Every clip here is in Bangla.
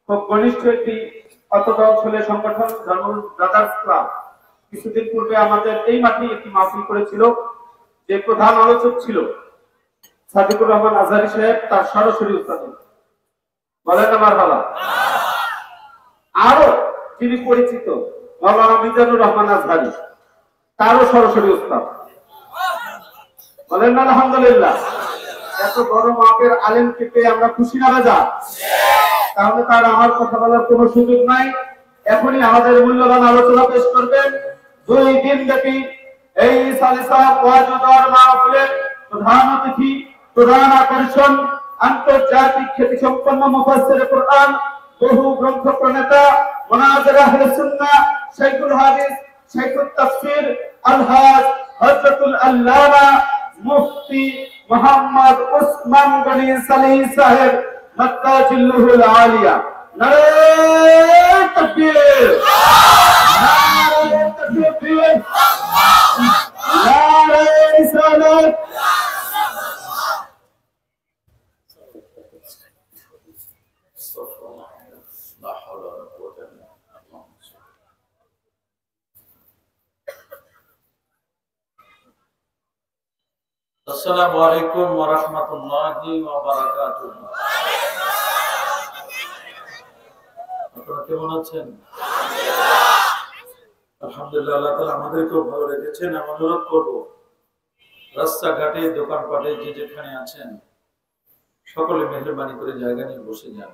খুব ঘনিষ্ঠ একটি অত্যন্ত অঞ্চলের সংগঠন জানুল ব্রাদার্স ক্লাব কিছুদিন পূর্বে আমাদের এই মাঠে একটি মাহফিল করেছিল, যে প্রধান আলোচক ছিল সাদিকুর রহমান আজহারী সাহেব, তার সরাসরি উস্তাদ বলেন আমার বাবা। আরো যিনি পরিচিত মাওলানা মিজানুর রহমান আজহারী, তারও সরাসরি উস্তাদ বলেন না আলহামদুলিল্লাহ। এত বড় মাপের আলেমকে পেয়ে আমরা খুশি না রাজা? তাহলে তার আমার কথা বলার কোনো সুযোগ নাই। এখনই আমাদের মূল্যবান আলোচনা পেশ করবেন 2 দিন ব্যাপী এই সালিসা ওয়াজদার মাহফিলের প্রধান অতিথি, প্রধান আকর্ষণ, আন্তর্জাতিক খ্যাতিসম্পন্ন মুফাসসিরে কোরআন, বহু গ্রন্থ প্রণেতা, মুনাজির আহলে সুন্নাহ, শাইখুল হাদিস, শাইখুত তাফসীর আলহাজ হযরতুল আল্লামা মুফতি মুহাম্মদ উসমান গনি সালেহী সাহেব মাক্কাতুল আলিয়া। নারে তাকবীর, নারে তাকবীর, নারে রিসালাত। আসসালামু আলাইকুম ওয়া রাহমাতুল্লাহি ওয়া বারাকাতুহু। আপনারা কেমন আছেন? আলহামদুলিল্লাহ, আল্লাহ তাআলা আমাদেরকেও ভালো রেখেছেন। আমি অনুরোধ করব, রাস্তাঘাটে, দোকানপাটে যে যেখানে আছেন সকলে মেহরবানি করে জায়গা নিয়ে বসে যান।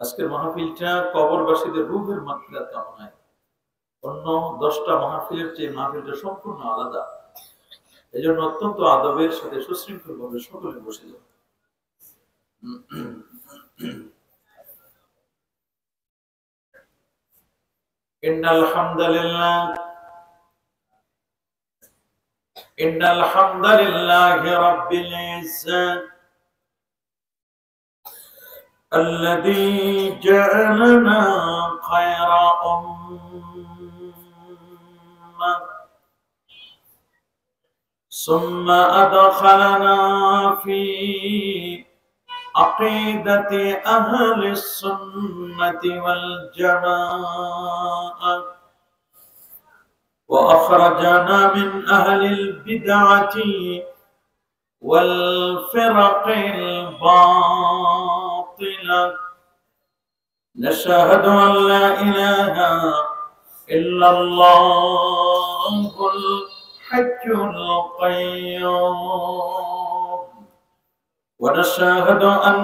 আজকের মাহফিলটা কবরবাসীদের রূহের মাগফিরাত কামনায়। অন্য 10টা মাহফিলের চেয়ে মাহফিলটা সম্পূর্ণ আলাদা। এই জন্য অত্যন্ত আদবের সাথে সুশৃঙ্খল ভাবে সকলে বসে যান। ইন্নাল হামদালিল্লাহি রাব্বিল ইজ্জাত الذي جعلنا خير أمة ثم أدخلنا في عقيدة أهل السنة والجماعة وأخرجنا من أهل البدعة والفرق الباطلة. نشهد أن لا إله إلا الله الحي القيوم، ونشهد أن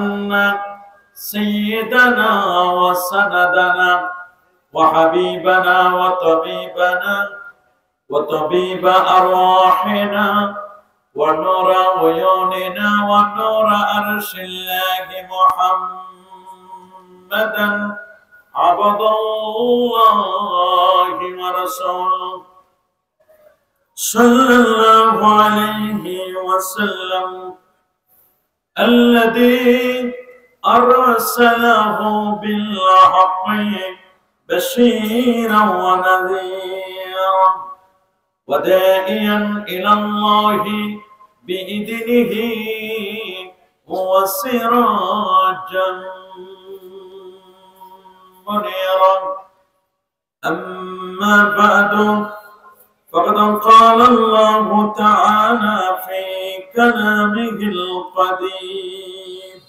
سيدنا وسندنا وحبيبنا وطبيب أرواحنا ونور عيوننا ونور عرش الله محمدا عبد الله ورسوله صلى الله عليه وسلم الذي أرسله بالحق بشيرا ونذيرا وداعيا إلى الله بإذنه وسراجا منيرا. أما بعد، فقد قال الله تعالى في كلامه القديم: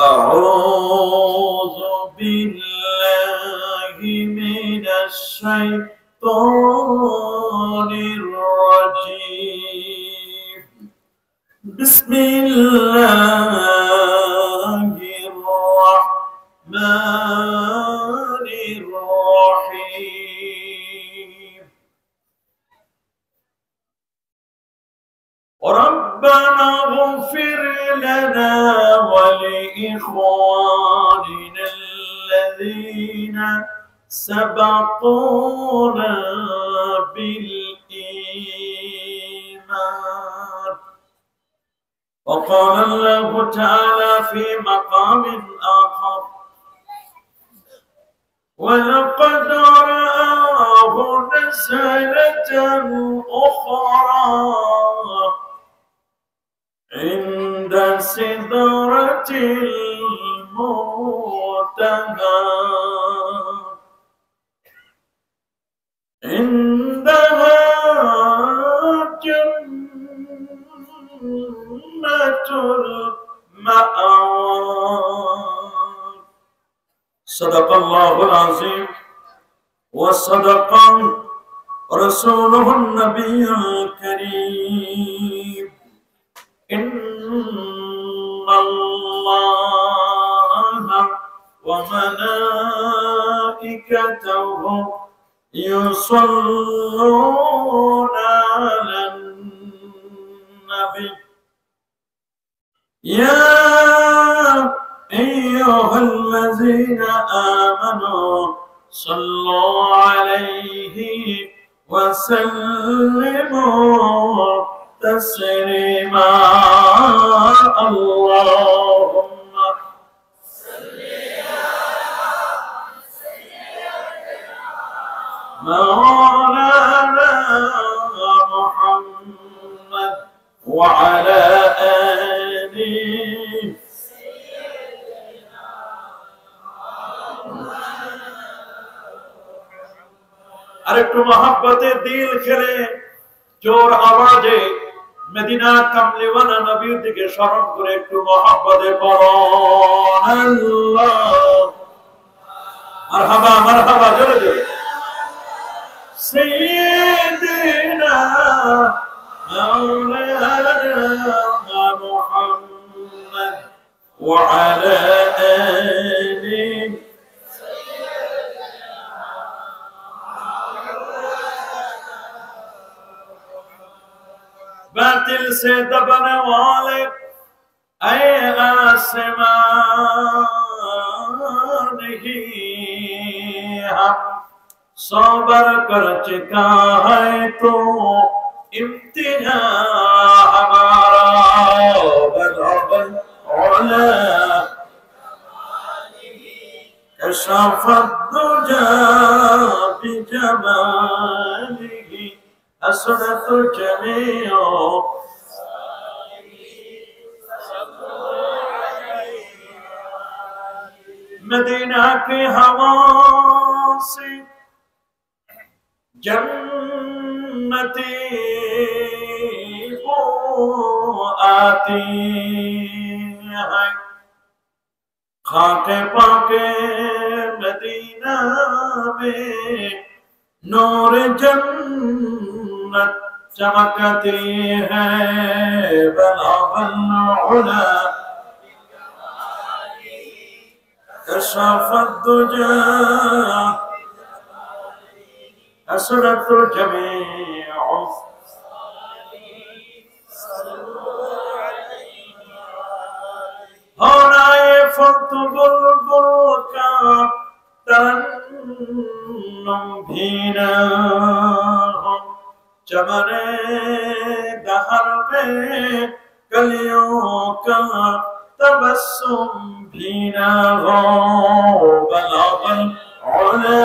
أعوذ بالله من الشيطان الرجيم. بسم الله الرحمن الرحيم. ربنا اغفر لنا ولإخواننا الذين سبقونا بالإيمان. وقال الله تعالى في مقام آخر: ولقد رآه نزلة أخرى عند سدرة المنتهى المنتهى عندها جنة المأوى صدق الله العظيم وصدق رسوله النبي الكريم إن الله وملائكته يصلون على النبي يا أيها الذين آمنوا صلوا عليه وسلموا تسليما اللهم صل على سيدنا مولانا محمد وعلى آله আরেকটু মহব্বতে দিল খেলে জোর আওয়াজে মদিনা কামলিওয়ালা নবীর দিকে স্মরণ করে একটু মহব্বতে পড়ুন আল্লাহ মারহাবা মারহাবা জোরে জোরে সাইয়্যিদিনা মাওলানা মুহাম্মদ ওয়া আলা আলিহি बातिल से दबने वाले ऐ आसमान नहीं हम सबर कर चुका है तो इम्तिहान हमारा बराबर औला कशफत दुजा बिजमालिही حسنت جميع مدینہ کی ہوا سے جنتی بو آتی ہے خاک پاک مدینہ میں نور جنت چمکتی ہے بلاغ العلا کشف الدجى حسنت الجميع ہونا یہ فت بلبل کا ترنم بھی نہ ہو چمنے دہر میں کلیوں کا تبسم بھی نہ ہو بلاغ العلا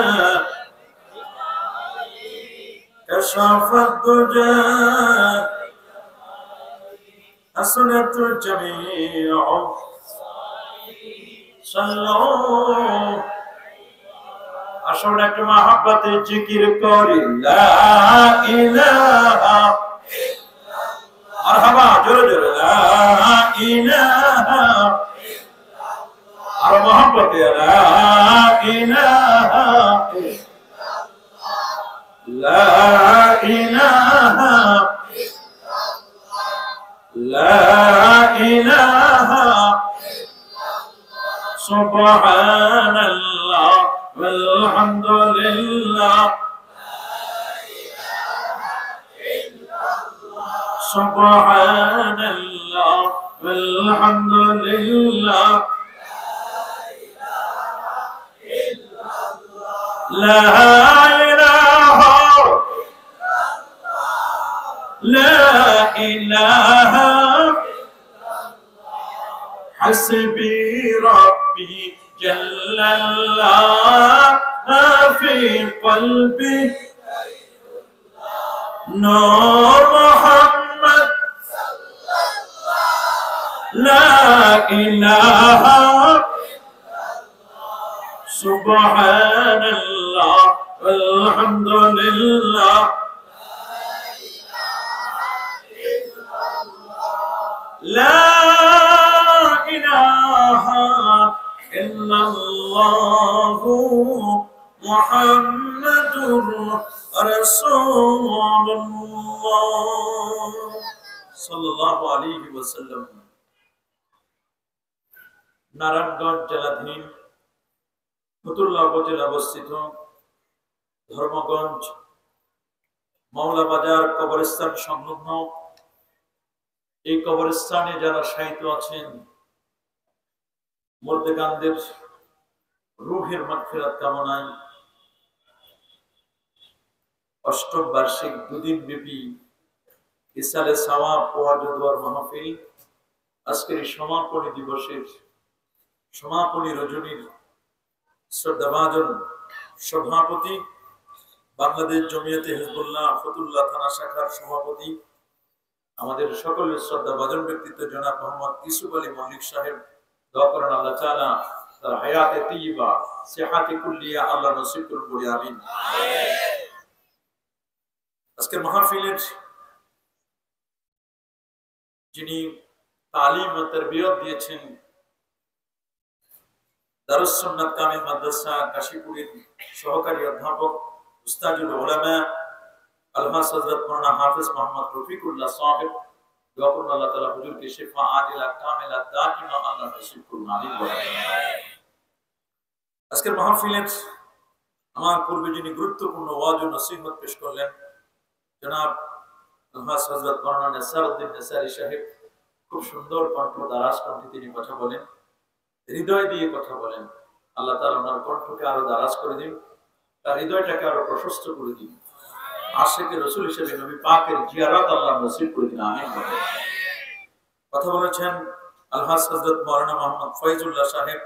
کشف الدجى حسنت الجميع صلوا আসলে একটা মহব্বতে জিকির করি লা ইলাহা ইল্লাল্লাহ মারহাবা জোরে জোরে লা ইলাহা ইল্লাল্লাহ আর মহব্বতে লা ইলাহা ইল্লাল্লাহ লা ইলাহা ইল্লাল্লাহ লা ইলাহা ইল্লাল্লাহ সুবহানাল্লাহ والحمد لله سبحان الله والحمد لله لا إله لا إله حسبي ربي جل الله في قلبي نور محمد لا إله সুবহানাল্লাহ আলহামদুলিল্লাহ লা ইলাহা ইল্লাল্লাহু মুহাম্মাদুর রাসূলুল্লাহ সাল্লাল্লাহু আলাইহি ওয়াসাল্লাম। নারায়ণগঞ্জ জেলাধীন ফতুল্লাহ উপজেলা অবস্থিত ধর্মগঞ্জ মাওলাবাজার কবরস্থান সংলগ্ন এই কবরস্থানে যারা শায়িত আছেন মুর্দেগানদের রূহের মাগফিরাত কামনায় অষ্টম বার্ষিক দুদিন ব্যাপী ইসালে সাওয়াব ওয়াজ দোয়ার মাহফিল আজকের এই সমাপনী দিবসের সমাপনী রজনীর শ্রদ্ধাভাজন সভাপতি বাংলাদেশ জমিয়তে হিজবুল্লাহ ফতুল্লাহ থানা শাখার সভাপতি আমাদের সকলের শ্রদ্ধাভাজন ব্যক্তিত্ব জনাব মোহাম্মদ ইউসুফ আলী মল্লিক সাহেব, দোয়া করেন আল্লাহ তাআলা তার হায়াতে তাইয়্যিবা সিহাতে কুল্লিয়া আল্লাহ নসিব করুন বলি আমিন। আজকের মাহফিলের যিনি তালিম ও তারবিয়ত দিয়েছেন দারুস সুন্নাত কামিল মাদ্রাসা কাশীপুরের সহকারী অধ্যাপক উস্তাদুল উলামা আলহাজ হযরত মাওলানা হাফেজ মোহাম্মদ রফিকুল্লাহ সাহেব, দোয়া করুন আল্লাহ তাআলা হুজুরকে শিফা আদিলা কামিলা দাইমা আল্লাহ নসিব করুন আমিন। আজকের মাহফিলের আমার পূর্বে যিনি গুরুত্বপূর্ণ ওয়াজ ও নসিহত পেশ করলেন জনাব আলহাজ হযরত মাওলানা নেসারউদ্দিন নেসারী সাহেব, খুব সুন্দর কণ্ঠ দারাজ কণ্ঠে তিনি কথা বলেন, হৃদয় দিয়ে কথা বলেন। আল্লাহ তাআলা ওনার কণ্ঠকে আরো দারাজ করে দিন, তার হৃদয়টাকে আরো প্রশস্ত করে দিন, আশিকে রাসূল হিসেবে নবী পাকের জিয়ারত আল্লাহ নসিব করে দিন আমিন। কথা বলেছেন আলহাজ হযরত মাওলানা মোহাম্মদ ফয়জুল্লাহ সাহেব,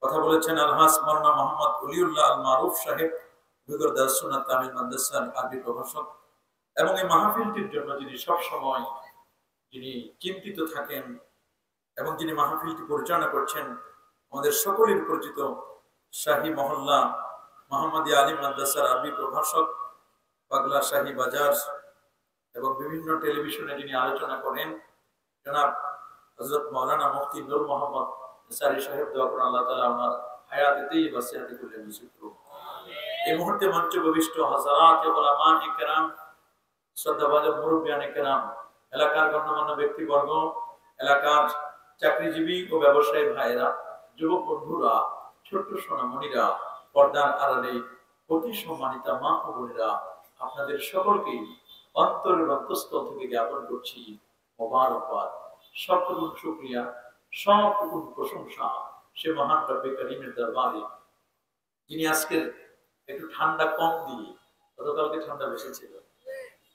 কথা বলেছেন আলহাজ মাওলানা মোহাম্মদ ওলিউল্লাহ আল মারুফ সাহেব, বিগর দারুস সুন্নাত কামিল মাদ্রাসার আরবি প্রভাষক, এবং এই মাহফিলটির জন্য যিনি সব সময় যিনি চিন্তিত থাকেন এবং যিনি মাহফিলটি পরিচালনা করছেন আমাদের সকলের পরিচিত শাহী মহল্লা মোহাম্মদিয়া আলিম মাদ্রাসার আরবি প্রভাষক পাগলা শাহী বাজার এবং বিভিন্ন টেলিভিশনে যিনি আলোচনা করেন জনাব হযরত মাওলানা মুফতি নূর মোহাম্মদ নেসারী সাহেব, দোয়া করুন আল্লাহ তাআলা ওনার হায়াতে তাইয়্যিবা সিহাতে কুল্লি নসিব করুন। এই মুহূর্তে মঞ্চে উপবিষ্ট হযরত উলামা ইকরাম, শ্রদ্ধাভাজন মুরব্বিয়ান ইকরাম, এলাকার গণ্যমান্য ব্যক্তিবর্গ, এলাকার চাকরিজীবী ও ব্যবসায়ী ভাইয়েরা, যুবক বন্ধুরা, ছোট্ট সোনামণিরা, পর্দার আড়ালে অতি সম্মানিতা মা ও বোনেরা, আপনাদের সকলকেই অন্তরের অন্তঃস্থল থেকে জ্ঞাপন করছি মোবারকবাদ, সবটুকুন শুকরিয়া, সবটুকুন প্রশংসা সে মহান রব্বে কারীমের দরবারে যিনি আজকে একটু ঠান্ডা কম দিয়ে, গতকালকে ঠান্ডা বেশি ছিল,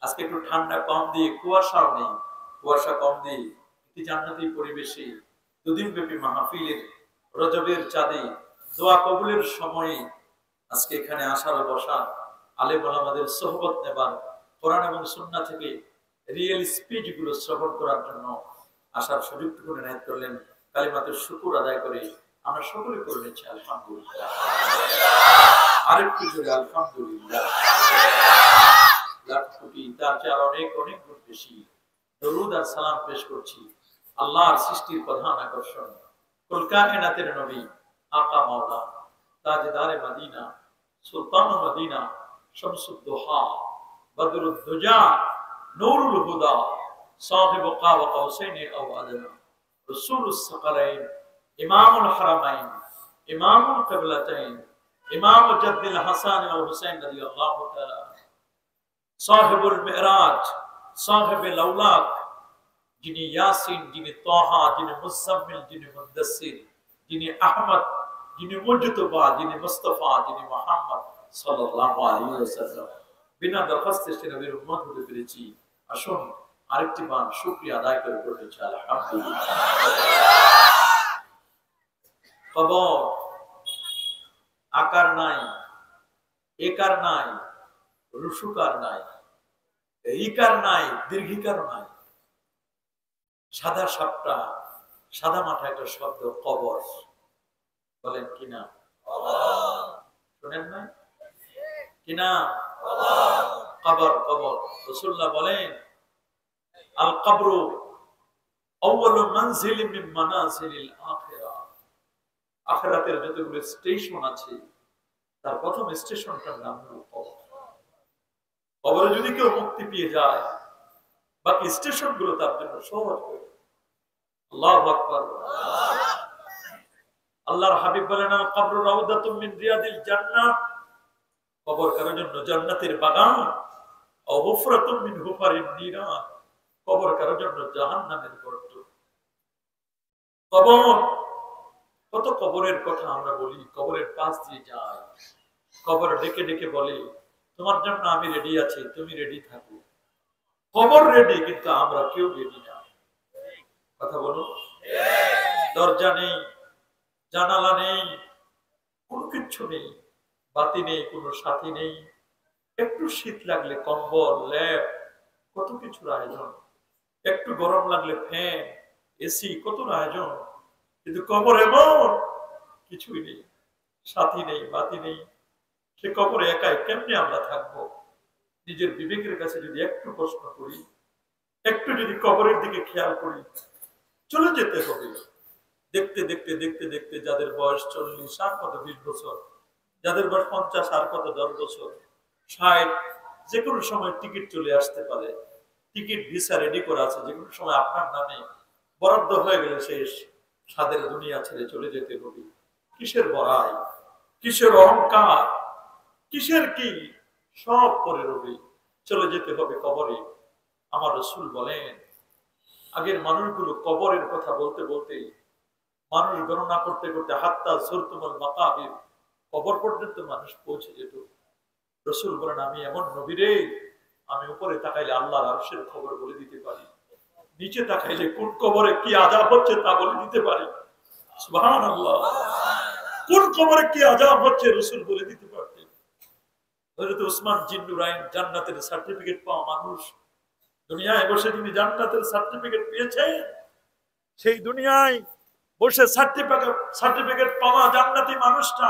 আজকে একটু ঠান্ডা কম দিয়ে, কুয়াশাও নেই, কুয়াশা কম দিয়ে একটি জান্নাতি পরিবেশে দুদিন ব্যাপী মাহফিলের রজবের চাঁদে দোয়া কবুলের সময়ে আজকে এখানে আসার বসার, আলেম ওলামাদের সোহবত নেবার, কোরআন এবং সুন্নাহ থেকে রিয়েল স্পিচ গুলো শ্রবণ করার জন্য আসার সুযোগটুকু এনায়েত করলেন। কালিমাতুর শুকর আদায় করে আমরা সকলে করে নিচ্ছি আলহামদুলিল্লাহ, আরেকটু জোরে আলহামদুলিল্লাহ। লাখ কোটি তার চেয়ে অনেক অনেক গুণ বেশি দরুদ আর সালাম পেশ করছি আল্লাহর সৃষ্টির প্রধান আকর্ষণ কুল কায়নাতের নবী আকা মাওলা তাজদারে মদিনা সুলতান মদিনা শামসুদ দুহা বদরুদ দুজা নূরুল হুদা সাহিব কা ওয়া কাউসাইন আও আদনা রাসূলুস সাকালাইন ইমামুল হারামাইন ইমামুল কিবলাতাইন ইমাম জাদ্দুল হাসান ওয়া হুসাইন রাদিয়াল্লাহু তাআলা সাহিবুল মিরাজ সাহিবুল আওলাদ, যিনি ইয়াসিন, যিনি তাহা, যিনি মুজাম্মিল, যিনি মুদাসসির, যিনি আহমদ, যিনি মুজতবা, যিনি মুস্তাফা, যিনি মুহাম্মদ সাল্লাল্লাহু আলাইহি ওয়াসাল্লাম। বিনা দরখাস্তে সে নবীর উম্মত হতে পেরেছি। আসুন আরেকটি বার শুকরিয়া আদায় করে পড়েছি আলহামদুলিল্লাহ। কবর আকার নাই, একার নাই, রুসুকার নাই, ইকার নাই, দীর্ঘিকার নাই, সাদা সাপটা, সাদা মাথা একটা শব্দ কবর, বলেন কিনা? শুনেন না কিনা? কবর কবর রাসূলুল্লাহ বলেন আল কবরু আউয়ালু মানজিলিন মিন মানাজিলিল আখিরাহ। আখিরাতের যতগুলো স্টেশন আছে তার প্রথম স্টেশনটার নাম হলো কবর। কবরে যদি কেউ মুক্তি পেয়ে যায় বাকি স্টেশন গুলো তার জন্য সহজ হয়ে যায়। আল্লাহু আকবার। আল্লাহর হাবিব বলেন আল কবরু রাউদাতুম মিন রিয়াদিল জান্নাহ। কবর কারোর জন্য জান্নাতের বাগান। আও হুফরাতুম মিন হুফারিন নিরান। কবর কারোর জন্য জাহান্নামের গর্ত। কবর, কত কবরের কথা আমরা বলি, কবরের পাশ দিয়ে যাই, কবর ডেকে ডেকে বলে তোমার জন্য আমি রেডি আছি, তুমি রেডি থাকো। কবর রেডি, কিন্তু আমরা কেউ রেডি না। কথা বলো। দরজা নেই, জানালা নেই, কোনো কিচ্ছু নেই, বাতি নেই, কোনো সাথী নেই। একটু শীত লাগলে কম্বল, ল্যাপ, কত কিছুর আয়োজন। একটু গরম লাগলে ফ্যান, এসি, কত আয়োজন। কিন্তু কবর এমন কিছুই নেই, সাথী নেই, বাতি নেই। সে কবরে একাই কেমনে আমরা থাকবো? নিজের বিবেকের কাছে যদি একটু প্রশ্ন করি, একটু যদি কবরের দিকে খেয়াল করি, চলে যেতে হবে। দেখতে দেখতে দেখতে দেখতে যাদের বয়স 40 আর কত 20 বছর, যাদের বয়স 50 আর কত 10 বছর, 60, যে কোনো সময় টিকিট চলে আসতে পারে। টিকিট ভিসা রেডি করা আছে, যে কোনো সময় আপনার নামে বরাদ্দ হয়ে গেলে শেষ, সাদের দুনিয়া ছেড়ে চলে যেতে হবে। কিসের বড়াই, কিসের অহংকার, কিসের কি, সব পরে রবি, চলে যেতে হবে কবরে। আমার রাসূল বলেন আগের মানুষগুলো কবরের কথা বলতে বলতে, মানুষ গণনা করতে করতে হাত্তা সুরতুমুল মাকাবির, কবর পর্যন্ত মানুষ পৌঁছে যেত। রাসূল বলেন আমি এমন নবী রে, আমি উপরে তাকাইলে আল্লাহর আরশের খবর বলে দিতে পারি, নিচে তাকাইলে কোন কবরে কি আযাব হচ্ছে তা বলে দিতে পারি। সুবহানাল্লাহ। কোন কবরে কি আযাব হচ্ছে রাসূল বলে দিতে পারতেন। হযরত ওসমান জিন্নুরাইন জান্নাতের সার্টিফিকেট পাওয়া মানুষ, দুনিয়ায় বসে তিনি জান্নাতের সার্টিফিকেট পেয়েছেন। সেই দুনিয়ায় বসে সার্টিফিকেট পাওয়া জান্নাতি মানুষটা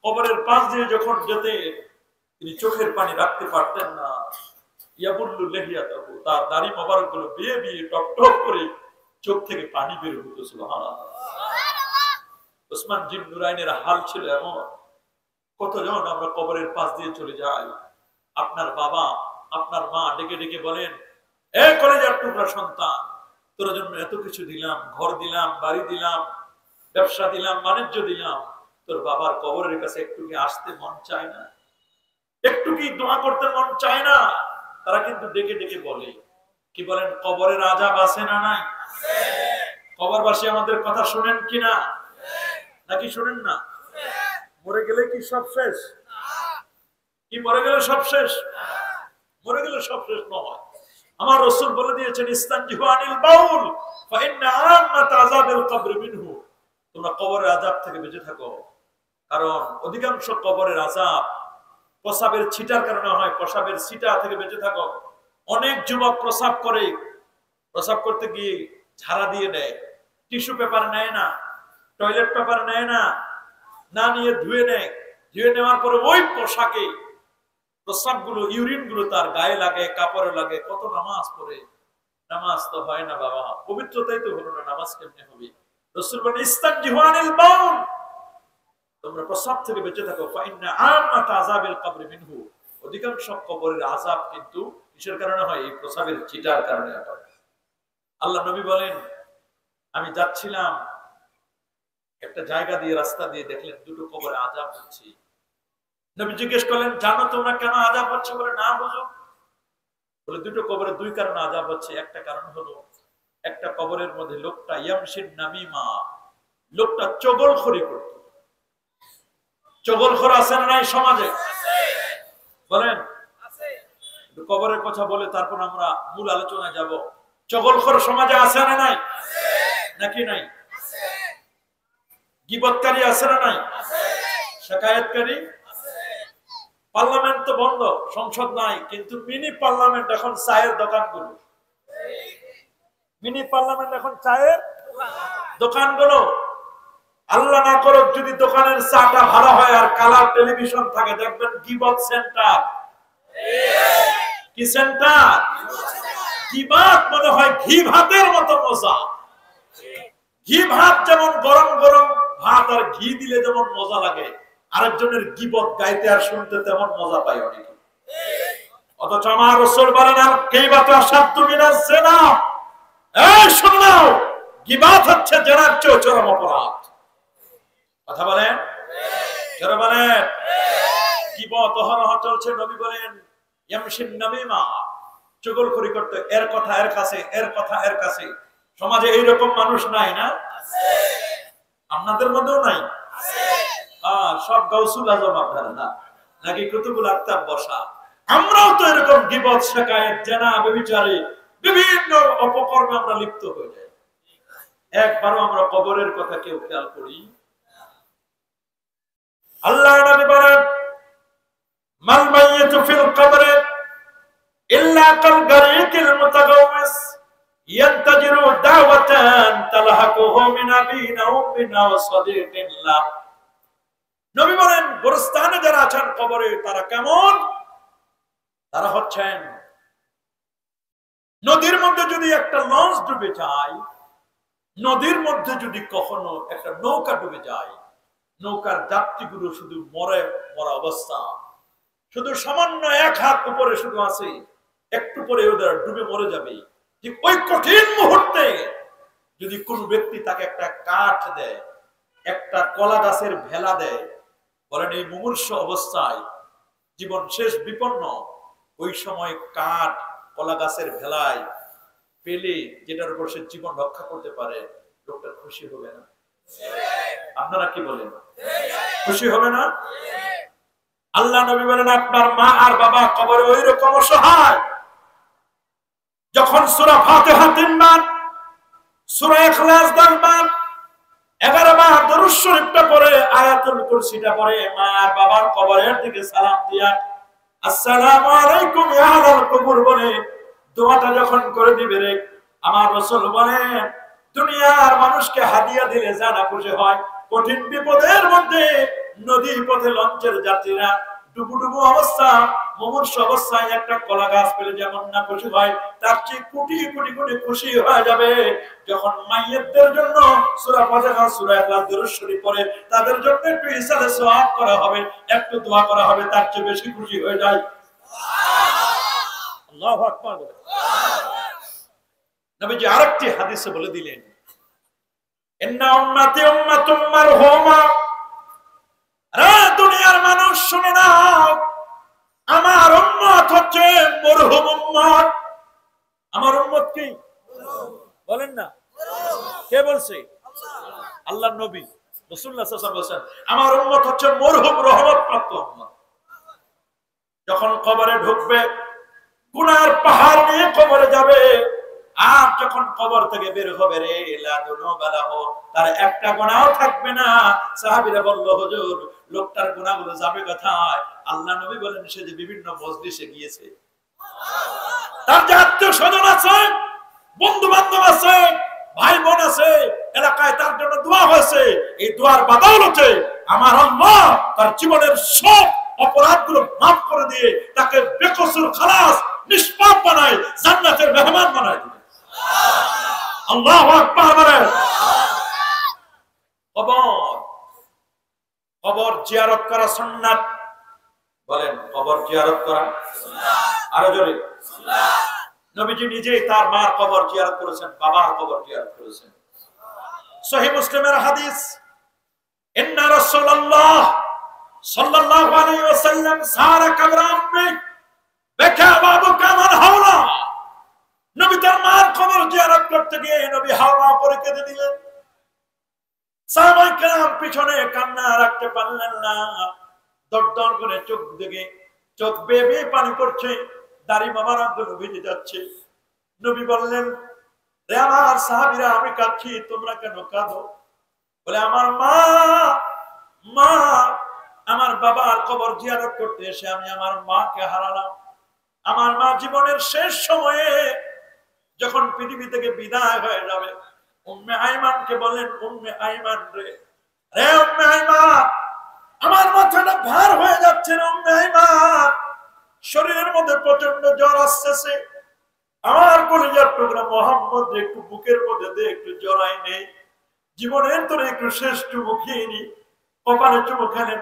কবরের পাশ দিয়ে যখন যেতে তিনি চোখের পানি রাখতে পারতেন না। ইয়াবুল্লু লিহিয়াতাহু, তার দাড়ি মোবারক গুলো বেয়ে বেয়ে টপ টপ করে চোখ থেকে পানি বের হতো। সুবহানাল্লাহ। ওসমান জিন্নুরাইনের হাল ছিল এমন। কতজন আমরা কবরের পাশ দিয়ে চলে যাই, আপনার বাবা আপনার মা ডেকে ডেকে বলেন এ কলেজার টুকরা সন্তান, তোর জন্য এত কিছু দিলাম, ঘর দিলাম, বাড়ি দিলাম, ব্যবসা দিলাম, বাণিজ্য দিলাম, তোর বাবার কবরের কাছে একটু কি আসতে মন চায় না? একটু কি দোয়া করতে মন চায় না? তারা কিন্তু ডেকে ডেকে বলে, কি বলেন কবরের আযাব আছে না নাই? কবরবাসী আমাদের কথা শুনেন কিনা, নাকি শুনেন না? মরে গেলে কি সব শেষ? কি মরে গেলে সব শেষ? মরে গেলে সব শেষ নয়। আমার রাসূল বলে দিয়েছেন ইস্তানজিহু আনিল বাউল ফাইন্না আম্মাত আযাবিল কবর মিনহু। তোমরা কবরের আযাব থেকে বেঁচে থাকো, কারণ অধিকাংশ কবরের আযাব প্রসাবের ছিটার কারণে হয়। প্রসাবের ছিটা থেকে বেঁচে থাকো। অনেক যুবক প্রসাব করে, প্রসাব করতে গিয়ে ঝাড়া দিয়ে দেয়, টিস্যু পেপার নেয় না, টয়লেট পেপার নেয় না, না নিয়ে ধুয়ে নেয়। ধুয়ে নেওয়ার পরে ওই পোশাকে প্রস্রাব গুলো, ইউরিন গুলো তার গায়ে লাগে, কাপড়ে লাগে। কত নামাজ পড়ে, নামাজ তো হয় না বাবা, পবিত্রতাই তো হলো না, নামাজ কেমনে হবে? রাসূল বলেন ইস্তানজিহু আনিল বাউল, তোমরা প্রস্রাব থেকে বেঁচে থাকো। ফাইন্না আম্মাত আযাবিল কবর মিনহু, অধিকাংশ কবরের আযাব কিন্তু কিসের কারণে হয়? এই প্রস্রাবের ছিটার কারণে হয়। আল্লাহ নবী বলেন আমি যাচ্ছিলাম একটা জায়গা দিয়ে, রাস্তা দিয়ে, দেখলেন দুটো কবরে আযাব হচ্ছে। নবী জিজ্ঞেস করলেন জানো তোমরা কেন আযাব হচ্ছে? বলে না বুঝো। বলে দুটো কবরে দুই কারণে আযাব হচ্ছে। একটা কারণ হলো, একটা কবরের মধ্যে লোকটা ইয়ামশিন নামিমা, লোকটা চগলখড়ি করত। চগলখর আছে না নাই সমাজে? বলেন। কবরের কথা বলে তারপর আমরা মূল আলোচনায় যাব। চগলখর সমাজে আছে না নাই? নাকি নাই? গীবতকারী আছে না নাই? শিকায়েতকারী? পার্লামেন্ট তো বন্ধ, সংসদ নাই, কিন্তু মিনি পার্লামেন্ট এখন চায়ের দোকানগুলো। মিনি পার্লামেন্ট এখন চায়ের দোকানগুলো। আল্লাহ না করুক যদি দোকানের চাটা ভালো হয় আর কালার টেলিভিশন থাকে, দেখবেন গিবত সেন্টার। কি সেন্টার? গিবত মনে হয় ঘি ভাতের মতো মজা। ঘি ভাত যেমন গরম গরম ভাত আর ঘি দিলে যেমন মজা লাগে, আরেকজনের গিবত গাইতে আর শুনতে তেমন মজা পাই অনেকে। অথচ আমার রাসূল বলেন, আর গীবত আশাদ্দু মিনাজ জিনা। এই শুনো, গীবত হচ্ছে জেনার চেয়ে চরম অপরাধ। কথা বলেন, যারা বলেন গীবত অহরহ চলছে। নবী বলেন ইয়ামশিন নামিমা, চুগলখড়ি করতে, এর কথা এর কাছে, এর কথা এর কাছে। সমাজে এইরকম মানুষ নাই না? আপনাদের মধ্যেও নাই? সব গাউসুল আজম আপনারা না, নাকি কুতুবুল আক্তার বসা? আমরাও তো এরকম গীবত, শিকায়েত, জেনা, ব্যভিচারে, বিভিন্ন অপকর্মে আমরা লিপ্ত হয়ে যাই। একবারও আমরা কবরের কথা কেউ খেয়াল করি? আল্লাহ নবী বলেন মাল মাইয়িতু ফিল কবরে ইল্লা কাল গারিকিল মুতাগাওয়িস ইয়ান্তাজিরু দাওয়াতান তালহাকুহু মিন আবিন আও মিন সাদিকিল্লাহ। নবী বলেন গোরস্থানে যারা আছেন কবরে, তারা কেমন? তারা হচ্ছেন নদীর মধ্যে যদি একটা লঞ্চ ডুবে যায়, নদীর মধ্যে যদি কখনো একটা নৌকা ডুবে যায়, নৌকার যাত্রীগুলো শুধু মরা অবস্থা, শুধু সামান্য এক হাত উপরে শুধু আছে, একটু পরে ওদের ডুবে মরে যাবে। ঠিক ওই কঠিন মুহূর্তে যদি কোন ব্যক্তি তাকে একটা কাঠ দেয়, একটা কলা গাছের ভেলা দেয়, বলেন এই মুমূর্ষ অবস্থায় জীবন শেষ বিপন্ন, ওই সময় কাঠ কলা গাছের ভেলায় পেলে যেটার উপর সে জীবন রক্ষা করতে পারে, লোকটা খুশি হবে না? আপনারা কি বলেন, খুশি হবে না? আল্লাহ নবী বলেন আপনার মা আর বাবা কবরে ওই রকম অসহায়। যখন সূরা ফাতিহা 3 বার, সূরা ইখলাস 10 বার, 11 বার দরুদ শরীফটা পড়ে, আয়াতুল কুরসিটা পড়ে, মা আর বাবার কবরের দিকে সালাম দিয়া আসসালামু আলাইকুম ইয়া আহলাল কবর বলে দোয়াটা যখন করে দিবে রে, আমার রাসূল বলেন দুনিয়ার মানুষকে হাদিয়া দিলে যা না খুশি হয়, কঠিন বিপদের মধ্যে নদী পথে লঞ্চের যাত্রীরা ডুবু ডুবু অবস্থা, মুমূর্ষ অবস্থায় একটা কলা গাছ পেলে যেমন না খুশি হয়, তার চেয়ে কোটি কোটি কোটি খুশি হয়ে যাবে যখন মাইয়িতদের জন্য সূরা ফাতিহা, সূরা ইখলাস, দরুদ শরীফ পড়ে তাদের জন্য একটু ইসালে সওয়াব করা হবে, একটু দোয়া করা হবে, তার চেয়ে বেশি খুশি হয়ে যায়। আল্লাহু আকবার। নবীজি আরেকটি হাদিসে বলে দিলেন ইন্না উম্মতি উম্মাতুম মারহুমা। রে দুনিয়ার মানুষ শুনে নাও, আমার উম্মত হচ্ছে মরহুম উম্মত। আমার উম্মত কি বলেন না? কে বলছে? আল্লাহর নবী রাসূলুল্লাহ সাল্লাল্লাহু আলাইহি ওয়াসাল্লাম আমার উম্মত হচ্ছে মরহুম, রহমতপ্রাপ্ত উম্মত। যখন কবরে ঢুকবে, গুনার পাহাড় নিয়ে কবরে যাবে, আর যখন কবর থেকে বের হবে রে লা দুনুবালাহু, তার একটা গুনাহও থাকবে না। সাহাবীরা বলল হুজুর লোকটার গুনাহগুলো যাবে কোথায়? আল্লাহ নবী বলেন সে যে বিভিন্ন মজলিসে গিয়েছে, তার যে আত্মীয় স্বজন আছে, বন্ধু বান্ধব আছে, ভাই বোন আছে, এলাকায় তার জন্য দোয়া হয়েছে, এই দোয়ার বদৌলতে আমার আল্লাহ তার জীবনের সব অপরাধগুলো মাফ করে দিয়ে তাকে বেকসুর খালাস নিষ্পাপ বানায়, জান্নাতের মেহমান বানায় দিবে। আল্লাহু আকবার। কবর জিয়ারত করা সুন্নাত। বলেন কবর জিয়ারত করা সুন্নাত। আরো জোরে সুন্নাত। নবীজি নিজেই তার মার কবর জিয়ারত করেছেন, বাবার কবর জিয়ারত করেছেন। সহিহ মুসলিমের হাদিস, ইন্না রাসূলুল্লাহ সাল্লাল্লাহু আলাইহি ওয়াসাল্লাম সারা কবর আম্মি বেকা বাবু কামান হাওলা। নবী তার মার কবর জিয়ারত করতে গিয়ে নবী হাওলা পরে কেঁদে দিলেন। সাহাবায়ে কেরাম পিছনে কান্না রাখতে পারলেন না, দরদর করে চোখ বেয়ে বেয়ে পানি পড়ছে, দাড়ি মোবারকগুলো ভিজে যাচ্ছে। নবী বললেন রে আমার সাহাবীরা, আমি কাঁদছি, তোমরা কেন কাঁদো? বলে আমার মা আমার বাবার কবর জিয়ারত করতে এসে আমি আমার মাকে হারালাম। আমার মা জীবনের শেষ সময়ে যখন পৃথিবী থেকে বিদায় হয়ে যাবে, উম্মে আইমানকে বলেন উম্মে আইমান রে, রে উম্মে আইমান, আমার মাথাটা ভার হয়ে যাচ্ছে রে উম্মে আইমান, শরীরের মধ্যে প্রচন্ড জ্বর আসতেছে, আমার কলিজার টুকরা মোহাম্মদ একটু বুকের মধ্যে দে, একটু জড়াই নেই, জীবনের তোরে একটু শেষ চুমু খেয়ে নি। কপালে চুমু খেলেন,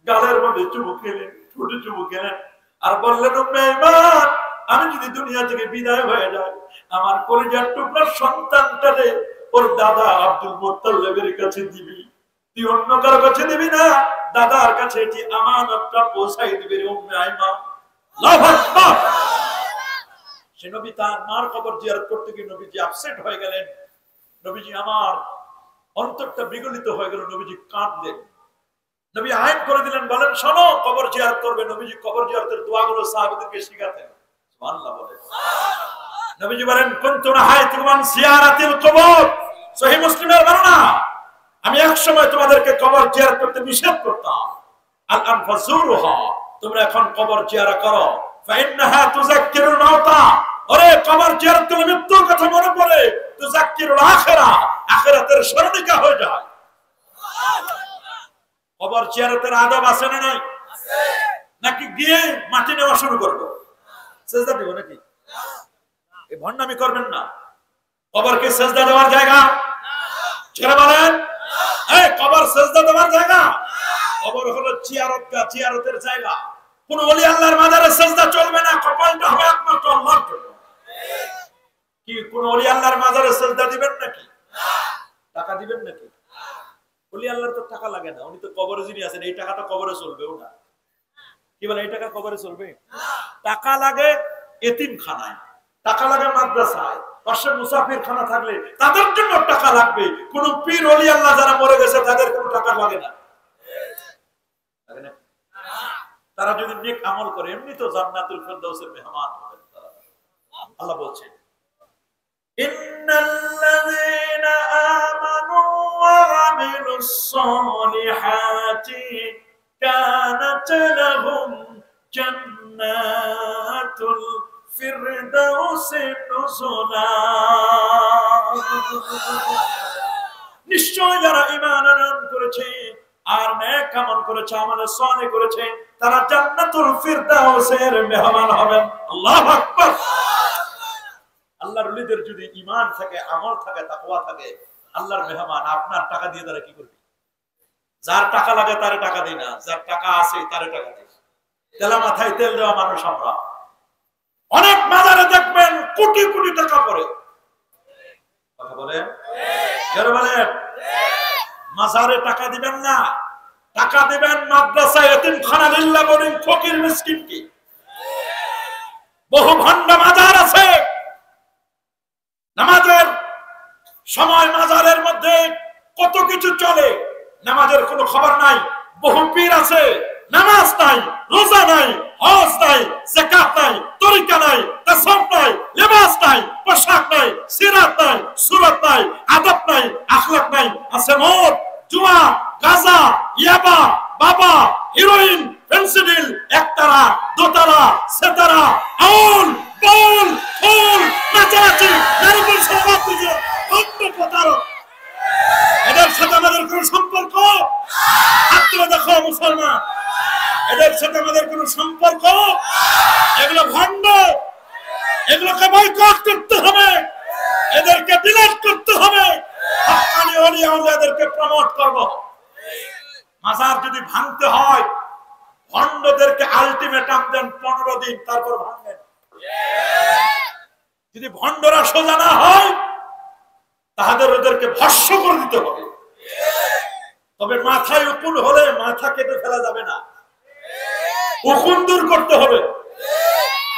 গালের মধ্যে চুমু খেলেন, ঠোঁটে চুমু খেলেন, আর বললেন উম্মে আইমান, আমি যদি দুনিয়া থেকে বিদায় হয়ে যাই, আমার কলিজার টুকরা সন্তানটারে ওর দাদা আব্দুল মুত্তালিবের কাছে দিবি, তুই অন্য কারো কাছে দিবি না, দাদার কাছে এটি আমানতটা পৌঁছাই দিবি রে উম্মে আইমান। আল্লাহু আকবার। সে নবী তার মার কবর জিয়ারত করতে গিয়ে নবীজি আপসেট হয়ে গেলেন, নবীজি আমার অন্তরটা বিগলিত হয়ে গেল, নবীজি কাঁদলেন। নবী আইন করে দিলেন, বলেন শোনো, কবর জিয়ারত করবে। নবীজি কবর জিয়ারতের দোয়াগুলো সাহাবাদেরকে শিখাতেন। সুবহানাল্লাহ বলেন। নবীজি বলেন, কুনতু নাহাইতুকুম আন জিয়ারাতিল কবর, সহিহ মুসলিমের বর্ণনা, আমি এক সময় তোমাদেরকে কবর জিয়ারত করতে নিষেধ করতাম। আল-আন ফাজুরুহা, তোমরা এখন কবর জিয়ারত করো, ফাইন্নাহা তুযাক্কিরুল মাউতা, ওরে কবর জিয়ারত করলে মৃত্যুর কথা মনে পড়ে, তুযাক্কিরুল আখিরা, আখিরাতের স্মরণিকা হয়ে যায়। কবর জিয়ারতের আদব আছে না নাই? আছে। নাকি গিয়ে মাটি নেওয়া শুরু করব, সেজদা দিব নাকি? এই ভণ্ডামি করবেন না। কবর কি সেজদা দেওয়ার জায়গা? ছেড়ে বলেন, এই কবর সেজদা দেওয়ার জায়গা? কবর হলো জিয়ারতের জায়গা। কোন ওলি আল্লাহর মাজারে সেজদা চলবে না, কপালটা হবে একমাত্র আল্লাহর জন্য। কি কোন ওলি আল্লাহর মাজারে সেজদা দিবেন নাকি? টাকা দিবেন নাকি? ওলি আল্লাহর তো টাকা লাগে না, উনি তো কবরে যিনি আছেন, এই টাকাটা কবরে চলবেও না। কি বলে, এই টাকা কবরে চলবে? টাকা লাগে এতিমখানায়, টাকা লাগে মাদ্রাসায়, পাশে মুসাফির খানা থাকলে তাদের জন্য টাকা লাগবে। কোন পীর ওলি আল্লাহ যারা মরে গেছে তাদের কোনো টাকা লাগে না। তারা যদি নেক আমল করে এমনি তো জান্নাতুল ফেরদাউসের মেহমান হবেন তারা। আল্লাহ বলছেন, ইন্নাল্লাযীনা আমানু ওয়া আমিলুস সালিহাতি কানাত লাহুম জান্নাতুল ফিরদাউসি নুজুলা। নিশ্চয় যারা ঈমান আনয়ন করেছে আর নেক আমল করেছে, আমলে সালেহ করেছে, তারা জান্নাতুল ফিরদাউসের মেহমান হবেন। আল্লাহু আকবার। আল্লাহর ওলিদের যদি ঈমান থাকে, আমল থাকে, তাকওয়া থাকে, আল্লাহর মেহমান। আপনার টাকা দিয়ে তারা কি করবে? যার টাকা লাগে তারে টাকা দেয় না, যার টাকা আছে তারে টাকা দেয়। তেলা মাথায় তেল দেওয়া মানুষ আমরা। অনেক মাজারে দেখবেন কোটি কোটি টাকা পড়ে। কথা বলেন, যারা বলেন মাজারে টাকা দিবেন না, টাকা দিবেন মাদ্রাসায়, এতিমখানা, লিল্লাহ বলেন ফকির মিসকিনকে। বহু ভণ্ড মাজার আছে, নামাজের সময় মাজারের মধ্যে কত কিছু চলে, নামাজের কোনো খবর নাই। বহু পীর আছে, নামাজ নাই, রোজা নাই, হজ নাই, যাকাত নাই, তরিকা নাই, তাসাউফ নাই, লিবাস নাই, পোশাক নাই, সিরাত নাই, সুরত নাই, আদব নাই, আখলাক নাই। আছে মদ, জুয়া, গাঁজা, ইয়াবা, বাবা, হিরোইন, ফেন্সিডিল, একতারা, দোতারা, সেতারা, আউল, বাউল, ফুল, নাচানাচি, নারকেল শরবত দিয়ে অন্য প্রতারক। এদের সাথে আমাদের কোন সম্পর্ক? হাত তুলে দেখো মুসলমান, এদের সাথে আমাদের কোন সম্পর্ক? এগুলো ভণ্ড, এগুলোকে বয়কট করতে হবে, এদেরকে ডিলিট করতে হবে। হক্কানি ওলিয়া এদেরকে প্রমোট করব। মাজার যদি ভাঙতে হয়, ভণ্ডদেরকে আলটিমেটাম দেন 15 দিন, তারপর ভাঙবেন। যদি ভণ্ডরা সোজা না হয়, তাদের ওদেরকে ভস্ম করে দিতে হবে। তবে মাথায় উকুন হলে মাথা কেটে ফেলা যাবে না, উকুন দূর করতে হবে,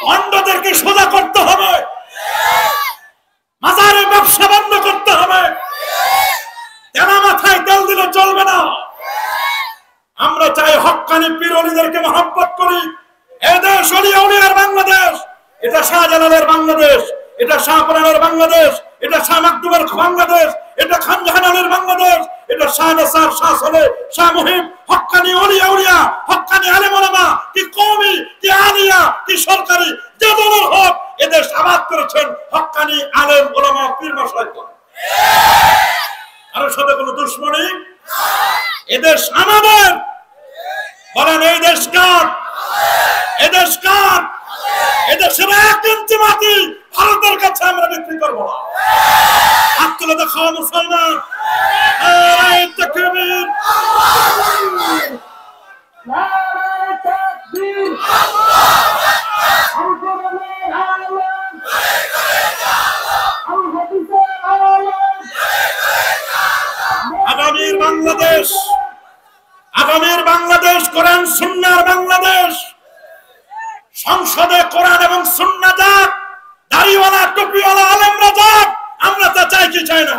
ভণ্ডদেরকে সোজা করতে হবে, মাজারে ব্যবসা বন্ধ করতে হবে। তেনা মাথায় তেল দিলে চলবে না। আমরা চাই হক্কানি পীর ওলিদেরকে মহব্বত করি। এদেশ ওলিয়া উলিয়ার বাংলাদেশ, এটা শাহজালালের বাংলাদেশ, এটা শাহপরানের বাংলাদেশ, এটা শাহ মাকদুমের বাংলাদেশ, এটা খান জাহানের বাংলাদেশ, এটা শাহ নাসার, শাহ সলে, শাহ মুহিম, হক্কানি ওলিয়া উলিয়া, হক্কানি আলেম ওলামা, কি কওমি, কি আলিয়া, কি সরকারি, যে দলের হোক, এদেশ আবাদ করেছেন হক্কানি আলেম ওলামা পীর মাশায়েখ। কারোর সাথে কোনো দুশমনী। আমাদের? বলেন এই দেশ কার? এদেশ কার? এদেশের 1 ইঞ্চি মাটি ভারতের কাছে আমরা বিক্রি করবো না। হাত তুলে দেখাও মুসলমান। নারায়ে তাকবীর, নারায়ে তাকবীর, আগামীর বাংলাদেশ, আগামীর বাংলাদেশ কোরআন সুন্নাহর বাংলাদেশ। সংসদে কোরআন এবং সুন্নাহ যাক, দাড়িওয়ালা টুপিওয়ালা আলেমরা যাক, আমরা তা চাই কি চাই না?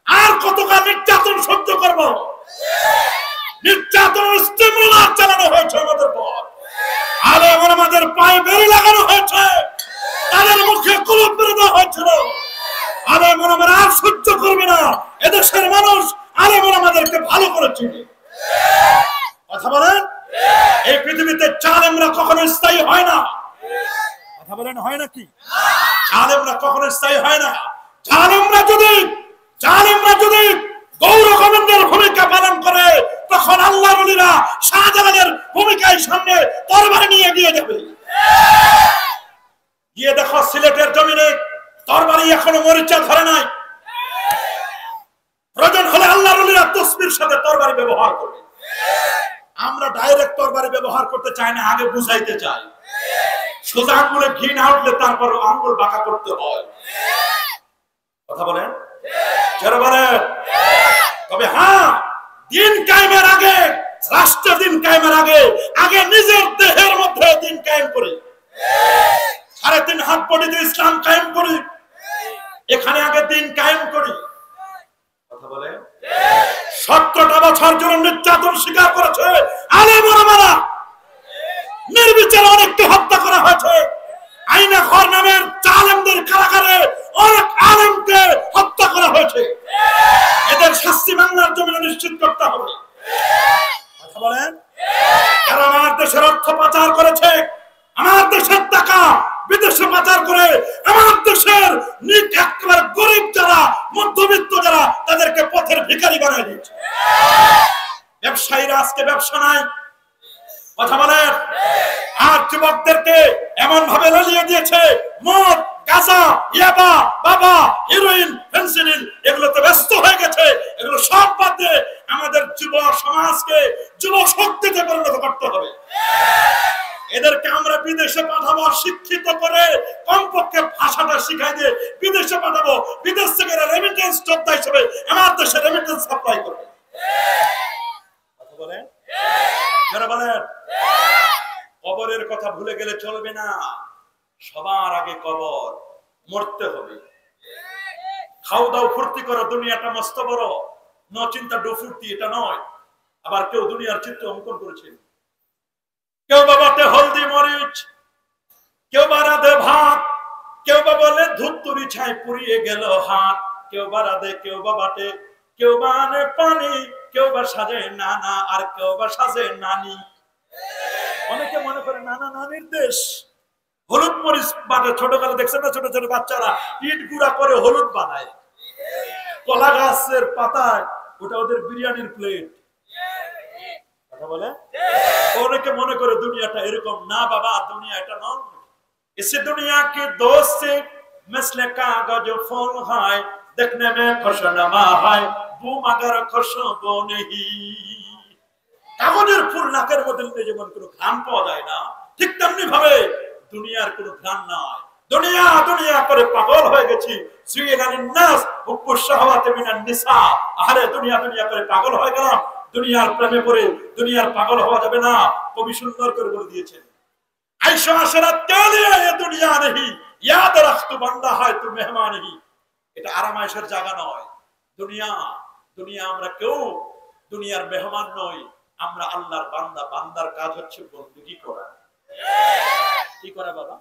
আর কতকাল নির্যাতন সহ্য করব? নির্যাতন স্টিমুলার চালানো হয়েছে আমাদের পর, আলেম আমাদের পায়ে বেড়ে লাগানো হয়েছে, তাদের মুখে কুলুপ মেরে দেওয়া হয়েছিল। আলেম আমরা আর সহ্য করবে না। এদেশের মানুষ আলেম আমাদেরকে ভালো করে চিনে। কথা বলেন, এই পৃথিবীতে জালেমরা কখনো স্থায়ী হয় না। কথা বলেন, হয় নাকি? জালেমরা কখনো স্থায়ী হয় না। জালেমরা যদি গৌর গোবিন্দের ভূমিকা পালন করে, তখন আল্লাহর ওলিরা শাহজালালের ভূমিকায় সামনে তরবারি নিয়ে এগিয়ে যাবে। গিয়ে দেখো সিলেটের জমিনে তরবারি এখনো মরিচা ধরে নাই। প্রয়োজন হলে আল্লাহর ওলিরা তসবির সাথে তরবারি ব্যবহার করবে। আমরা ডাইরেক্ট তরবারি ব্যবহার করতে চাই না, আগে বুঝাইতে চাই। সোজা আঙ্গুলে ঘি না উঠলে তারপর আঙ্গুল বাঁকা করতে হয়। কথা বলেন, যারা বলেন। তবে হ্যাঁ, দিন কায়েমের আগে, রাষ্ট্র দিন কায়েমের আগে, আগে নিজের দেহের মধ্যে দিন কায়েম করি। 3.5 হাত বডিতে ইসলাম কায়েম করি। এখানে আগে দিন কায়েম করি। কথা বলেন। 17টা বছর জন্য নির্যাতন স্বীকার করেছে আলেম ওলামারা। নির্বিচারে অনেককে হত্যা করা হয়েছে। আইনা ঘর নামের জালেমদের কারাগারে অনেক আলেমকে হত্যা করা হয়েছে। এদের শাস্তি বাংলার জমিনে নিশ্চিত করতে হবে। কথা বলেন। যারা আমার দেশের অর্থ পাচার করেছে, আমার দেশের টাকা বিদেশে পাচার করে আমার দেশের একেবারে গরিব যারা, মধ্যবিত্ত যারা, তাদেরকে পথের ভিখারি বানিয়ে দিয়েছে। ব্যবসায়ীরা আজকে ব্যবসা নাই। কথা বলেন। আর যুবকদেরকে এমন ভাবে লালিয়ে দিয়েছে, মদ, গাঁজা, ইয়াবা, বাবা, হিরোইন, ফেন্সিডিল, এগুলোতে ব্যস্ত হয়ে গেছে। এগুলো সব বাদ দিয়ে আমাদের যুব সমাজকে যুব শক্তিতে পরিণত করতে হবে। এদেরকে আমরা বিদেশে পাঠাবো, শিক্ষিত করে কমপক্ষে ভাষাটা শিখাই দিয়ে বিদেশে পাঠাবো। বিদেশ থেকে রেমিটেন্স যোদ্ধা হিসেবে আমার দেশে রেমিটেন্স সাপ্লাই করবে। কথা বলেন, যারা বলেন। কবরের কথা ভুলে গেলে চলবে না। সবার আগে কবর, মরতে হবে। খাও দাও ফুর্তি করো, দুনিয়াটা মস্ত বড়, ন চিন্তা ডো ফুর্তি, এটা নয়। আবার কেউ দুনিয়ার চিত্র অঙ্কন করেছে, কেউ বা বাটে হলদি মরিচ, কেউ বা রাধে ভাত, কেউ বা বলে ধুত্তুরি ছাই পুড়িয়ে গেল হাত, কেউ বা রাধে, কেউ বা বাটে, কেউ বা আনে পানি, কেউ বা সাজে নানা, আর কেউ বা সাজে নানি। অনেকে মনে করে নানা নানির দেশ। হলুদ মরিচ বাটে, ছোটকালে দেখছেন না, ছোট ছোট বাচ্চারা ইট গুঁড়া করে হলুদ বানায়। কলা গাছের পাতায়, ওটা ওদের বিরিয়ানির প্লেট। কথা বলে। অনেকে মনে করে দুনিয়াটা এরকম। না বাবা, দুনিয়া এটা নয়। इस दुनिया के दोस्त से मसले कागज फूल है, देखने में खुशनुमा है, वो मगर खुशबू नहीं। কাগজের ফুল নাকের মধ্যে নিতে যেমন কোনো ঘ্রাণ পাওয়া যায় না, ঠিক তেমনি ভাবে দুনিয়ার কোনো ঘ্রাণ নাই। দুনিয়া দুনিয়া করে পাগল হয়ে গেছি। জুইলানিন নাস হুব্বুশ শাহাওয়াতি মিনান নিসা। আরে দুনিয়া দুনিয়া করে পাগল হয়ে গেলাম। দুনিয়ার প্রেমে পড়ে দুনিয়ার পাগল হওয়া যাবে না। কবি সুন্দর করে বলে দিয়েছেন, আইশা আশরাত কে লিয়ে ये दुनिया नहीं, याद रख तू बंदा है तू मेहमान नहीं। এটা আরামায়েশের জায়গা নয়। দুনিয়া দুনিয়া আমরা কেউ দুনিয়ার মেহমান নই। আমরা আল্লাহর বান্দা। বান্দার কাজ হচ্ছে বندگی করা। কি করা বাবা?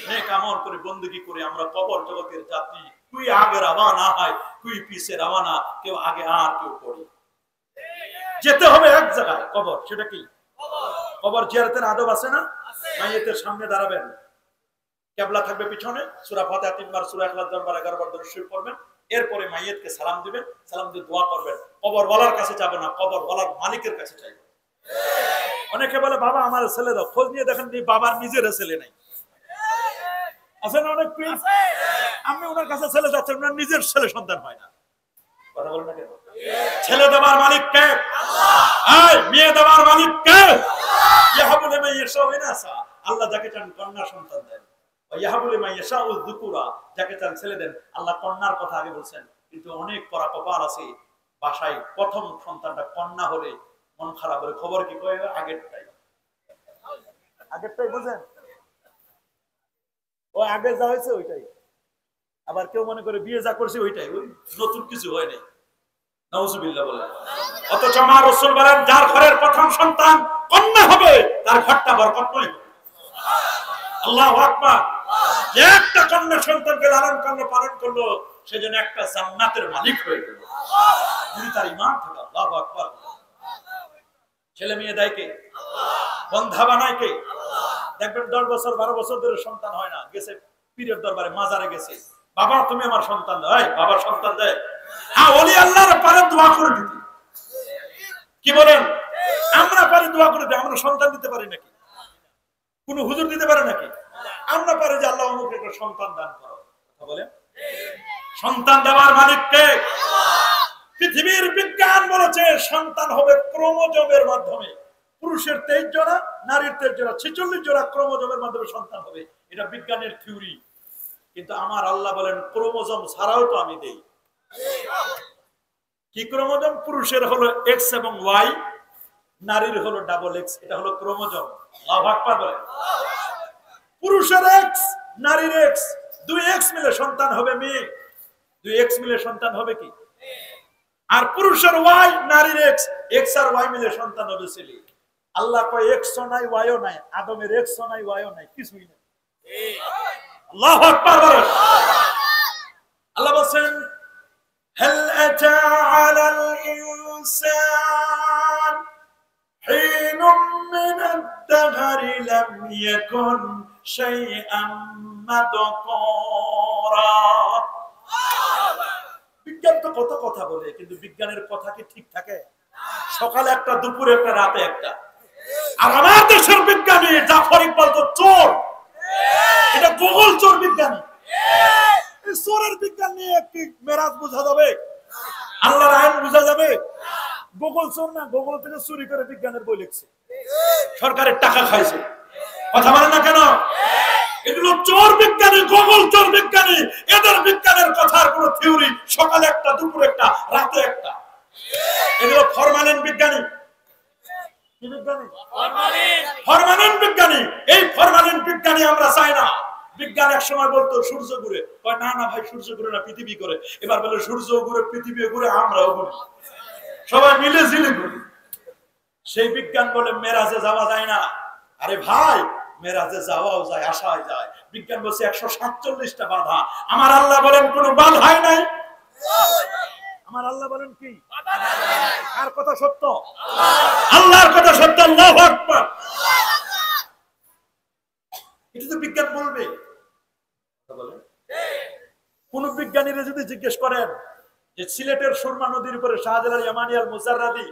নেক আমল করে বندگی করে আমরা কবর জগতের যাত্রী। তুই আগে রওনা হয়, তুই পিছে রওনা, কেউ আগে আর কেউ পড়ে। যেতে হবে এক জায়গায়, কবর। সেটা কি? কবর জিয়ারতের আদব আছে না? মাইয়েতের সামনে দাঁড়াবেন, কিবলা থাকবে পিছনে, সূরা ফাতিহা 3 বার, সূরা ইখলাস 10 বার, 11 বার দরুদ শরীফ পড়বেন, এরপরে মাইয়াতকে সালাম দিবেন, সালাম দিয়ে দোয়া করবেন। কবরওয়ালার কাছে যাবে না, কবরওয়ালার মালিকের কাছে চাইবে। অনেকে বলে বাবা আমার ছেলে দাও, খোঁজ নিয়ে দেখেন বাবার নিজের ছেলে নাই। আছে না অনেক প্রিন্স, আমি ওনার কাছে ছেলে যাচ্ছেন, ওনার নিজের ছেলে সন্তান হয় না। কথা বলেন না কেন? ছেলে দেওয়ার মালিক কে? আল্লাহ। মেয়ে দেওয়ার মালিক কে? ইয়াহাবু লিমান ইয়াশাউ ইনাসা, আল্লাহ যাকে চান কন্যা সন্তান দেন। ইয়াহাবু লিমান ইয়াশাউ যুকুরা, যাকে চান ছেলে দেন। আল্লাহ কন্যার কথা আগে বলছেন, কিন্তু অনেক পরা কপাল আছে বাসায় প্রথম সন্তানটা কন্যা হলে মন খারাপ হলে খবর কি কয় আগেরটাই বুঝেন, ও আগে যা হয়েছে ওইটাই। আবার কেউ মনে করে বিয়ে যা করছে ওইটাই, ওই নতুন কিছু হয় নাই। নাউজুবিল্লাহ বলে। অথচ আমার রাসূল বলেন যার ঘরের প্রথম সন্তান কন্যা হবে তার ঘরটা বরকতময় হবে। আল্লাহু আকবার। যে একটা কন্যা সন্তানকে লালন করলো পালন করলো সেজন্য একটা জান্নাতের মালিক হয়ে গেল যদি তার ঈমান থাকে। আল্লাহু আকবার। ছেলে মেয়ে দেয় কে? বন্ধা বানায় কে? দেখবেন 10 বছর 12 বছর ধরে সন্তান হয় না, গেছে পীরের দরবারে, মাজারে গেছে, বাবা তুমি আমার সন্তান দাও। বাবা সন্তান দেয়? হ্যাঁ, ওলি আল্লাহর পারে দোয়া করে দিতে। কি বলেন? আমরা পারি দোয়া করে দিই, আমরা সন্তান দিতে পারি নাকি? কোন হুজুর দিতে পারে নাকি? আমরা পারি যে আল্লাহ আমাকে একটা সন্তান দান করো। কথা বলেন। সন্তান দেওয়ার মালিক কে? পৃথিবীর বিজ্ঞান বলেছে সন্তান হবে ক্রোমোজোমের মাধ্যমে। পুরুষের 23 জোড়া, নারীর 23 জোড়া, 46 জোড়া ক্রোমোজোমের মাধ্যমে সন্তান হবে। এটা বিজ্ঞানের থিওরি। কিন্তু আমার আল্লাহ বলেন ক্রোমোজোম ছাড়াও তো আমি দেই। কি ক্রোমোজোম? পুরুষের হলো X এবং Y, নারীর হলো ডাবল X। এটা হলো ক্রোমোজোম। আল্লাহু আকবার বলেন। পুরুষের X, নারীর X, 2X মিলে সন্তান হবে মেয়ে, 2X মিলে সন্তান হবে কি? আর পুরুষের Y, নারীর X, X আর Y মিলে সন্তান হবে ছেলে। আল্লাহ কয় X ও নাই Y ও নাই, আদমের X ও নাই Y ও নাই, কিছুই নাই। আল্লাহু আকবার বলেন। আল্লাহ বলেন হাল আতা আলাল ইনসান হিনুম মিনাদ দাহরি লাম ইয়াকুন শাইআম মাদকুরা। বিজ্ঞান তো কত কথা বলে, কিন্তু বিজ্ঞানের কথা কি ঠিক থাকে? সকালে একটা, দুপুরে একটা, রাতে একটা। আর আমার দেশের বিজ্ঞানী জাফর ইকবাল তো চোর। এটা গুগল চোর বিজ্ঞানী। এই চোরের বিজ্ঞান নিয়ে একটি মেরাজ বোঝা যাবে, আল্লাহর আইন বোঝা যাবে? গুগল চোর না, গুগল থেকে চুরি করে বিজ্ঞানের বই লিখছে, সরকারের টাকা খাইছে। কথা বলেন না কেন? এগুলো চোর বিজ্ঞানী, গুগল চোর বিজ্ঞানী। এদের বিজ্ঞানের কথার কোনো থিওরি, সকালে একটা, দুপুরে একটা, রাতে একটা। এগুলো ফরমালিন বিজ্ঞানী। কি বিজ্ঞানী? ফরমালিন বিজ্ঞানী। এই ফরমালিন বিজ্ঞানী আমরা চাই না। বিজ্ঞান এক সময় বলতো সূর্য ঘুরে, কয় না না ভাই সূর্য ঘুরে না, পৃথিবী করে। এবার বলে সূর্য ঘুরে, পৃথিবী ঘুরে, আমরাও ঘুরি, সবাই মিলে ঝিলে ঘুরি। সেই বিজ্ঞান বলে মেরাজে যাওয়া যায় না। আরে ভাই, মেরাজে যাওয়াও যায়, আসাই যায়। বিজ্ঞান বলছে 147টা বাধা। আমার আল্লাহ বলেন কোনো বাধাই নাই। আমার আল্লাহ বলেন কি? আর কথা সত্য? আল্লাহর কথা সত্য। আল্লাহু আকবার। এটা তো বিজ্ঞান বলবে। কোন বিজ্ঞানীরা যদি জিজ্ঞেস করেন যে সিলেটের সুরমা নদীর উপরে শাহজালাল ইয়ামানি আল মুজাররাদি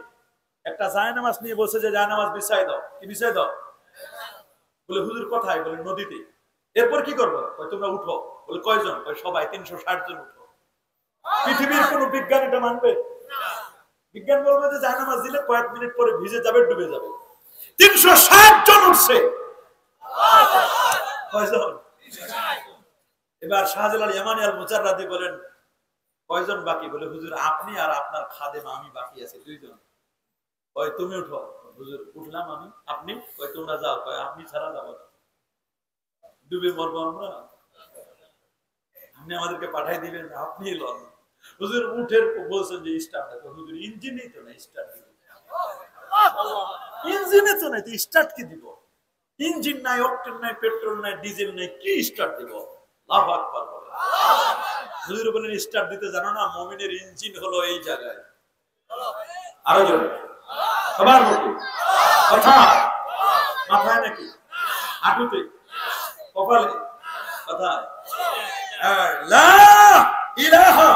একটা জায়নামাজ নিয়ে বসে, যে জায়নামাজ বিছাই দাও। কি বিছাই দাও? বলে হুজুর কোথায়? বলে নদীতে। এরপর কি করবো? তোমরা উঠো। বলে কয়জন? সবাই 360 জন উঠো। পৃথিবীর কোন বিজ্ঞান এটা মানবে? বিজ্ঞান বলবে যে জায়নামাজ দিলে কয়েক মিনিট পরে ভিজে যাবে, ডুবে যাবে। 360 জন উঠছে। কয়জন? এবার শাহজালাল ইয়ামানি আল মুজাররাদি বলেন কয়জন বাকি? বলে হুজুর আপনি আর আপনার খাদেম, আমি বাকি আছি 2 জন। কয় তুমি উঠো। হুজুর উঠলাম আমি। আপনি? কয় তোমরা যাও। কয় আপনি ছাড়া যাবো না, ডুবে মরবো আমরা, আপনি আমাদেরকে পাঠাই দিবেন, আপনি লন। হুজুর উঠের বলছেন যে স্টার্ট। হুজুর ইঞ্জিনই তো নাই, স্টার্ট দিব? ইঞ্জিনে তো নাই, তো স্টার্ট কি দিব? ইঞ্জিন নাই, অকটেন নাই, পেট্রোল নাই, ডিজেল নাই, কি স্টার্ট দিব? আল্লাহু আকবার বলেন। হুজুর বলেন স্টার্ট দিতে জানো না? মুমিনের ইঞ্জিন হলো এই জায়গায়। আরো জোরে সবার মুখে কথা, মাথায় নাকি, হাঁটুতে, কপালে, কথা। লা ইলাহা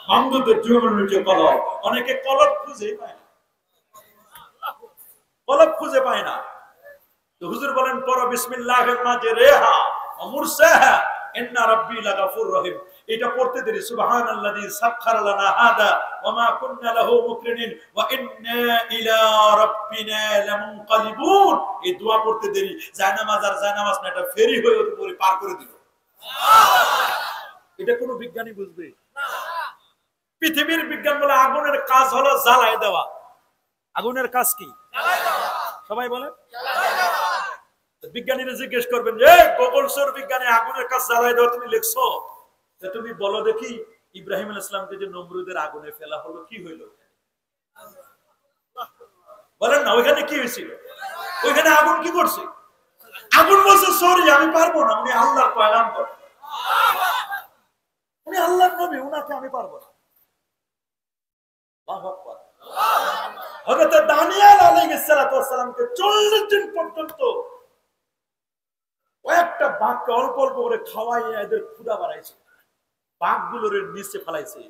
মামদুদের জীবনের নিচে কলব, অনেকে কলব খুঁজে পায় না, কলব খুঁজে পায় না। তো হুজুর বলেন পড়ো বিসমিল্লাহির মাজরেহা ওয়া মুরসাহা ইন্না রাব্বি লাগাফুর রহিম। এটা পড়তে দেরি সুবহানাল্লাযী সাখখারা লানা হাদা ওয়া মা কুননা লাহু মুকরিনিন ওয়া ইন্না ইলা রাব্বিনা লামুনকালিবুন। এই দোয়া পড়তে দেরি, জায়নামাজ আর জায়নামাজ না, এটা ফেরি হয়ে ওর উপরে পার করে দিল। এটা কোন বিজ্ঞানী বুঝবে না। পৃথিবীর বিজ্ঞান বলে আগুনের কাজ হলো জ্বালায় দেওয়া। আগুনের কাজ কি? জ্বালায় দেওয়া। সবাই বলে জ্বালায় দেওয়া। বিজ্ঞানীরা জিজ্ঞেস করবেন যে গোগলসর বিজ্ঞানী আগুনের কাজ জ্বালায় দেওয়া তুমি লিখছো, তুমি বলো দেখি ইব্রাহিম আলাইহিস সালামকে যে নমরুদের আগুনে ফেলা হলো কি হইল? বলেন না, ওইখানে কি হয়েছিল? ওইখানে আগুন কি করছে? আগুন বলছে সরি আমি পারবো না, উনি আল্লাহর পয়গাম্বর, উনি আল্লাহর নবী, উনাকে আমি পারবো না। আল্লাহু আকবার। হযরত দানিয়েল আলাইহিস সালাতু ওয়াস সালামকে 40 দিন পর্যন্ত কয়েকটা বাঘকে অল্প অল্প করে খাওয়াইয়া এদের ক্ষুধা বাড়াইছে, বাঘগুলোর নিচে ফেলাইছে।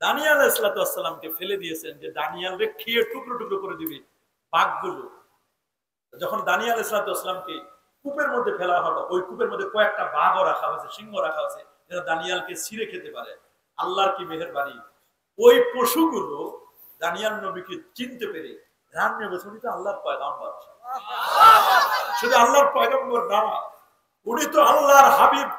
দানিয়েল আলাইহিস সালাতু ওয়াস সালামকে ফেলে দিয়েছেন যে দানিয়েলকে খেয়ে টুকরো টুকরো করে দিবে বাঘগুলো। যখন দানিয়েল আলাইহিস সালাতু ওয়াস সালামকে কূপের মধ্যে ফেলা হলো, ওই কূপের মধ্যে কয়েকটা বাঘও রাখা হয়েছে, সিংহ রাখা হয়েছে, যেন দানিয়েলকে ছিঁড়ে খেতে পারে। আল্লাহর কি মেহেরবানি, ওই পশুগুলো দানিয়েল নবীকে চিনতে পেরে ধ্যান নিয়ে বলছে উনি তো আল্লাহর পয়গম্বর। শুধু আল্লাহর পয়গম্বর না, উনি তো আল্লাহর হাবিব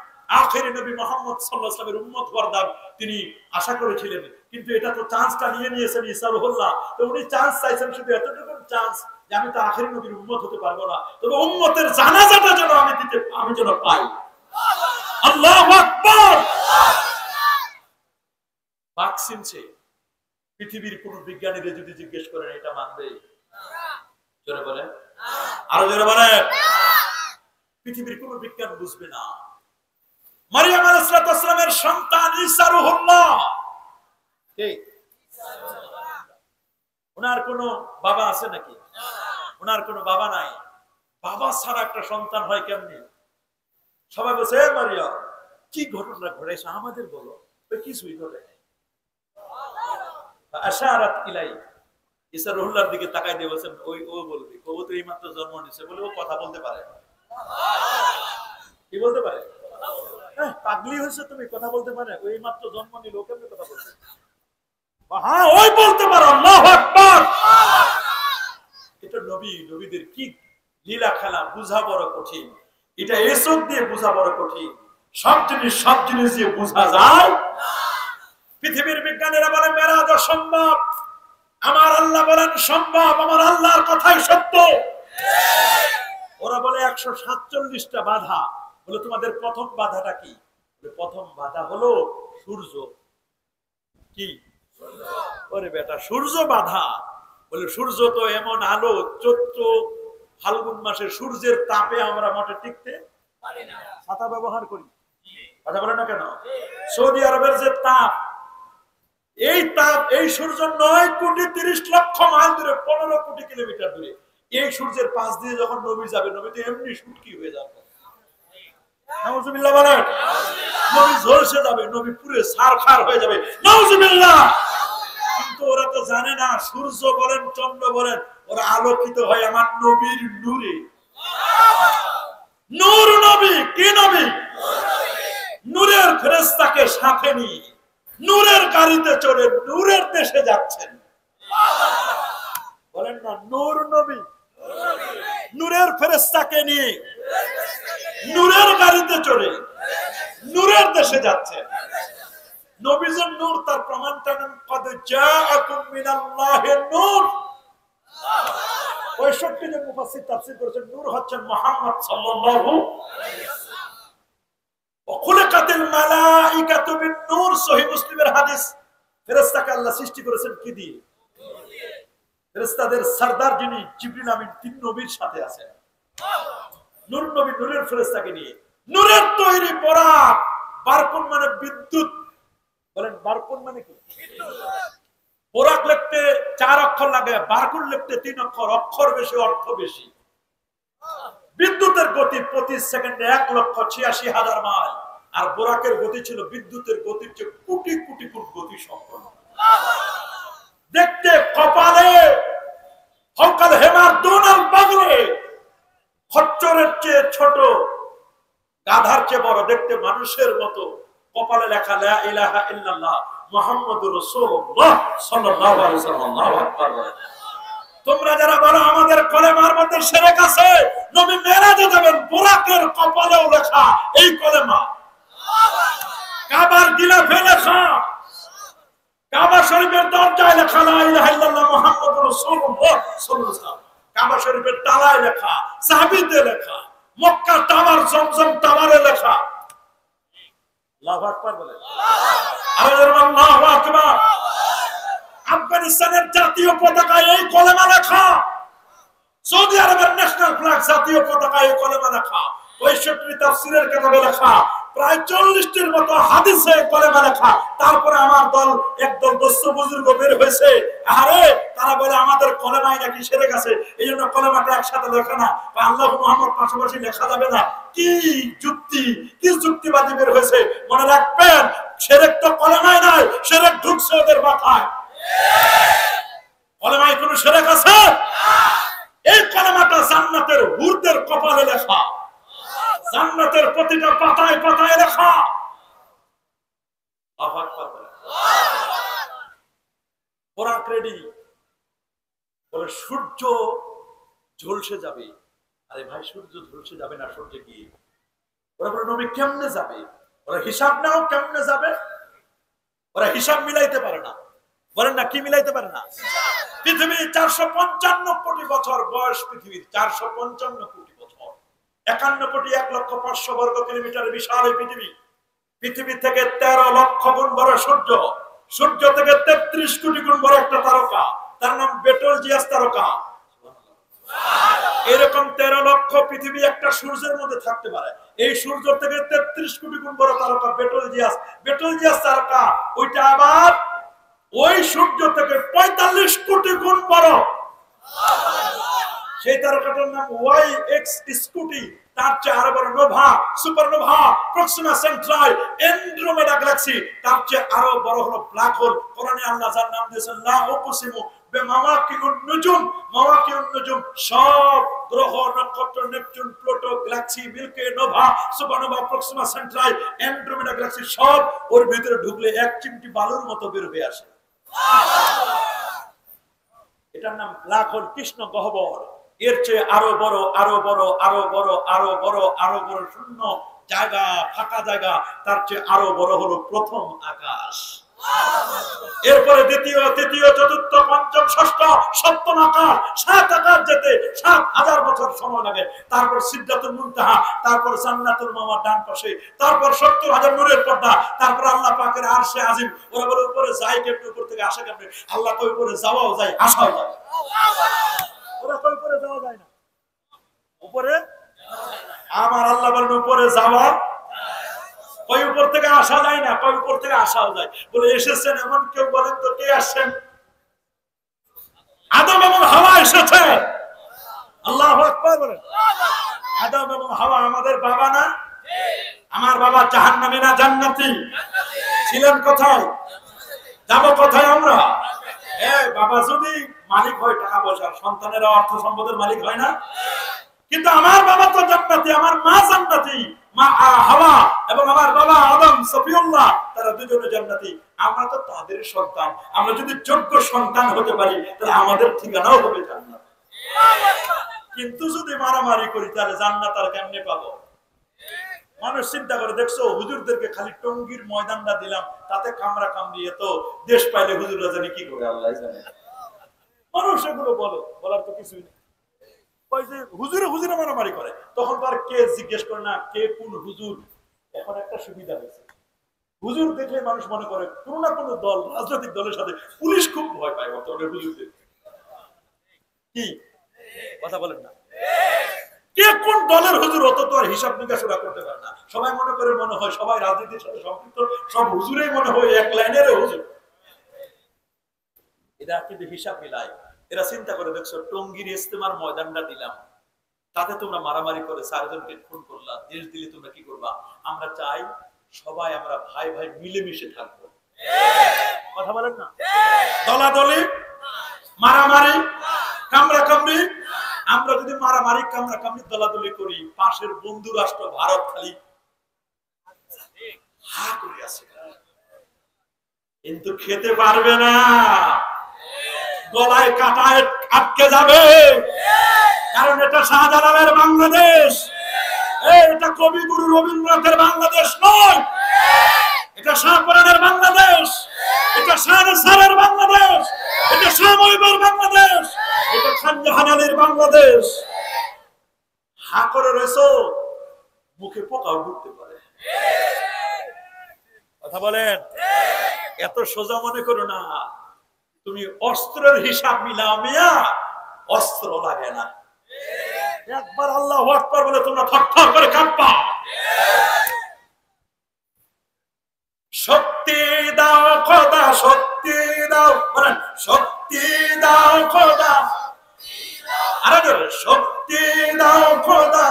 আখেরি নবী মুহাম্মদ সাল্লাল্লাহু আলাইহি ওয়াসাল্লামের উম্মত হওয়ার তিনি আশা করেছিলেন। কিন্তু এটা তো চান্সটা নিয়ে নিয়েছেন ঈসা রুহুল্লাহ। তো উনি চান্স চাইছেন শুধু এতটুকু চান্স যে আমি তো আখেরি নবীর উম্মত হতে পারবো না, তবে উম্মতের জানাজাটা যেন আমি যেন পাই। আল্লাহু আকবার। বাঘ চিনছে, পৃথিবীর কোন বিজ্ঞানীদের যদি জিজ্ঞেস করেন এটা মানবে? জোরে বলে, আরো জোরে বলে। পৃথিবীর কোন বিজ্ঞান বুঝবে না। মারিয়াম আলাইহিস সালামের সন্তান ঈসা রুহুল্লাহ, ওনার কোন বাবা আছে নাকি? ওনার কোন বাবা নাই। বাবা ছাড়া একটা সন্তান হয় কেমনে? সবাই বলছে মারিয়াম কি ঘটনা ঘটেছে আমাদের বলো। কিছুই ঘটে নাই। আশারাত ইলাই, ঈসা রুহুল্লাহর দিকে তাকাই দিয়ে বলছেন ওই ও বলবে, ও তো এইমাত্র জন্ম নিয়েছে বলে ও কথা বলতে পারে। কি বলতে পারে? পাগলি হয়েছে তুমি, কথা বলতে পারে? ওই মাত্র জন্ম নিল, ও কেমনে কথা বলতে? হ্যাঁ ওই বলতে পারো। আল্লাহু আকবার। এটা নবী, নবীদের কি লীলা খেলা, বুঝা বড় কঠিন। এটা এসব দিয়ে বুঝা বড় কঠিন। সব জিনিস দিয়ে বুঝা যায়। পৃথিবীর বিজ্ঞানীরা বলেন মেরাজ অসম্ভব, আমার আল্লাহ বলেন সম্ভব, আমার আল্লাহর কথাই সত্য। ওরা বলে 147টা বাধা। বলে তোমাদের প্রথম বাধাটা কি? প্রথম বাধা হলো সূর্য। কি? ওরে বেটা সূর্য বাধা। বলে সূর্য তো এমন আলো, চৈত্র ফাল্গুন মাসে সূর্যের তাপে আমরা মোটে টিকতে পারি না, ছাতা ব্যবহার করি। কথা বলে না কেন? সৌদি আরবের যে তাপ, এই তাপ, এই সূর্য 9,30,00,000 মাইল দূরে, 15 কোটি কিলোমিটার দূরে। এই সূর্যের পাশ দিয়ে যখন নবী যাবে, নবী তো এমনি শুটকি হয়ে যাবে। নাউজুবিল্লাহ বলেন। নবী ঝলসে যাবে, নবী পুরো সারখার হয়ে যাবে। নাউজুবিল্লাহ। কিন্তু ওরা তো জানে না, সূর্য বলেন চন্দ্র বলেন, ওরা আলোকিত হয় আমার নবীর নূরে। নূর নবী, কি নবী? নূরের ফেরেশতাকে সাথে নিয়ে নূরের গাড়িতে চড়ে নূরের দেশে যাচ্ছেন। বলেন না নূর নবী, নূরের ফেরেশতাকে নিয়ে নূরের গাড়িতে চড়ে নূরের দেশে যাচ্ছেন। নবীজের নূর, তার প্রমাণটা নেন কদ জাআকুম মিনাল্লাহির নূর। 65 জন মুফাসসির তাফসীর করেছেন নূর হচ্ছেন মুহাম্মদ সাল্লাল্লাহু আলাইহি ওয়াসাল্লাম। ওয়াখুলিকাতিল মালাইকাতু বিন নূর, সহিহ মুসলিমের হাদিস। ফেরেশতাকে আল্লাহ সৃষ্টি করেছেন কি দিয়ে? নূর দিয়ে। ফেরেশতাদের সরদার যিনি জিবরিল আমিন, তিনি নবীর সাথে আছেন। নূর নবী নূরের ফেরেশতাকে নিয়ে। নূরের তৈরি বরাক। বারকুন মানে বিদ্যুৎ। বলেন বারকুন মানে কি? বরাক লিখতে 4 অক্ষর লাগে, বারকুন লিখতে 3 অক্ষর। অক্ষর বেশি, অর্থ বেশি। বিদ্যুতের গতি প্রতি সেকেন্ডে 1,86,000 মাইল। আর বোরাকের গতি ছিল বিদ্যুতের গতির চেয়ে কোটি কোটি গুণ গতি সম্পন্ন। দেখতে কপালে ফকাল হেমার দোনাল পাগলে, খচ্চরের চেয়ে ছোট, গাধার চেয়ে বড়, দেখতে মানুষের মতো, কপালে লেখা লা ইলাহা ইল্লাল্লাহ মুহাম্মাদুর রাসূলুল্লাহ সাল্লাল্লাহু আলাইহি ওয়াসাল্লাম। আল্লাহু আকবার। তোমরা যারা বলো আমাদের কলেমার মধ্যে শিরক আছে, নবী মেরাজে যাবেন বোরাকের কপালেও লেখা এই কলেমা, কাবার গিলাফে লেখা, কাবা শরীফের দরজায় লেখা লা ইলাহা ইল্লাল্লাহ মুহাম্মাদুর রাসূলুল্লাহ সাল্লাল্লাহু আলাইহি ওয়াসাল্লাম, কাবা শরীফের তালায় লেখা, সাহাবীতে লেখা, মক্কা টাওয়ার জমজম টাওয়ারে লেখা। আল্লাহু আকবার বলে, আল্লাহু আকবার। আফগানিস্তানের জাতীয় পতাকায় এই কলেমা লেখা, সৌদি আরবের ন্যাশনাল ফ্ল্যাগ জাতীয় পতাকায় এই কলেমা লেখা, ৬৫ তাফসীরের কিতাবে লেখা, প্রায় ৪০টির মতো হাদিসে কলেমা লেখা। তারপরে আমার দল একদল দোস্ত বুজুর্গ বের হয়েছে, আরে তারা বলে আমাদের কলেমায় নাকি শিরক আছে, এই জন্য কলেমাটা একসাথে লেখা না, আল্লাহ মুহাম্মদ পাশাপাশি লেখা যাবে না। কি যুক্তি, কি যুক্তিবাদী বের হয়েছে। মনে রাখবেন শিরক তো কলেমায় নাই, শিরক ঢুকছে ওদের মাথায়। কলেমায় কোন শিরক আছে? এই কলেমাটা জান্নাতের হুরদের কপালে লেখা, জান্নাতের প্রতিটা পাতায় পাতায় লেখা। কোরআন রেডি বলে সূর্য ঝলসে যাবে। আরে ভাই সূর্য ঝলসে যাবে না, সূর্যে কি? ওরা বলে নবী কেমনে যাবে? ওরা হিসাব নাও কেমনে যাবে? ওরা হিসাব মিলাইতে পারে না। বলেন না কি মিলাইতে পারে না? পৃথিবী ৪৫৫ কোটি বছর বয়স, পৃথিবীর ৪৫৫ কোটি বছর, ৫১ কোটি ১,৫০০,০০০ বর্গ কিলোমিটার বিশাল এই পৃথিবী। পৃথিবী থেকে ১৩ লক্ষ গুণ বড় সূর্য, সূর্য থেকে ৩৩ কোটি গুণ বড় একটা তারকা, তার নাম বেটলজিয়াস তারকা। এরকম ১৩ লক্ষ পৃথিবী একটা সূর্যের মধ্যে থাকতে পারে। এই সূর্য থেকে ৩৩ কোটি গুণ বড় তারকা বেটলজিয়াস। বেটলজিয়াস তারকা ওইটা আবার ওই সূর্য থেকে ৪৫ কোটি গুণ বড়। সেই তারকাটার নাম ওয়াইএক্স স্কুটি। তার চেয়ে আরো বড় nova, supernova, Proxima Centauri, Andromeda galaxy. তার চেয়ে আরো বড় হলো ব্ল্যাক হোল। কোরআনে আল্লাহ যার নাম দিয়েছেন লা উকসিমু বিমাওয়াকিউন নুজুম, মাওয়াকিউন নুজুম সব গ্রহ, নক্ষত্র, Neptune, Pluto, galaxy, milky, nova, supernova, Proxima Centauri, Andromeda galaxy সব ওর ভিতরে ঢুকলে এক চিমটি বালুর মতো বের হয়ে আসে। এটার নাম ব্ল্যাক হোল, কৃষ্ণ গহ্বর। এর চেয়ে আরো বড়, আরো বড়, আরো বড়, আরো বড়, আরো বড় শূন্য জায়গা, ফাঁকা জায়গা। তার চেয়ে আরো বড় হলো প্রথম আকাশ। এরপরে দ্বিতীয়, তৃতীয়, চতুর্থ, পঞ্চম, ষষ্ঠ, সপ্তম আকাশ। ৭ আকাশ যেতে ৭,০০০ বছর সময় লাগে। তারপর সিদরাতুল মুনতাহা, তারপর জান্নাতুল মাওয়া ডান পাশে, তারপর ৭০,০০০ নূরের পর্দা, তারপর আল্লাহ পাকের আরশে আজিম। ওরা বলে উপরে যায় কেমনে, উপর থেকে আসে কেমনে? আল্লাহ তো উপরে যাওয়াও যায়, আসাও যায়। ওরা তো উপরে যাওয়া যায় না, উপরে আমার আল্লাহ বলেন উপরে যাওয়া, কই উপর থেকে আসা যায় না, কই উপর থেকে আসাও যায়। বলে এসেছেন এমন কেউ বলেন তো কে আসছেন? আদম এবং হাওয়া এসেছে। আল্লাহু আকবার বলেন। আদম এবং হাওয়া আমাদের বাবা না? আমার বাবা জাহান্নামী না জান্নাতি? ছিলেন কোথায়? যাব কোথায় আমরা? বাবা যদি মালিক হয় টাকা পয়সার, সন্তানেরা অর্থ সম্পদের মালিক হয় না? কিন্তু আমার বাবা তো জান্নাতি, আমার মা জান্নাতি, মা হাওয়া এবং আমার বাবা আদম সফিউল্লাহ, তারা দুজনে জান্নাতি। আমরা তো তাদের সন্তান। আমরা যদি যোগ্য সন্তান হতে পারি তাহলে আমাদের ঠিকানাও হবে জান্নাত। কিন্তু যদি মারামারি করি তাহলে জান্নাত আর কেমনে পাবো? মানুষ চিন্তা করে, দেখছো হুজুরদেরকে খালি টঙ্গীর ময়দানটা দিলাম, তাতে কামড়া কামড়িয়ে তো দেশ পাইলে হুজুররা জানি কি করে, আল্লাহ জানে। মানুষ এগুলো বলে, বলার তো কিছুই নেই। হুজুরে হুজুরে মারামারি করে, তখন তো আর কে জিজ্ঞেস করে না কে কোন হুজুর। এখন একটা সুবিধা হয়েছে, হুজুর দেখলে মানুষ মনে করে কোন না কোন দল, রাজনৈতিক দলের সাথে পুলিশ খুব ভয় পায় বর্তমানে হুজুরদের। কি কথা বলেন না? কে কোন দলের হুজুর অত তো আর হিসাব নিকাশ ওরা করতে পারে না। সবাই মনে করে, মনে হয় সবাই রাজনীতির সাথে সম্পৃক্ত, সব হুজুরেই মনে হয় এক লাইনের হুজুর। এরা কিন্তু হিসাব মিলায়। এরা চিন্তা করে, দেখছো টঙ্গীর ইজতেমার ময়দানটা দিলাম, তাতে তোমরা মারামারি করে ৪ জনকে খুন করলা, দেশ দিলে তোমরা কি করবা? আমরা চাই সবাই আমরা ভাই ভাই মিলেমিশে থাকবো। কথা বলেন না? দলাদলি, মারামারি, কামড়া কামড়ি, আমরা যদি মারামারি কামড়া কামড়ি দলাদলি করি, পাশের বন্ধু রাষ্ট্র ভারত খালি হা করে আছে, কিন্তু খেতে পারবে না, গলায় কাটায় আটকে যাবে। কারণ এটা শাহজালালের বাংলাদেশ, এটা কবিগুরু রবীন্দ্রনাথের বাংলাদেশ নয়, এটা শাহপরানের বাংলাদেশ, এটা শাহসারের বাংলাদেশ, এটা শাহমহিবের বাংলাদেশ, এটা খানজাহানের বাংলাদেশ। হা করে রয়েছো, মুখে পোকাও ঢুকতে পারে। কথা বলেন? এত সোজা মনে করো না। তুমি অস্ত্রের হিসাব মিলাও মিয়া, অস্ত্র লাগে না। একবার আল্লাহু আকবার বলে তোমরা থরথর করে কাঁপবা। শক্তি দাও খোদা, শক্তি দাও, বলেন শক্তি দাও খোদা, আরে জোরে, শক্তি দাও খোদা,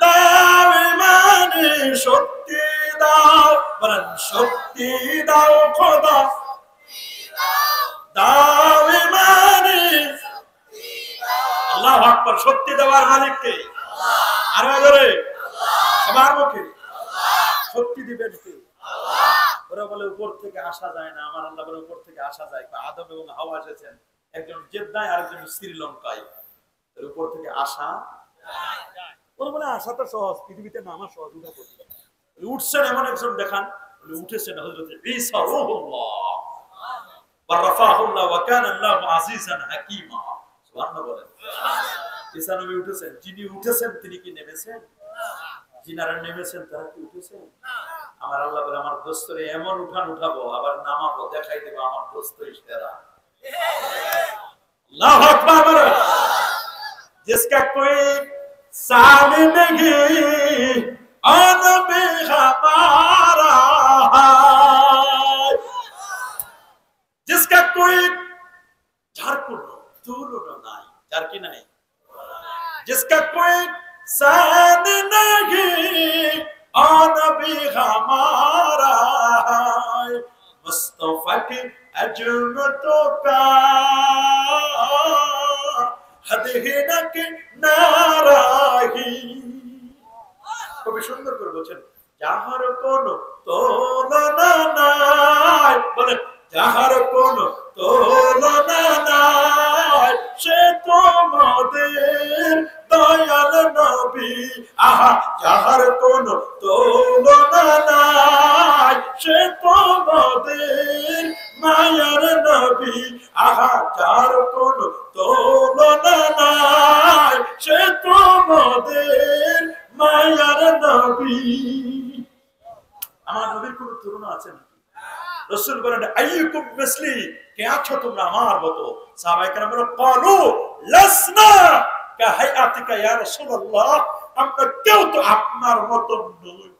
দাও ইমানে শক্তি দাও, বলেন শক্তি দাও খোদা, দাও ইমানে। আল্লাহু আকবার। শক্তি দেওয়ার মালিক কে? আরে জোরে, সবার মুখে শক্তি দিবেন কে? ওরা বলে উপর থেকে আসা যায় না, আমার আল্লাহ বলে উপর থেকে আসা যায়। আদম এবং হাওয়া এসেছেন, একজন জেদ্দায় আরেকজন শ্রীলঙ্কায়, এর উপর থেকে আসা ওরা বলে আসা তো সহজ, পৃথিবীতে নামা সহজ। উঠছেন এমন একজন দেখান, উঠেছেন হযরত ঈসা রূহুল্লাহ ওয়া রাফাহুল্লাহ ওয়া কানা আল্লাহু আজিজান হাকীমা। সুবহানাল্লাহ বলেন। ঈসা নবী উঠেছেন, যিনি উঠেছেন তিনি কি নেমেছেন? যিনারা নেমেছেন তারা কি উঠেছেন? আমার আল্লাহ বলে আমার দোস্তরে এমন উঠান উঠাবো, আবার নামাবো, দেখাই দেবো আমার দোস্তই সেরা। আল্লাহু আকবার। जिसका कोई साल नहीं और भी हमारा, जिसका कोई झारखंड तुलना नहीं, जार की नहीं, जिसका कोई साथ नहीं और भी हमारा, मुस्तफा की अजमतों का খুবই সুন্দর করে বলছেন, যাহার কোন তুলনা নাই, বলেন যাহার কোন তুলনা নাই, সে তোমাদের দয়াল নবী। আহা, যাহার কোন তুলনা নাই, সে তোমাদের মায়ার নবী। আহা, যার কোন তুলনা নাই, সে তোমাদের মায়ার নবী। আমার নবীর কোন তুলনা আছে নাকি? রাসূল বলেন, আইয়ুকুম মিসলি, কে আছো তোমরা আমার মতো? সাহাবায়ে কেরাম বলেন, ক্বালু লাসনা কাহায়াতিকা ইয়া রাসূলুল্লাহ, আমরা কেউ তো আপনার মতো নই।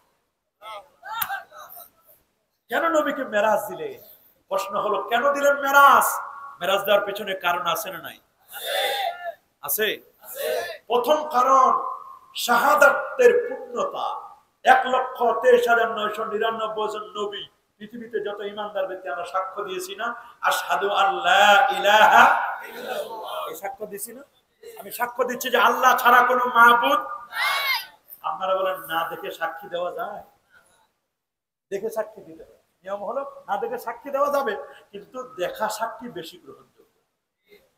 কেন নবীকে মেরাজ দিলেন? প্রশ্ন হলো কেন দিলেন মেরাজ? মেরাজ দেওয়ার পেছনে কারণ আছে না নাই? আছে। প্রথম কারণ শাহাদাতের পূর্ণতা। 1,23,999 জন নবী, পৃথিবীতে যত ইমানদার ব্যক্তি আমরা সাক্ষ্য দিয়েছি না, আশহাদু আল্লা ইলাহা ইল্লাল্লাহ, এই সাক্ষ্য দিয়েছি না? আমি সাক্ষ্য দিচ্ছি যে আল্লাহ ছাড়া কোনো মাবুদ নাই। আপনারা বলেন না দেখে সাক্ষী দেওয়া যায়? দেখে সাক্ষী দিতে হবে। নিয়ম হলো না দেখে সাক্ষী দেওয়া যাবে, কিন্তু দেখা সাক্ষী বেশি গ্রহণযোগ্য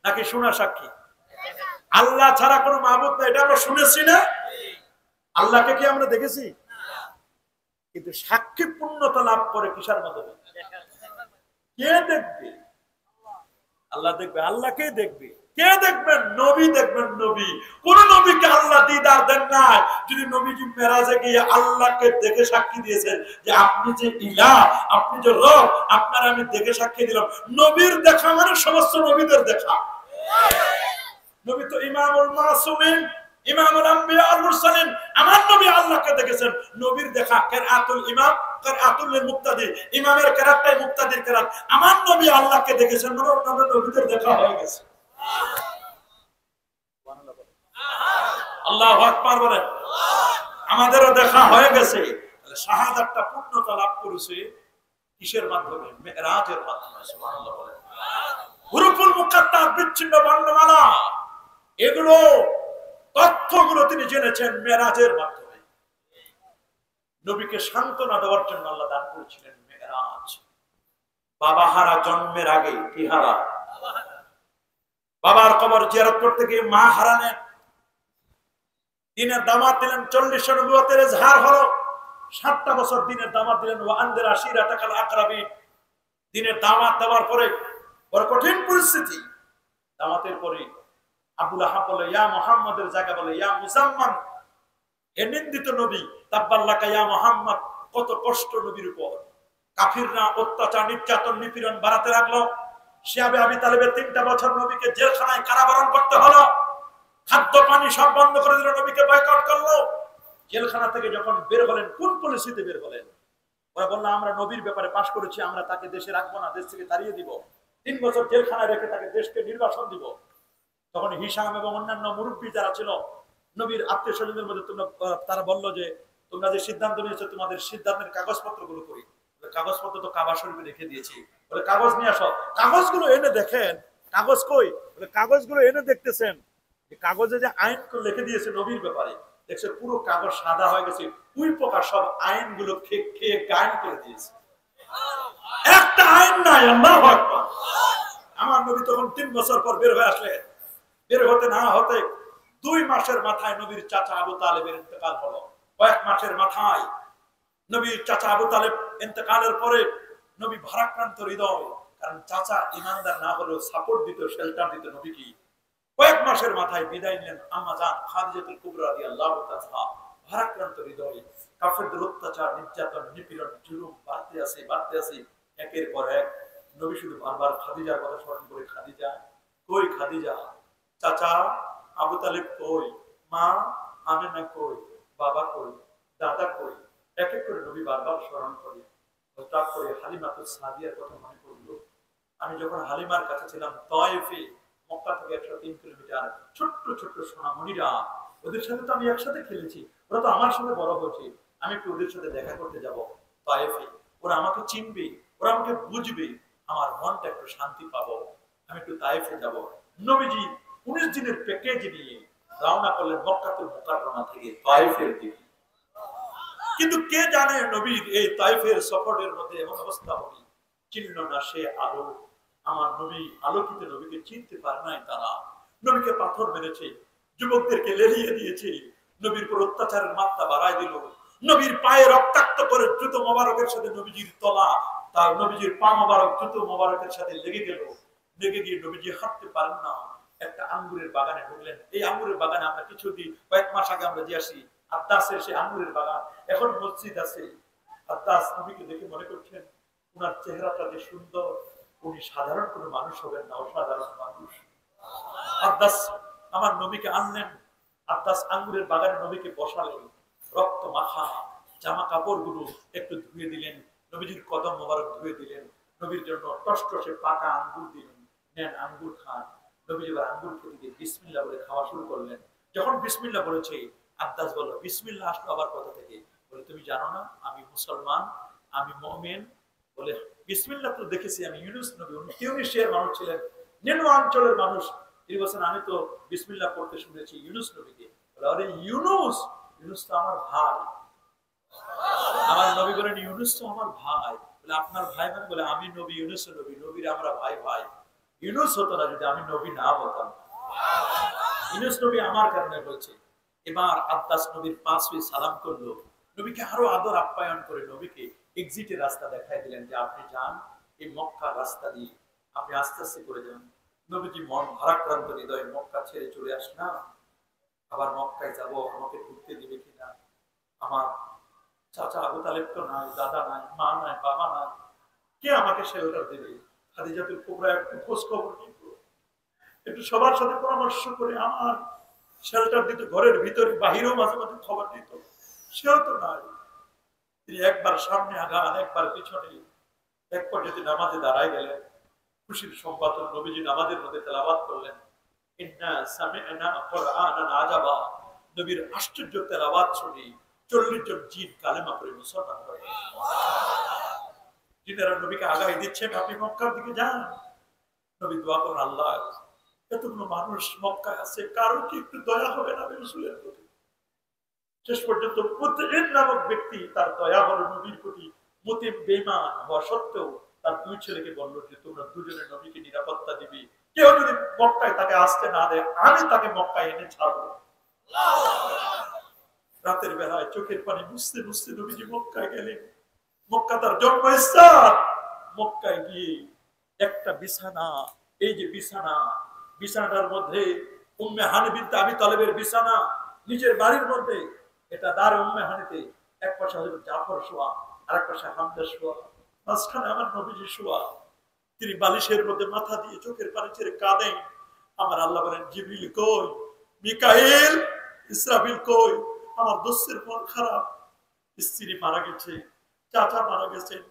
নাকি শোনা সাক্ষী? আল্লাহ ছাড়া কোনো মাবুদ নাই, এটা আমরা শুনেছি না? আল্লাহকে কি আমরা দেখেছি? কিন্তু সাক্ষী পূর্ণতা লাভ করে কিসের মাধ্যমে? কে দেখবে? আল্লাহ দেখবে। আল্লাহকে দেখবে। কে দেখবেন? নবী দেখবেন। নবী, কোন নবীকে আল্লাহ দিদার দেন নাই। যদি নবীজি মেরাজে গিয়ে আল্লাহকে দেখে সাক্ষী দিয়েছেন যে আপনি যে ইলাহ, আপনি যে রব, আপনার আমি দেখে সাক্ষী দিলাম। নবীর দেখা মানে সমস্ত নবীদের দেখা। নবী তো ইমামুল মাসুমিন, ইমামুল আম্বিয়া ওয়াল মুরসালিন। আমার নবী আল্লাহকে দেখেছেন। নবীর দেখা কিরাতুল ইমাম, কিরাতুল মুক্তাদি, ইমামের কিরাতটাই মুক্তাদির কিরাত। আমার নবী আল্লাহকে দেখেছেন, মানে অন্যান্য নবীদের দেখা হয়ে গেছে। আল্লাহু আকবার বলেন। আমাদেরও দেখা হয়ে গেছে। শাহাদাতটা পূর্ণতা লাভ করেছে কিসের মাধ্যমে? মেরাজের মাধ্যমে। সুবহানাল্লাহ বলেন। হুরুফুল মুকাত্তাত, বিচ্ছিন্ন বর্ণমালা, এগুলো তথ্যগুলো তিনি জেনেছেন মেরাজের মাধ্যমে। নবীকে সান্ত্বনা দেওয়ার জন্য আল্লাহ দান করেছিলেন মেরাজ। বাবা হারা জন্মের আগে কি হারা? বাবার কবর জিয়ারত করতে গিয়ে মা হারালেন। দিনের দামাত দিলেন, 40 নবুয়তের ইজহার হলো। 7টা বছর দিনের দামাত দিলেন। ওয়া আনদির আশিরাতাকাল আকরাবিন। দিনের দামাত দেওয়ার পরে বড় কঠিন পরিস্থিতি। দামাতের পরে আবু লাহাব বলে ইয়া মুহাম্মাদের জায়গা বলে ইয়া মুজাম্মান, হে নিন্দিত নবী, তাব্বাল্লাকা ইয়া মুহাম্মদ। কত কষ্ট নবীর উপর। কাফিররা অত্যাচার, নির্যাতন, নিপীড়ন বাড়াতে লাগলো। শিয়াবে আবি তালেবের 3টা বছর নবীকে জেলখানায় কারাবরণ করতে হলো। খাদ্য পানি সব বন্ধ করে দিল, নবীকে বয়কট করলো। জেলখানা থেকে যখন বের হলেন, কোন পলিসিতে বের হলেন? ওরা বললো আমরা নবীর ব্যাপারে পাশ করেছি, আমরা তাকে দেশে রাখবো না, দেশ থেকে তাড়িয়ে দিব। 3 বছর জেলখানায় রেখে তাকে দেশকে নির্বাসন দিব। তখন হিসাম এবং অন্যান্য মুরব্বী যারা ছিল নবীর আত্মীয় স্বজনদের মধ্যে, তারা বললো যে তোমরা যে সিদ্ধান্ত নিয়েছো, তোমাদের সিদ্ধান্তের কাগজপত্র গুলো করি। কাগজপত্র তো কাবা শরীফে রেখে দিয়েছি। বলে কাগজ নিয়ে আসো। কাগজগুলো এনে দেখেন, কাগজ কই? বলে কাগজগুলো এনে দেখতেছেন কাগজে যে আইন লিখে দিয়েছে নবীর ব্যাপারে, দেখছে পুরো কাগজ সাদা হয়ে গেছে। উই পোকা সব আইনগুলো খেয়ে গায়েন করে দিয়েছে। একটা আইন নাই। আল্লাহু আকবার। আমার নবী তখন 3 বছর পর বের হয়ে আসলেন। বের হতে না হতে 2 মাসের মাথায় নবীর চাচা আবু তালেবের ইন্তেকাল হলো। কয়েক মাসের মাথায় নবীর চাচা আবু তালেব ইন্তেকালের পরে নবী ভারাক্রান্ত হৃদয়, কারণ চাচা ইমানদার না হলেও সাপোর্ট দিত, শেল্টার দিত নবীকে। কয়েক মাসের মাথায় বিদায় নিলেন আম্মা জান খাদিজাতুল কুবরা রাদিয়াল্লাহু তাআলা। ভারাক্রান্ত হৃদয়ে কাফেরদের অত্যাচার, নির্যাতন, নিপীড়ন, জুলুম বাড়তে আছে একের পর এক। নবী শুধু বারবার খাদিজার কথা স্মরণ করে, খাদিজা কই, খাদিজা, চাচা আবু তালেব কই, মা আমেনা কই, বাবা কই, দাদা কই, এক এক করে নবী বারবার স্মরণ করে। হঠাৎ করে হালিমাতুস সাদিয়ার কথা মনে পড়লো। আমি যখন হালিমার কাছে ছিলাম তায়েফে, মক্কা থেকে 103 কিলোমিটার, ছোট্ট ছোট্ট সোনামণিরা, ওদের সাথে তো আমি একসাথে খেলেছি, ওরা তো আমার সঙ্গে বড় হয়েছে। আমি একটু ওদের সাথে দেখা করতে যাব তায়েফে। ওরা আমাকে চিনবে, ওরা আমাকে বুঝবে, আমার মনটা একটু শান্তি পাবো। আমি একটু তায়েফে যাব। নবীজি 19 দিনের প্যাকেজ নিয়ে রওনা করলেন মক্কাতুল মুকাররমা থেকে তায়েফের দিকে। কিন্তু কে জানে নবীর এই তায়েফের সফরের মধ্যে এমন অবস্থা হবে, চিনল না সে আলো। আমার নবী আলোকিত নবীকে চিনতে পারে নাই তারা। নবীকে পাথর মেরেছে, যুবকদেরকে লেলিয়ে দিয়েছে, নবীর উপর অত্যাচারের মাত্রা বাড়ায় দিল। নবীর পায়ে রক্তাক্ত করে জুতো মোবারকের সাথে নবীজির তলা, তার নবীজির পা মোবারক জুতো মোবারকের সাথে লেগে গেল। লেগে গিয়ে নবীজি হাঁটতে পারেন না। একটা আঙ্গুরের বাগানে ঢুকলেন। এই আঙ্গুরের বাগানে আমরা কিছুদিন, কয়েক মাস আগে আমরা যে আসি, আদ্দাসের সে আঙ্গুরের বাগান, এখন মসজিদ আছে। আদ্দাস নবীকে দেখে মনে করছেন উনার চেহারাটা যে সুন্দর, উনি সাধারণ কোনো মানুষ হবেন না, অসাধারণ মানুষ। আদ্দাস আমার নবীকে আনলেন। আদ্দাস আঙ্গুরের বাগানে নবীকে বসালেন। রক্ত মাখা জামা কাপড় গুলো একটু ধুয়ে দিলেন, নবীজির কদম মোবারক ধুয়ে দিলেন, নবীর জন্য টসটসে পাকা আঙ্গুর দিলেন, নেন আঙ্গুর খান। নবীজি এবার আঙ্গুর খেতে গিয়ে বিসমিল্লাহ বলে খাওয়া শুরু করলেন। যখন বিসমিল্লাহ বলেছে, আদ্দাস বলল বিসমিল্লাহ আসলো আবার কথা থেকে? বলে তুমি জানো না আমি মুসলমান, আমি মুমিন। বলে বিসমিল্লাহ তো দেখেছি আমি। ইউনুস নবী টিউনিসিয়ার মানুষ ছিলেন, নেনুয়া অঞ্চলের মানুষ। তিনি বলছেন আমি তো বিসমিল্লাহ পড়তে শুনেছি ইউনুস নবীকে। বলে আরে ইউনুস, ইউনুস তো আমার ভাই। আমার নবী বলেন ইউনুস তো আমার ভাই। বলে আপনার ভাই মানে? বলে আমি নবী, ইউনুস নবী, নবীর আমরা ভাই ভাই। ইউনুস হতো না যদি আমি নবী না হতাম। ইউনুস নবী আমার কারণে হয়েছে। এবার আদ্দাস নবীর পাঁচ সালাম করলো। নবীকে আরো আদর আপ্যায়ন করে নবীকে এক্সিটের রাস্তা দেখাই দিলেন যে আপনি যান এই মক্কা রাস্তা দিয়ে, আপনি আস্তে আস্তে করে যান। নবীজি মন ভারাক্রান্ত হৃদয়ে মক্কা ছেড়ে চলে আসলাম। আবার মক্কায় যাব, আমাকে ঢুকতে দিবে কিনা? আমার চাচা আবু তালেব তো নাই, দাদা নাই, মা নাই, বাবা নাই, কে আমাকে শেল্টার দেবে? খাদিজাতুল কুবরা একটু খোঁজ খবর নিত, একটু সবার সাথে পরামর্শ করে আমার শেল্টার দিত, ঘরের ভিতরে বাহিরেও মাঝে মাঝে খবর দিত, সেও তো নাই। তিনি একবার সামনে আগান, একবার পিছনে। এক পর্যায়ে নামাজে দাঁড়ায় গেলেন। খুশির সংবাদ নবীজি নামাজের মধ্যে তেলাওয়াত করলেন, ইন্না সামি'না কুরআনান আজাবা। নবীর আশ্চর্য তেলাওয়াত শুনে 40 জন জিন কালেমা পড়ে মুসলমান হয়ে গেছে। জিনেরা নবীকে আগাই দিচ্ছেন, আপনি মক্কার দিকে যান। নবী দোয়া করেন, আল্লাহ এতগুলো মানুষ মক্কায় আছে, কারো কি একটু দয়া হবে না রাসূলের প্রতি? শেষ পর্যন্ত মুতঈন নামক ব্যক্তি, তার দয়া হলো নবীর প্রতি। মুতিম বেঈমান হওয়া সত্ত্বেও তার দুই ছেলেকে বলল যে তোমরা দুজনে নবীকে নিরাপত্তা দিবি, কেউ যদি মক্কায় তাকে আসতে না দেয় আমি তাকে মক্কায় এনে ছাড়বো। রাতের বেলায় চোখের পানি মুছতে মুছতে নবীজি মক্কায় গেলেন। মক্কা তার জন্মস্থান। মক্কায় গিয়ে একটা বিছানা, এই যে বিছানা, বিছানাটার মধ্যে উম্মে হানি বিনতে আবি তালেবের বিছানা, নিজের বাড়ির মধ্যে। এটা দারে উম্মে হানিতে এক পাশে হযরত জাফর শোয়া, আর এক পাশে হামজা শোয়া, মাঝখানে আমার নবীজি শোয়া। তিনি বালিশের মধ্যে মাথা দিয়ে চোখের পানি ছেড়ে কাঁদেন। আমার আল্লাহ বলেন, জিবরিল কই, মিকাইল, ইসরাফিল কই? আমার দোস্তের মন খারাপ, স্ত্রী মারা গেছে, চাচা মারা গেছেন,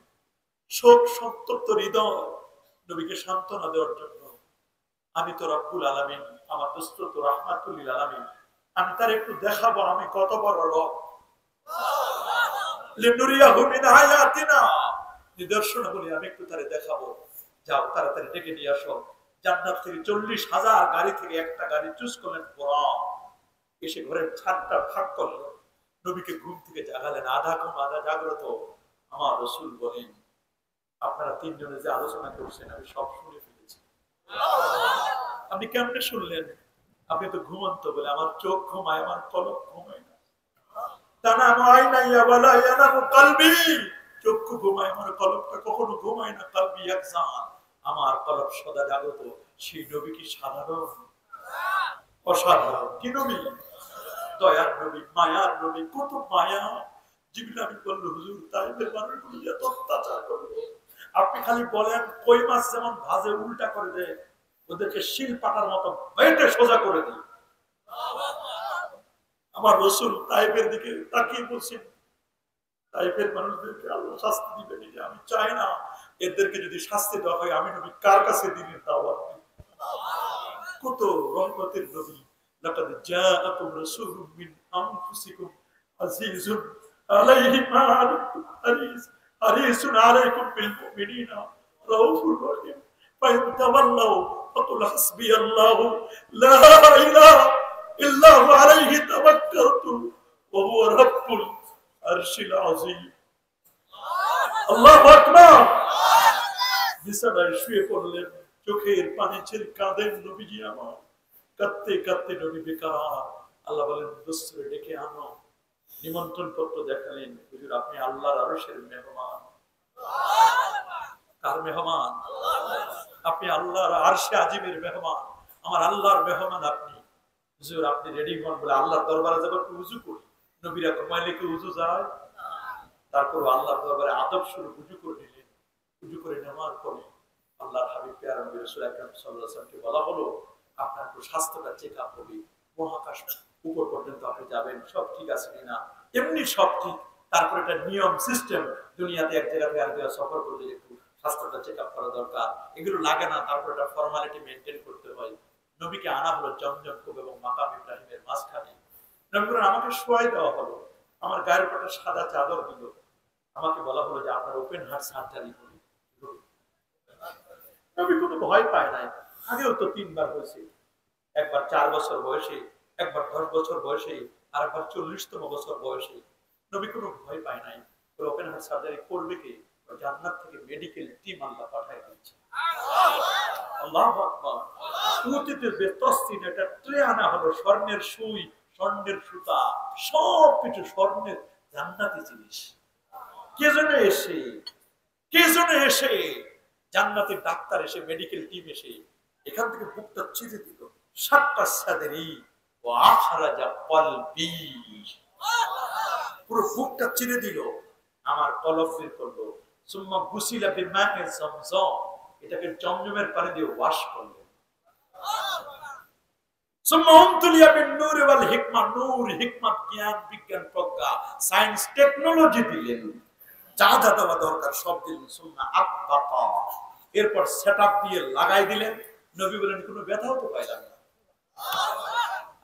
শোক সন্তপ্ত হৃদয়। নবীকে সান্ত্বনা দেওয়ার জন্য আমি তো রব্বুল আলামিন, আমার দোস্ত তো রাহমাতুল লিল আলামিন, আমি তার একটু দেখাবো আমি কত বড় রব। লিনুরিয়াহু মিন আয়াতিনা, নিদর্শন বলি আমি একটু তারে দেখাবো। যাও তাড়াতাড়ি ডেকে নিয়ে আসো। জান্নাত থেকে 40,000 গাড়ি থেকে একটা গাড়ি চুজ করলেন বুরাক। এসে ঘরের ছাদটা ফাঁক করলো, নবীকে ঘুম থেকে জাগালেন। আধা ঘুম আধা জাগ্রত। আমার রাসূল বলেন, আপনারা তিনজনে যে আলোচনা করছেন আমি সব শুনে ফেলেছি। আপনি কেমনে শুনলেন? আপনি তো ঘুমন্ত বলে আমার চোখ ঘুমায়, আমার কলব ঘুমায় না। তানামু আইনাইয়া ওয়ালা ইয়ানামু কলবি, চক্ষু ঘুমায়, আমার কলবটা কখনো ঘুমায় না। কলবি ইয়াকজান, আমার কলব সদা জাগ্রত। সেই নবী কি সাধারণ? অসাধারণ। কি নবী? দয়ার নবী, মায়ার নবী। কত মায়া। জিবরিল আমিন বলল, হুজুর তাইফের মানুষগুলো এত অত্যাচার করবে, আপনি খালি বলেন কই মাছ যেমন ভাজে উল্টা করে দেয়, ওদেরকে শিল পাটার মতো বেটে সোজা করে দিই। আমার রাসূল তাইফের দিকে তাকিয়ে বলছেন, তাইফের মানুষদেরকে আল্লাহ শাস্তি দিবেন। যে আমি চাই না এদেরকে যদি শাস্তি দেওয়া হয় আমি নবী কার কাছে দিনের দাওয়াত দিই। কত রহমতের নবী। লাকাদ জাআকুম রাসূলুম মিন আনফুসিকুম আজিজুন আলাইহি মা আনতুম হারিসুন আলাইকুম বিল মুমিনিনা রাউফুর রহিম। ফাইন তাওয়াল্লাউ ফাকুল হাসবিয়াল্লাহু লা ইলাহা ইল্লা হু আলাইহি তাওয়াক্কালতু ওয়া হুয়া রাব্বুল আরশিল আযীম। আল্লাহু আকবার। বিছানায় শুয়ে পড়লেন, চোখের পানি ছেড়ে কাঁদেন নবীজি আমার। কাঁদতে কাঁদতে নবী বেকার। আল্লাহ বলেন, দোস্তরে ডেকে আনো। নিমন্ত্রণ পত্র দেখালেন, হুজুর আপনি আল্লাহর আরশের মেহমান। কার মেহমান? আপনি আল্লাহর আরশে আজিমের মেহমান। আমার আল্লাহর মেহমান আপনি। হুজুর আপনি রেডি হন। বলে আল্লাহর দরবারে যাবার একটু উজু করি। নবীরা ঘুমাইলে কি উজু যায়? তারপর আল্লাহর দরবারে আদব শুরু উজু করে নিলেন। উজু করে নেওয়ার পরে আল্লাহর হাবিব প্যারা নবী রাসূল আকরাম সাল্লাল্লাহু আলাইহি ওয়াসাল্লামকে বলা হলো, আপনার একটু স্বাস্থ্যটা চেক আপ হবে, মহাকাশ উপর পর্যন্ত আপনি যাবেন, সব ঠিক আছে কিনা। এমনি সব ঠিক। তারপর একটা নিয়ম সিস্টেম, দুনিয়াতে এক জায়গা থেকে আরেক জায়গায় সফর করলে একটু স্বাস্থ্যটা চেক আপ করা দরকার। এগুলো লাগে না, তারপর একটা ফর্মালিটি মেনটেন করতে হয়। নবীকে আনা হলো জমজম কূপ এবং মাকাম ইব্রাহিমের মাঝখানে। নবীর আমাকে শোয়াই দেওয়া হলো, আমার গায়ের উপর সাদা চাদর দিল। আমাকে বলা হলো যে আপনার ওপেন হার্ট সার্জারি করি। নবী কোনো ভয় পায় নাই। আগেও তো 3 বার হয়েছে, একবার 4 বছর বয়সে, একবার 10 বছর বয়সে, আর একবার 40তম বছর বয়সে। নবী কোনো ভয় পায় নাই। ওপেন হার্ট সার্জারি করবে কে? জান্নাত থেকে মেডিকেল টিম আল্লাহ পাঠায় দিয়েছে। আল্লাহু আকবার। উতিতে বেতস্তিন, এটা ট্রে আনা হলো, স্বর্ণের সুই, স্বর্ণের সুতা, সবকিছু স্বর্ণের জান্নাতি জিনিস। কে জন্য এসে জান্নাতের ডাক্তার এসে, মেডিকেল টিম এসে এখান থেকে বুকটা চিরে দিল। 7টা সাদরি ও আখরাজা কলবি, পুরো বুকটা চিরে দিল, আমার কলব বের করলো। সুম্মা গুসিলা বিমায়ে জমজম, এটাকে জমজমের পানি দিয়ে ওয়াশ করলো। সুম্মা উমতুলিয়া বিন নূর ওয়াল হিকমা, নূর, হিকমত, জ্ঞান, বিজ্ঞান, প্রজ্ঞা, সায়েন্স, টেকনোলজি দিলেন। যা যা দেওয়া দরকার সব দিলেন। সুম্মা আব্বাকা, এরপর সেটআপ দিয়ে লাগাই দিলেন। নবী বলেন কোনো ব্যথাও তো পাইলাম না।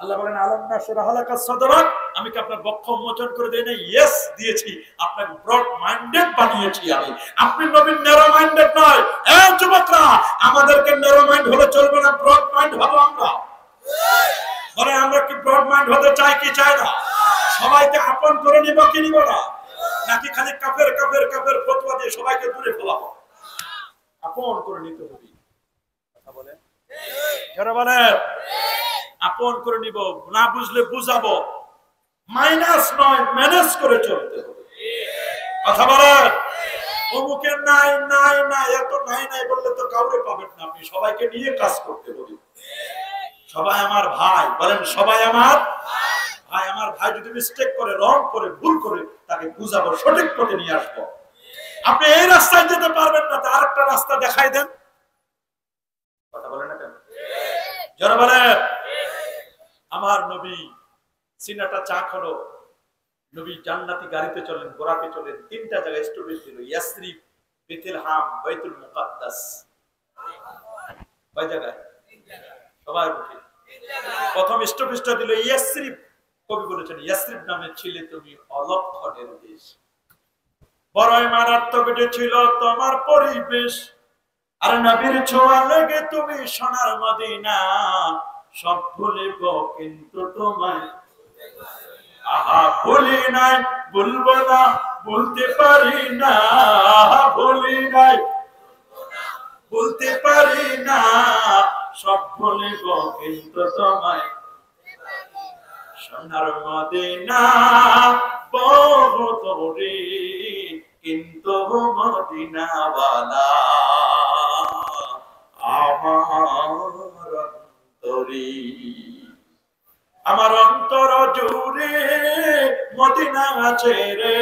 আল্লাহ বলেন আলাম নাশরাহ লাকা সাদরাক, আমি কি আপনার বক্ষ উন্মোচন করে দেই না? ইয়েস দিয়েছি, আপনাকে ব্রড মাইন্ডেড বানিয়েছি আমি। আপনি নবীন ন্যারো মাইন্ডেড নয়। এই যুবকরা, আমাদেরকে ন্যারো মাইন্ড হলে চলবে না, ব্রড মাইন্ড হবো আমরা। বলে আমরা কি ব্রড মাইন্ড হতে চাই কি চাই না? সবাইকে আপন করে নিব কি নিব না? নাকি খালি কাফের কাফের কাফের ফতোয়া দিয়ে সবাইকে দূরে ফেলাবো? আপন করে নিতে হবে। কথা বলে যারা বলে আপন করে নিব, না বুঝলে বুঝাবো, মাইনাস নয় ম্যানেজ করে চলতে হবে। কথা বলে অমুকের নাই নাই নাই, এত নাই নাই বললে তো কাউরে পাবেন না আপনি। সবাইকে নিয়ে কাজ করতে হবে। সবাই আমার ভাই, বলেন সবাই আমার ভাই। আমার ভাই যদি মিস্টেক করে, রং করে, ভুল করে, তাকে বুঝাবো, সঠিক পথে নিয়ে আসবো। আপনি এই রাস্তায় যেতে পারবেন না, তার একটা রাস্তা দেখাই দেন। কথা বলে না কেন? যারা বলে আমার নবী সিনাটা চা খলো, নবী জান্নাতি গাড়িতে চলেন, ঘোড়াতে চলেন, তিনটা জায়গায় স্টপেজ দিল, ইয়াসরিব, বেথলেহেম, বাইতুল মুকাদ্দাস। কয় জায়গায়? সবাই মুখে প্রথম স্টপেজটা দিল ইয়াসরিব। কবি বলেছেন ইয়াসরিব নামে ছিলে তুমি অলক্ষণের দেশ, বড়ই মারাত্মক ছিল তোমার পরিবেশ। আর নবীর ছোঁয়া লেগে তুমি সোনার মদিনা, সব ভুলিব কিন্তু তোমায় আহা ভুলি নাই, ভুলবো না, ভুলতে পারি না, ভুলি নাই, ভুলতে পারি না, সব ভুলিব কিন্তু তোমায় সোনার মদিনা বহু দূরে, কিন্তু মদিনাওয়ালা আমার অন্তরে, আমার অন্তর জুড়ে মদিনা আছে রে,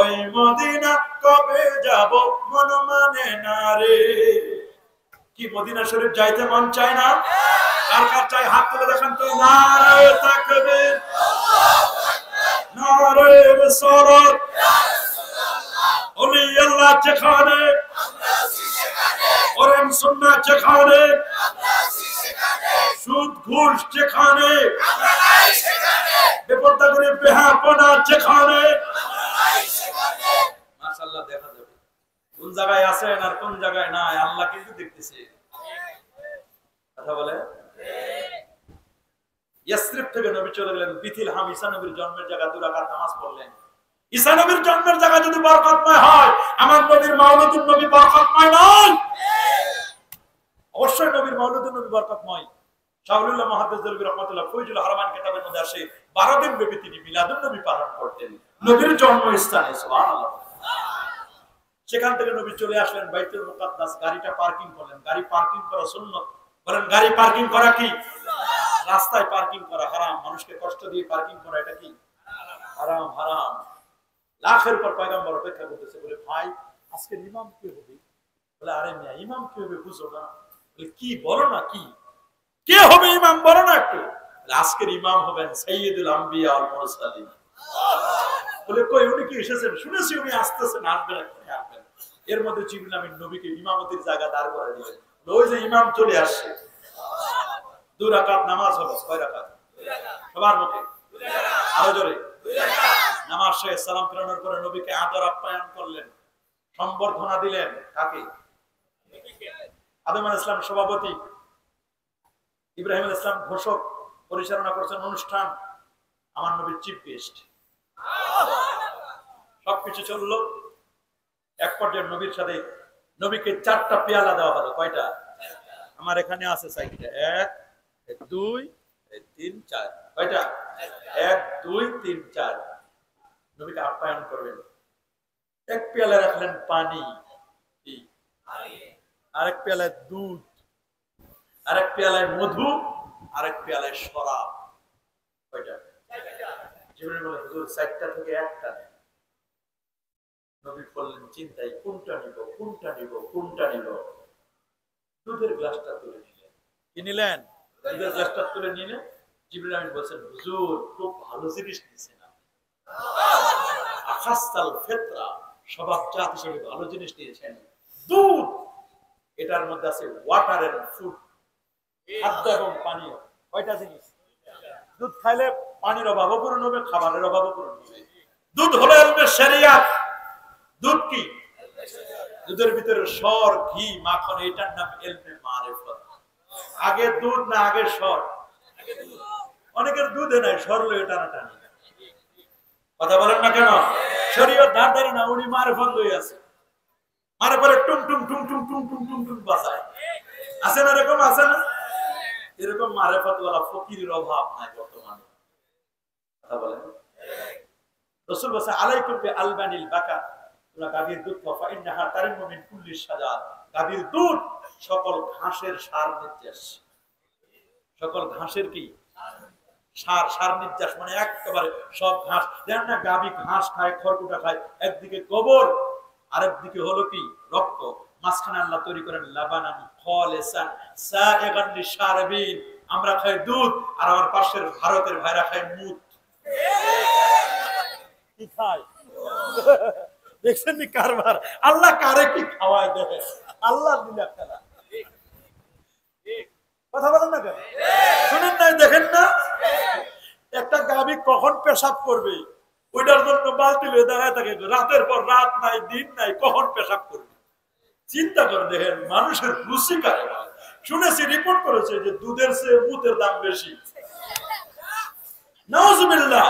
ওই মদিনা কবে যাব মন মানে না রে। কি মদিনা শরীফ যাইতে মন চায় না? কার কার চাই হাত তুলে দেখেন তো। নারে তাকবীর, নারে রিসালাত, ওলি আল্লাহ যেখানে, কোরআন সুন্নাহ যেখানে, সুদ ঘুষ যেখানে, বেপরদা করে বেহাপনা যেখানে, মাশাআল্লাহ দেখা যাবে কোন জায়গায় আছেন আর কোন জায়গায় নাই, আল্লাহ কিন্তু দেখতেছে। কথা বলে ইয়াসরিব থেকে নবী চলে গেলেন বেথলেহেম, ঈসা নবীর জন্মের জায়গা, 2 রাকাত নামাজ পড়লেন। ঈসা নবীর জন্মের জায়গা যদি বরকতময় হয়, আমার নবীর মাওলাদুন নবী বরকতময় নয়? অবশ্যই নবীর মাওলাদুন নবী বরকতময়। শাহুলুল্লাহ মুহাদ্দিস দেলবি রাহমাতুল্লাহ ফয়জুল হারামাইন কিতাবের মধ্যে আসে 12 দিন ব্যাপী তিনি মিলাদুন নবী পালন করতেন নবীর জন্মস্থানে। সুবহানাল্লাহ। সেখান থেকে নবী চলে আসলেন বাইতুল মুকাদ্দাস, গাড়িটা পার্কিং করলেন। গাড়ি পার্কিং করা সুন্নাত। বলেন গাড়ি পার্কিং করা কি? রাস্তায় পার্কিং করা হারাম। মানুষকে কষ্ট দিয়ে পার্কিং করা এটা কি? হারাম, হারাম। লাখের পর পয়গম্বর অপেক্ষা করতেছে, বলে ভাই আজকে ইমাম কি হবে? বলে আরে মিয়া ইমাম কি হবে বুঝো না? বলে কি বলো না, কি কে হবে ইমাম বলো না একটু। আজকের ইমাম হবেন সাইয়্যিদুল আম্বিয়া ওয়াল মুরসালিন। বলে কই উনি কি এসেছেন? শুনেছি উনি আসতেছেন, আসবেন, এখনই আসবেন। এর মধ্যে জিবরিল আমিন নবীকে ইমামতির জায়গা দাঁড় করে দিলেন। ওই যে ইমাম চলে আসছে। 2 রাকাত নামাজ হলো। কয় রাকাত? সবার মুখে আরো জোরে। নামাজ শেষ, সালাম ফেরানোর পরে নবীকে আদর আপ্যায়ন করলেন, সম্বর্ধনা দিলেন। কাকে? আদম আলাইহিস সালাম সভাপতি, ইব্রাহিম আলাইহিস সালাম ঘোষক, পরিচালনা করছেন অনুষ্ঠান, আমার নবীর চিফ গেস্ট। সবকিছু চললো। এক পর্যায়ে নবীর সাথে নবীকে 4টা পেয়ালা দেওয়া হলো। কয়টা? আমার এখানে আছে 4টা। 1 2 3 4। কয়টা? 1 2 3 4। নবীকে আপ্যায়ন করবেন। এক পেয়ালা রাখলেন পানি, আরেক পেয়ালায় দুধ, আরেক পেয়ালায় মধু, আরেক পেয়ালায় শরাব। কয়টা? জিবরিল বলে হুজুর 4টা থেকে 1টা নেন। নবী বললেন চিন্তাই, কোনটা নিব, কোনটা নিব, কোনটা নিব। দুধের গ্লাসটা তুলে নিলেন। কি নিলেন? দুধের গ্লাসটা তুলে নিলেন। জিবরিল আমিন বলেন হুজুর খুব ভালো জিনিস নিছেন, আখাস্তাল ফিতরা, স্বভাবজাত হিসেবে ভালো জিনিস নিয়েছেন। দুধ, এটার মধ্যে আছে ওয়াটার এন্ড ফুড, খাদ্য এবং পানীয়। কয়টা জিনিস? দুধ খাইলে পানির অভাবও পূরণ হবে, খাবারের অভাবও পূরণ হবে। দুধ হলো ইলমে শরিয়াত। দুধ কি? দুধের ভিতরে সর, ঘি, মাখন, এটার নাম ইলমে মারিফত। আগে দুধ না আগে সর? অনেকের দুধে নাই, সর লয়ে টানাটানি। কথা বলেন না কেন? শরীয়ত ধার ধারে না, উনি মারিফত লয়ে আছে। মারে পরে টুম টুম টুম টুম টুম টুম টুম টুম বাজায়। আছে না এরকম? আছে না এরকম মারিফতওয়ালা ফকিরের অভাব নাই বর্তমানে। কথা বলেন। রাসূল বলেছেন আলাইকুম বিআলবানিল বাকা, তোমরা গাভীর দুধ খাও, ফাইন্নাহা তারিমু মিন কুল্লি শাজার। গাভীর দুধ সকল ঘাসের সার নির্যাস। সকল ঘাসের কি সার? সার নির্যাস মানে একেবারে সব ঘাস। জানেন না গাভী ঘাস খায়, খড়কুটা খায়, একদিকে গোবর আরেক দিকে হলো কি রক্ত, মাঝখানে আল্লাহ তৈরি করেন লাবানান খালিসান সাইগান লিশারিবিন। আমরা খাই দুধ আর আমার পাশের ভারতের ভাইরা খায় মুত। কি খায়? দেখছেন নি কারবার? আল্লাহ কারে কি খাওয়ায় দেয়, আল্লাহ লীলা খেলা। কথা বলেন না কেন? শুনেন নাই, দেখেন না একটা গাভী কখন পেশাব করবে ওইটার জন্য বালতি লয়ে দাঁড়ায় থাকে, রাতের পর রাত নাই, দিন নাই, কখন পেশাব করবে। চিন্তা করে দেখেন মানুষের রুচি কারে। শুনেছি, রিপোর্ট করেছে যে দুধের চেয়ে মুতের দাম বেশি। নাউজুবিল্লাহ।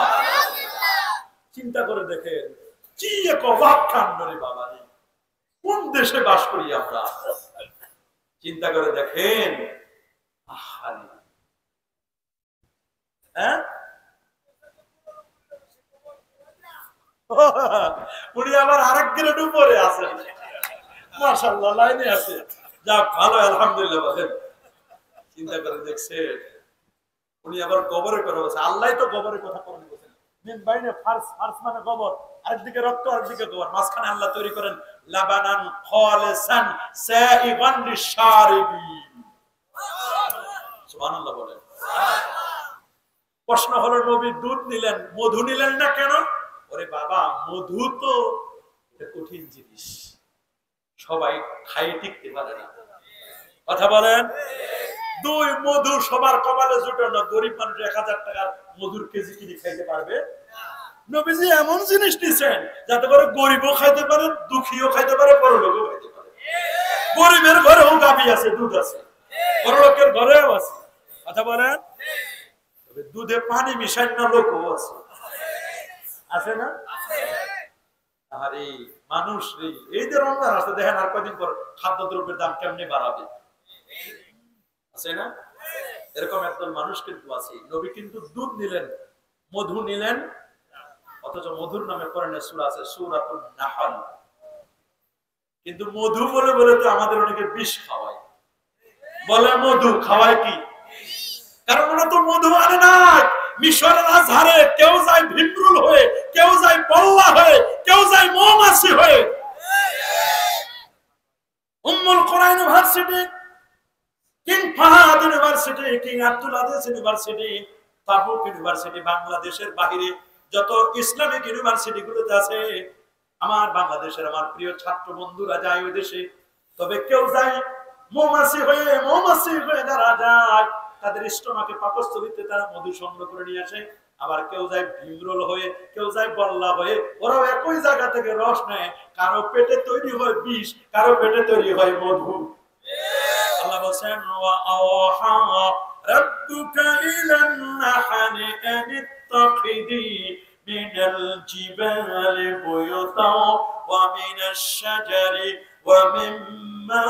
চিন্তা করে দেখেন কি এক অবাক কাণ্ড রে বাবা, কোন দেশে বাস করি আমরা। চিন্তা করে দেখেন। হ্যাঁ, উনি আবার আরেক গ্রেড উপরে আছে, মাশাআল্লাহ লাইনে আছে। যাক ভালো, আলহামদুলিল্লাহ বলেন। চিন্তা করে দেখছে উনি আবার গোবরের কথা বলছে। আল্লাহ তো গোবরের কথা বলেন, মিন বাইনে ফারস, ফারস মানে গোবর, আরেকদিকে রক্ত, আরেকদিকে গোবর, মাঝখানে আল্লাহ তৈরি করেন লাবানান খালিসান সাইগান লিশারিবিন। সুবহানাল্লাহ বলেন। প্রশ্ন হলো নবী দুধ নিলেন, মধু নিলেন না কেন? ওরে বাবা, মধু তো কঠিন জিনিস, সবাই খাইয়ে টিকতে পারে না। কথা বলেন। দুই, মধু সবার কপালে জুটে না। গরিব মানুষ 1000 টাকার মধুর কেজি কিনে খাইতে পারবে? নবীজি এমন জিনিস দিচ্ছেন যাতে করে গরিবও খাইতে পারে, দুঃখীও খাইতে পারে, বড়লোকও খাইতে পারে। গরিবের ঘরেও গাভী আছে, দুধ আছে, বড়লোকের ঘরেও আছে। কথা বলেন। দুধে পানি মিশাই না লোকও আছে, আছে না? আরে মানুষ রে, এই যে রমজান আসতে দেখেন আর কয়দিন পর খাদ্যদ্রব্যের দাম কেমনে বাড়াবে, আছে না? এরকম একদল মানুষ কিন্তু আছে। নবী কিন্তু দুধ নিলেন, মধু নিলেন, অথচ মধুর নামে কোরআনে সূরা আছে সূরাতুন নাহল। কিন্তু মধু বলে বলে তো আমাদের অনেকে বিষ খাওয়ায়, বলে মধু খাওয়ায় কি? কারণ ওরা তো মধু আনে না। মিশরের আজহারে কেউ যায় ভিমরুল হয়ে, কেউ যায় বল্লা হয়ে, কেউ যায় মৌমাছি হয়ে। Ummul Quran university, King Fahad university, King Abdul Aziz university, Tabuk university, বাংলাদেশের বাইরে যত ইসলামিক ইউনিভার্সিটি গুলোতে আছে, আমার বাংলাদেশের আমার প্রিয় ছাত্র বন্ধুরা যায় ওই দেশে। তবে কেউ যায় মৌমাছি হয়ে, মৌমাছি হয়ে যারা যায় তাদের স্টোমাকে পাকস্থলীতে তারা মধু সংগ্রহ করে নিয়ে আসে। আবার কেউ যায় ভিমরোল হয়ে, কেউ যায় বল্লা হয়ে, ওরাও একই জায়গা থেকে রস নেয়। কারো পেটে তৈরি হয় বিষ, কারো পেটে তৈরি হয় মধু। আল্লাহ বলেন ওয়া আওহা রাব্বুকা ইলান নাহলি আনিত্তাখিদি মিনাল জিবালি বুয়ুতাও ওয়া মিনাশ শাজারি ওয়া মিম্মা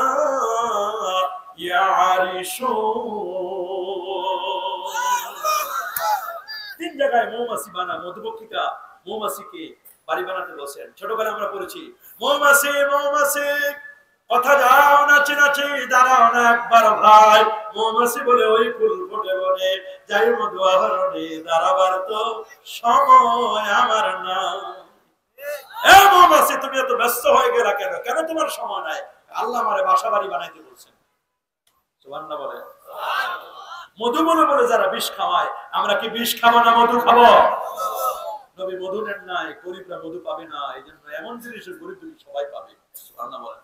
তিন জায়গায় মৌমাছি বানা, মধুমক্ষিকা মৌমাছিকে বাড়ি বানাতে বলছেন। ছোটবেলায় আমরা পড়েছি মৌমাছি মৌমাছি কথা যাও নাচি নাচি দাঁড়াও না একবার ভাই, মৌমাছি বলে ওই ফুল ফোটে বলে যাই মধু আহরণে দাঁড়াবার তো সময় আমার না। এ মৌমাছি তুমি এত ব্যস্ত হয়ে গেলা কেন? কেন তোমার সময় নাই? আল্লাহ আমারে বাসা বাড়ি বানাইতে বলছেন। সুবহানাল্লাহ বলে। মধু বলে বলে যারা বিষ খাওয়ায়, আমরা কি বিষ খাবো না মধু খাবো? নবী মধু নেন নাই, গরিবরা মধু পাবে না। এই জন্য এমন জিনিস গরিব দুঃখী সবাই পাবে। সুবহানাল্লাহ বলে।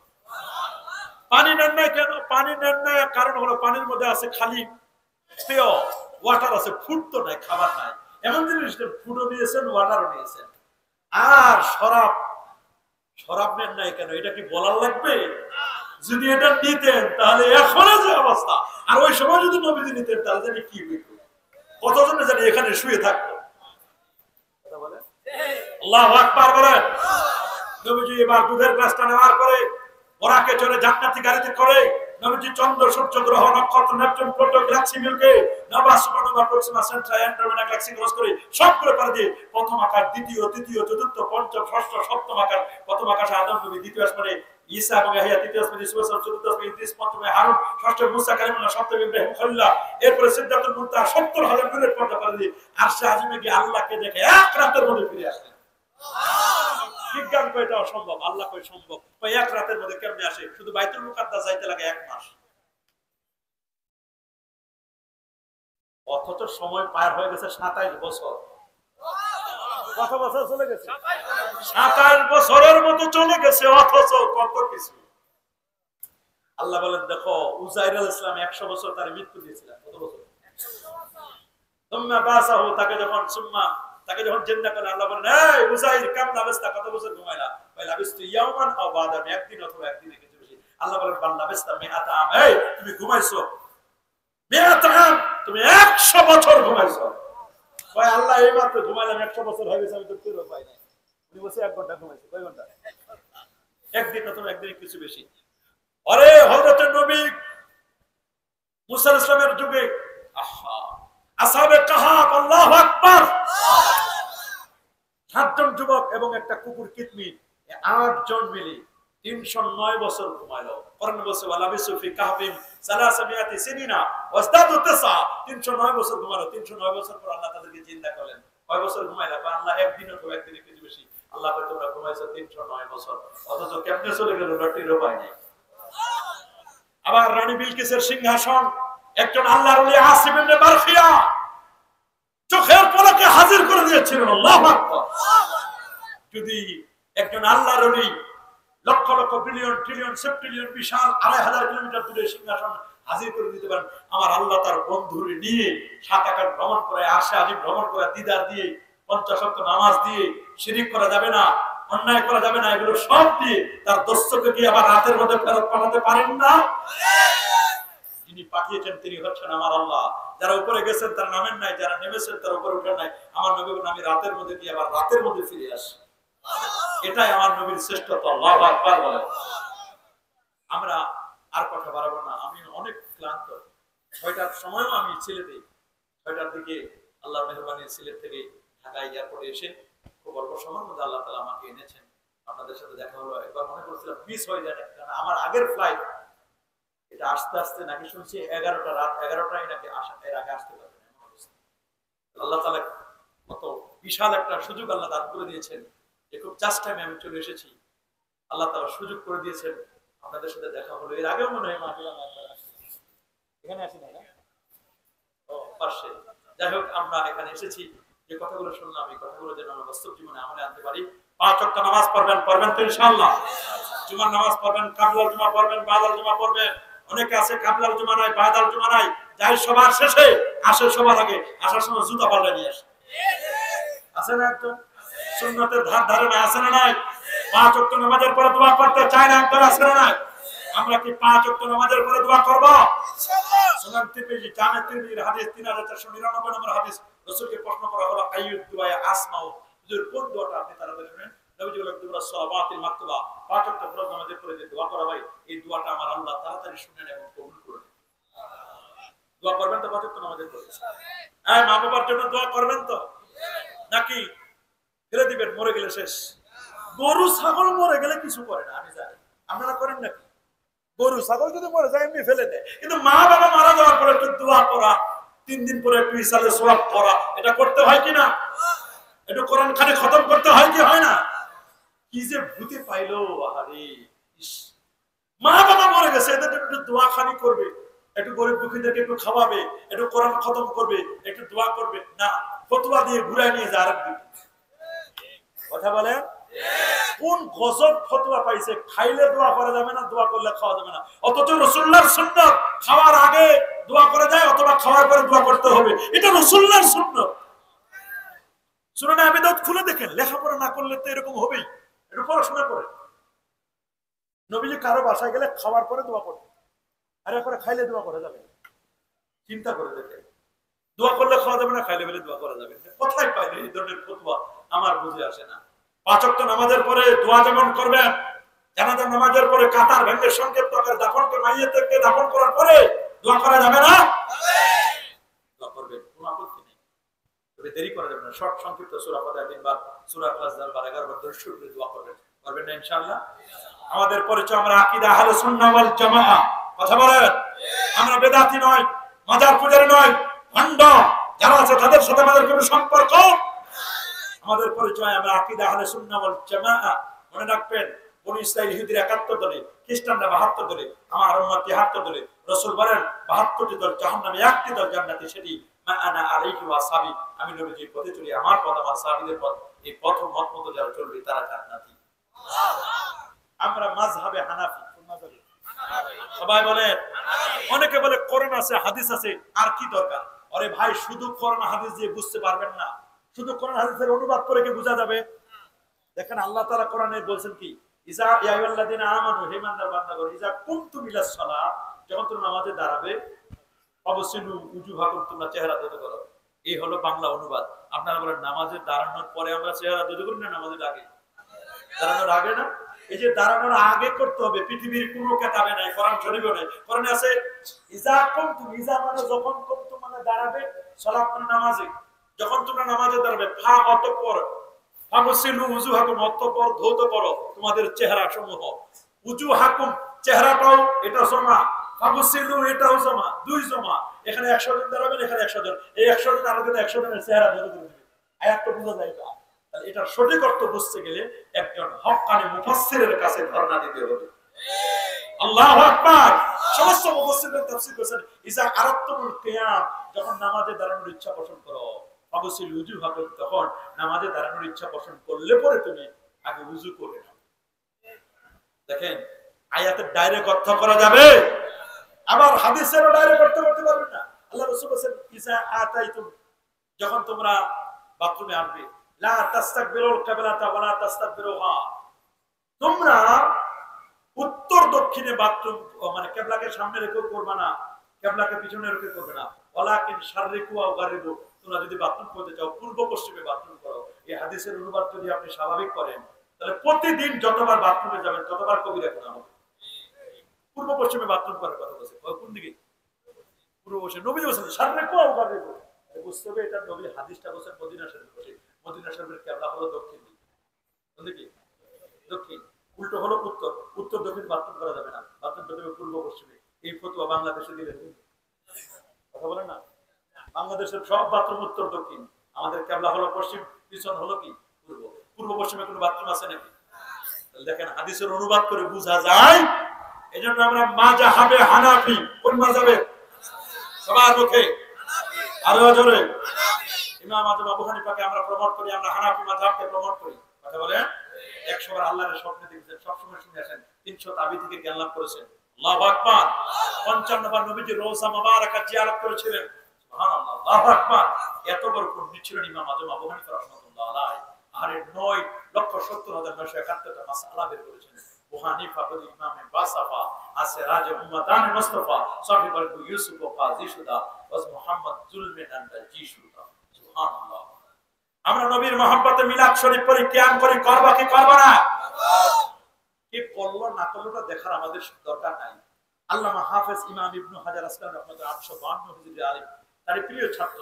পানি নেন নাই কেন? পানি নেন নাই কারণ হলো পানির মধ্যে আছে খালি পেয়, ওয়াটার আছে, ফুড তো নাই, খাবার নাই, এমন জিনিস ফুডও নিয়েছেন, ওয়াটারও নিয়েছেন। আর শরাব নেন নাই কেন, এটা কি বলার লাগবে? যদি এটা নিতেন তাহলে এখনো যে অবস্থা, আর ওই সময় যদি নবীজি নিতেন তাহলে জানি কি হইত, কতজনে জানি এখানে শুয়ে থাকতো। আল্লাহু আকবার বলেন। নবীজি এবার দুধের গ্লাসটা নেওয়ার পরে ওরাকে চলে জান্নাতি গাড়িতে করে নবীজি চন্দ্র, সূর্য, গ্রহ, নক্ষত্র, Neptune, Pluto, galaxy, milky, nova, supernova, Proxima Centauri, Andromeda galaxy cross করে সবগুলো পারে দিয়ে প্রথম আকাশ, দ্বিতীয়, তৃতীয়, চতুর্থ, পঞ্চম, ষষ্ঠ, সপ্তম আকাশ। প্রথম আকাশে আদম নবী, দ্বিতীয় আসমানে ঈসা এবং ইয়াহইয়া, তৃতীয় আসমানে ইউসুফ, চতুর্থ আসমানে ইদ্রিস, পঞ্চমে হারুন, ষষ্ঠ মুসা কালিমুল্লাহ, সপ্তম ইব্রাহিম খলিলুল্লাহ, এরপরে সিদরাতুল মুনতাহা 70,000 নূরের পর্দা পারে দিয়ে আরশে আজিমে গিয়ে আল্লাহকে দেখে এক রাতের মধ্যে ফিরে আসলেন। বিজ্ঞান কয় এটা অসম্ভব, আল্লাহ কয় সম্ভব। কয় এক রাতের মধ্যে কেমনে আসে? শুধু বাইতুল মুকাদ্দাস যাইতে লাগে 1 মাস, অথচ সময় পার হয়ে গেছে 27 বছর। কত বছর চলে গেছে? 27 বছরের মতো চলে গেছে, অথচ কত কিছু। আল্লাহ বলেন দেখো, উজাইর আলাইহিস সালাম 100 বছর তার মৃত্যু দিয়েছিলেন। কত বছর? সুম্মা বাসাহু, তাকে যখন জিন্দা করে আল্লাহ বলেন, এই উজাইর কাম লাবস্তা, কত বছর ঘুমাইলা? কইলা বিস্তু ইয়াওমান আও বাদা, একদিন অথবা একদিন কিছু বেশি। আল্লাহ বলেন বান্দা বিস্তা মিআতা আম, এই তুমি ঘুমাইছো মিআতা আম, তুমি 100 বছর ঘুমাইছো। কয় আল্লাহ এই মাত্র ঘুমাইলাম, 100 বছর হয়ে গেছে, আমি তো টেরও পাই নাই। উনি বলছে 1 ঘন্টা ঘুমাইছে। কয় ঘন্টা? একদিন অথবা একদিন কিছু বেশি। আরে হযরত নবী মুসা আলাইহিস সালামের যুগে আসহাবে কাহাফ, আল্লাহু আকবার, 7 জন যুবক এবং একটা কুকুর কিতমির, 8 জন মিলে 309 বছর ঘুমাইলো। কোরআন বলছে ওয়ালা বিসুফি কাহফিম সালাসামিয়াতি সিনিনা ওয়াজদাদু তাসা, 309 বছর ঘুমালো। 309 বছর পর আল্লাহ তাদেরকে জিন্দা করলেন। কয় বছর ঘুমাইলা? আল্লাহ একদিন অথবা একদিনের কিছু বেশি। আল্লাহ কয় তোমরা ঘুমাইছো 309 বছর, অথচ কেমনে চলে গেল লটিরও পায় নাই। আবার রানী বিলকিসের সিংহাসন একজন আল্লাহর ওলি আসিম ইবনে বারখিয়া চোখের পলকে হাজির করে দিয়েছিলেন। আল্লাহু আকবার। যদি একজন আল্লাহর ওলি লক্ষ লক্ষ বিলিয়ন ট্রিলিয়ন সেপ্টিলিয়ন বিশাল 2,500 কিলোমিটার দূরে সিংহাসন হাজির করে দিতে পারেন, আমার আল্লাহ তার বন্ধুরে নিয়ে 7 আকাশ ভ্রমণ করে, আরশে আজিম ভ্রমণ করে, দিদার দিয়ে, 50 ওয়াক্ত নামাজ দিয়ে, শিরিক করা যাবে না, অন্যায় করা যাবে না, এগুলো সব দিয়ে তার দস্তকে কি আবার রাতের মধ্যে ফেরত পাঠাতে পারেন না? যিনি পাঠিয়েছেন তিনি হচ্ছেন আমার আল্লাহ। যারা উপরে গেছেন তার নামের নাই, যারা নেমেছেন তার উপরে উঠে নাই। আমার নবী বলেন আমি রাতের মধ্যে দিয়ে আবার রাতের মধ্যে ফিরে আসি। এটাই আমার নবীর শ্রেষ্ঠত্ব। আল্লাহু আকবার বলেন। আমরা আর কথা বাড়াবো না, আমি অনেক ক্লান্ত। 6টার সময়ও আমি সিলেটে, 6টার দিকে আল্লাহর মেহরবানি সিলেট থেকে ঢাকা এয়ারপোর্টে এসে খুব অল্প সময়ের মধ্যে আল্লাহ তাআলা আমাকে এনেছেন। আপনাদের সাথে দেখা হলো। একবার মনে করছিলাম মিস হয়ে যায়, কারণ আমার আগের ফ্লাইট এটা আস্তে আস্তে নাকি শুনছি 11টা, রাত 11টায় নাকি এর আগে আসতে পারবে না। আল্লাহ তাআলা কত বিশাল একটা সুযোগ আল্লাহ দান করে দিয়েছেন যে খুব জাস্ট টাইমে আমি চলে এসেছি। আল্লাহ তাআলা সুযোগ করে দিয়েছেন, আপনাদের সাথে দেখা হলো। এর আগেও মনে হয় মাহফিলে এখানে আসি না, ও পাশে। যাই হোক, আমরা এখানে এসেছি, যে কথাগুলো শুনলাম এই কথাগুলো যেন আমরা বাস্তব জীবনে আমলে আনতে পারি। 5 ওয়াক্ত নামাজ পড়বেন তো ইনশাআল্লাহ। জুমার নামাজ পড়বেন, কাবলাল জুমা পড়বেন, বাদাল জুমা পড়বেন। অনেকে আছে কাবলাল জুমা নাই, বাদাল জুমা নাই, যাই সবার শেষে আসে সবার আগে, আসার সময় জুতা পাল্টে নিয়ে আসে। আছে না একজন সুন্নতের ধারে না? আছে না নাই? 5 ওয়াক্ত নামাজের পরে দোয়া করতে চায় না একজন? আছে না নাই? আমরা কি 5 ওয়াক্ত নামাজের পরে দোয়া করব? ইনশাআল্লাহ। সুনান তিরমিজি, জামে তিরমিজির হাদিস 3499 নম্বর হাদিস, রাসূলকে প্রশ্ন করা হলো আইয়ুদ দুআ আসমাউ, হুজুর কোন দোয়াটা আপনি তাড়াতাড়ি শুনেন? নবীজি বলেন দুআ সালাওয়াতিল মাকতুবা, 5 ওয়াক্ত ফরজ নামাজের পরে যে দোয়া করা হয় এই দোয়াটা আমার আল্লাহ তাড়াতাড়ি শুনেন এবং কবুল করেন। দোয়া করবেন তো 5 ওয়াক্ত নামাজের পরে? এই মা বাবার জন্য দোয়া করবেন তো নাকি ফেলে দিবেন মরে গেলে শেষ? গরু ছাগল মরে গেলে কিছু করে না, আমি জানি। আপনারা করেন নাকি? গরু ছাগল যদি মরে যায় এমনি ফেলে দেয়, কিন্তু মা বাবা মারা যাওয়ার পরে একটু দোয়া করা, 3 দিন পরে একটু ইসালে সওয়াব করা, এটা করতে হয় কি না? একটু কোরআন খানে খতম করতে হয় কি হয় না? কি যে ভূতে পাইলো, আরে মা বাবা মরে গেছে, এদের একটু দোয়া খানি করবে, একটু গরিব দুঃখীদেরকে একটু খাওয়াবে, একটু কোরআন খতম করবে, একটু দোয়া করবে না, ফতোয়া দিয়ে ঘুরায় নিয়ে যায় আরেক দিকে। কথা বলেন? কোন গজব ফতোয়া পাইছে, খাইলে দোয়া করা যাবে না, দোয়া করলে খাওয়া যাবে না। অথচ রাসূলুল্লাহর সুন্নাত খাওয়ার আগে দোয়া করা যায় অথবা খাওয়ার পরে দোয়া করতে হবে, এটা রাসূলুল্লাহর সুন্নাত। সুনানে আবি দাউদ খুলে দেখেন, লেখাপড়া না করলে তো এরকম হবেই। একটু পড়াশোনা করে নবীজি কারো বাসায় গেলে খাওয়ার পরে দোয়া করতে, আর এরপরে খাইলে দোয়া করা যাবে না। চিন্তা করে দেখেন, দোয়া করলে খাওয়া যাবে না, খাইলে বলে দোয়া করা যাবে না। কোথায় পাইলে এই ধরনের ফতোয়া? আমার বুঝে আসে না। 5 ওয়াক্ত নামাজের পরে দোয়া যেমন করবেন, জানাজা নামাজের পরে কাতার ভেঙে সংক্ষিপ্ত আকারে দাফনকে মাইয়িতকে দাফন করার পরে দোয়া করা যাবে না? দোয়া করবেন, কোনো আপত্তি নেই, তবে দেরি করা যাবে না। শর্ট সংক্ষিপ্ত সূরা ফাতিহা 3 বার, সূরা ইখলাস 10 বার, 11 বার দরুদ শরীফ দোয়া করবেন। করবেন না ইনশাআল্লাহ? আমাদের পরিচয়, আমরা আকীদা আহলে সুন্নাহ ওয়াল জামাআহ। কথা বলেন, আমরা বেদাতি নয়, মাজার পূজারী নয়, ভণ্ড যারা আছে তাদের সাথে আমাদের কোনো সম্পর্ক। আমাদের পরিচয়, আমরা আকীদা আহলে সুন্নাহ ওয়াল জামাআহ। মনে রাখবেন, বনি ইসরাঈল ইহুদির 71 দলে, খ্রিস্টানরা 72 দলে, আমার উম্মত 73 দলে। রাসূল বলেন 72টি দল জাহান্নামে, একটি দল জান্নাতে, সেটি মা আনা আলাইহি ওয়া সাহাবী। আমি নবীজির পথে চলি, আমার পথ আমার সাহাবীদের পথ, এই পথ মত মতো যারা চলবে তারা জান্নাতি। আমরা মাযহাবে হানাফি। সবাই বলে, অনেকে বলে কোরআন আছে হাদিস আছে, আর কি দরকার? আরে ভাই, শুধু কোরআন হাদিস দিয়ে বুঝতে পারবেন না, শুধু কোরআন হাদিসের অনুবাদ করে কি বোঝা যাবে? দেখেন আল্লাহ তাআলা কোরআনে বলছেন কি, ইজা ইয়া আইয়ুহাল্লাযিনা আমানু, হে ইমানদার বান্দাগণ, ইজা কুমতুম ইলাস সালাত, যখন তোমরা নামাজে দাঁড়াবে, অবসিনু উজুহাকুম, তোমরা চেহারা ধুতে করো। এই হলো বাংলা অনুবাদ। আপনারা বলেন, নামাজে দাঁড়ানোর পরে আমরা চেহারা ধুতে করি না নামাজের আগে? দাঁড়ানোর আগে না? এই যে দাঁড়ানোর আগে করতে হবে, পৃথিবীর কোনো কিতাবে নাই, কোরআন শরীফে নাই। কোরআনে আছে ইজা কুমতুম, ইজা মানে যখন, কুমতুম মানে দাঁড়াবে, সালাত মানে নামাজে। যখন তোমরা নামাজে দাঁড়াবে, ফা অতঃপর, ফাগসিলু উজুহাকুম, অতঃপর ধৌত করো তোমাদের চেহারা সমূহ। উজুহাকুম চেহারাটাও এটা জমা, ফাগসিলু এটাও জমা, দুই জমা। এখানে 100 জন দাঁড়াবেন, এখানে 100 জন, এই 100 জন আলাদা 100 জনের চেহারা ধৌত করে দিবে। আয়াতটা বোঝা যায় না? এটার সঠিক অর্থ বুঝতে গেলে একজন হক্কানি মুফাসসিরের কাছে ধর্ণা দিতে হবে। আল্লাহু আকবার। সমস্ত মুফাসসিররা তাফসীর করেছেন, ইজা আরাদতুমুল কিয়াম, যখন নামাজে দাঁড়ানোর ইচ্ছা পোষণ করো, অবশ্যই উযু হবে, তখন নামাজে দাঁড়ানোর ইচ্ছা পোষণ করলে পরে তুমি আগে উযু করে নাও। দেখেন, আয়াতের ডাইরেক্ট অর্থ করা যাবে, আবার হাদিসেরও ডাইরেক্ট অর্থ করতে পারবেন না। আল্লাহ রাসূল বলেছেন, ইজা আতাইতুম, যখন তোমরা বাথরুমে আসবে, লা তাস্তাকবিরুল কিবলাতা ওয়া লা তাস্তাকবিরুহা, তোমরা উত্তর দক্ষিণে বাথরুম মানে কিবলাকে সামনে রেখে করবে না, কিবলাকে পিছনে রেখে করবে না। ওয়ালাকিন শাররিকু ওয়া গারিবু, তোমরা যদি বাথরুম করতে চাও পূর্ব পশ্চিমে বাথরুম করো। এই হাদিসের অনুবাদ যদি আপনি স্বাভাবিক করেন, তাহলে প্রতিদিন যতবার বাথরুমে যাবেন ততবার কবিরা গুনাহ হবে। পূর্ব পশ্চিমে বাথরুম করার কথা বলেছে, কোন দিকে? পূর্ব পশ্চিমে। নবী বলেছেন শাররিকু ওয়া গারিবু, বুঝতে হবে এটা নবী হাদিসটা বলেছেন মদিনা শরীফ বসে। মদিনা শরীফের কিবলা হলো দক্ষিণ দিক। কোন দিকে? দক্ষিণ। উল্টো হলো উত্তর। উত্তর দক্ষিণ বাথরুম করা যাবে না, বাথরুম করতে হবে পূর্ব পশ্চিমে। এই ফতোয়া বাংলাদেশে দিলেন, কথা বলেন না? বাংলাদেশের সব বাথরুম উত্তর দক্ষিণ, আমাদের কিবলা হলো পশ্চিম, পিছন হলো কি পূর্ব। পূর্ব পশ্চিমে কোনো বাথরুম আছে নাকি? দেখেন হাদিসের অনুবাদ করে বোঝা যায়। এজন্য আমরা মাযহাবে হানাফি। কোন মাযহাবে? সবার মুখে আরো জোরে ইমাম আযম আবু হানিফাকে আমরা প্রমোট করি, আমরা হানাফি মাযহাবকে প্রমোট করি। কথা বলেন, 100 বার আল্লাহর স্বপ্নে দেখেছেন, সব সময় শুনে আসেন, 300 তাবি থেকে জ্ঞান লাভ করেছেন। আল্লাহু আকবার। 55 বার নবীজি রওজা মুবারাকা জিয়ারত করেছিলেন। সুবহানাল্লাহ, আল্লাহু আকবার। এত বড় পণ্ডিত ছিলেন ইমাম আযম আবু হানিফা রাহমাতুল্লাহ আলাইহি। আরে 9,70,971টা মাসআলা বের করেছেন। আবু হানিফা বলি ইমামে বাসাফা আছে, রাজে উম্মাতান মুস্তাফা, সাহিবুল ইউসুফ ও কাজী সুদা, ওয়াস মুহাম্মদ জুলমিন আনদা জিশুদা। সুবহানাল্লাহ। আমরা নবীর মহব্বতে মিলাদ শরীফ পড়ি, কিয়াম করি, করবা কি করব না? কি করলো না করলোটা দেখার আমাদের দরকার নাই। আল্লামা হাফেজ ইমাম ইবনে হাজার আসকালানী রাহমাতুল্লাহ 852 হিজরি আলিম, তার প্রিয় ছাত্র,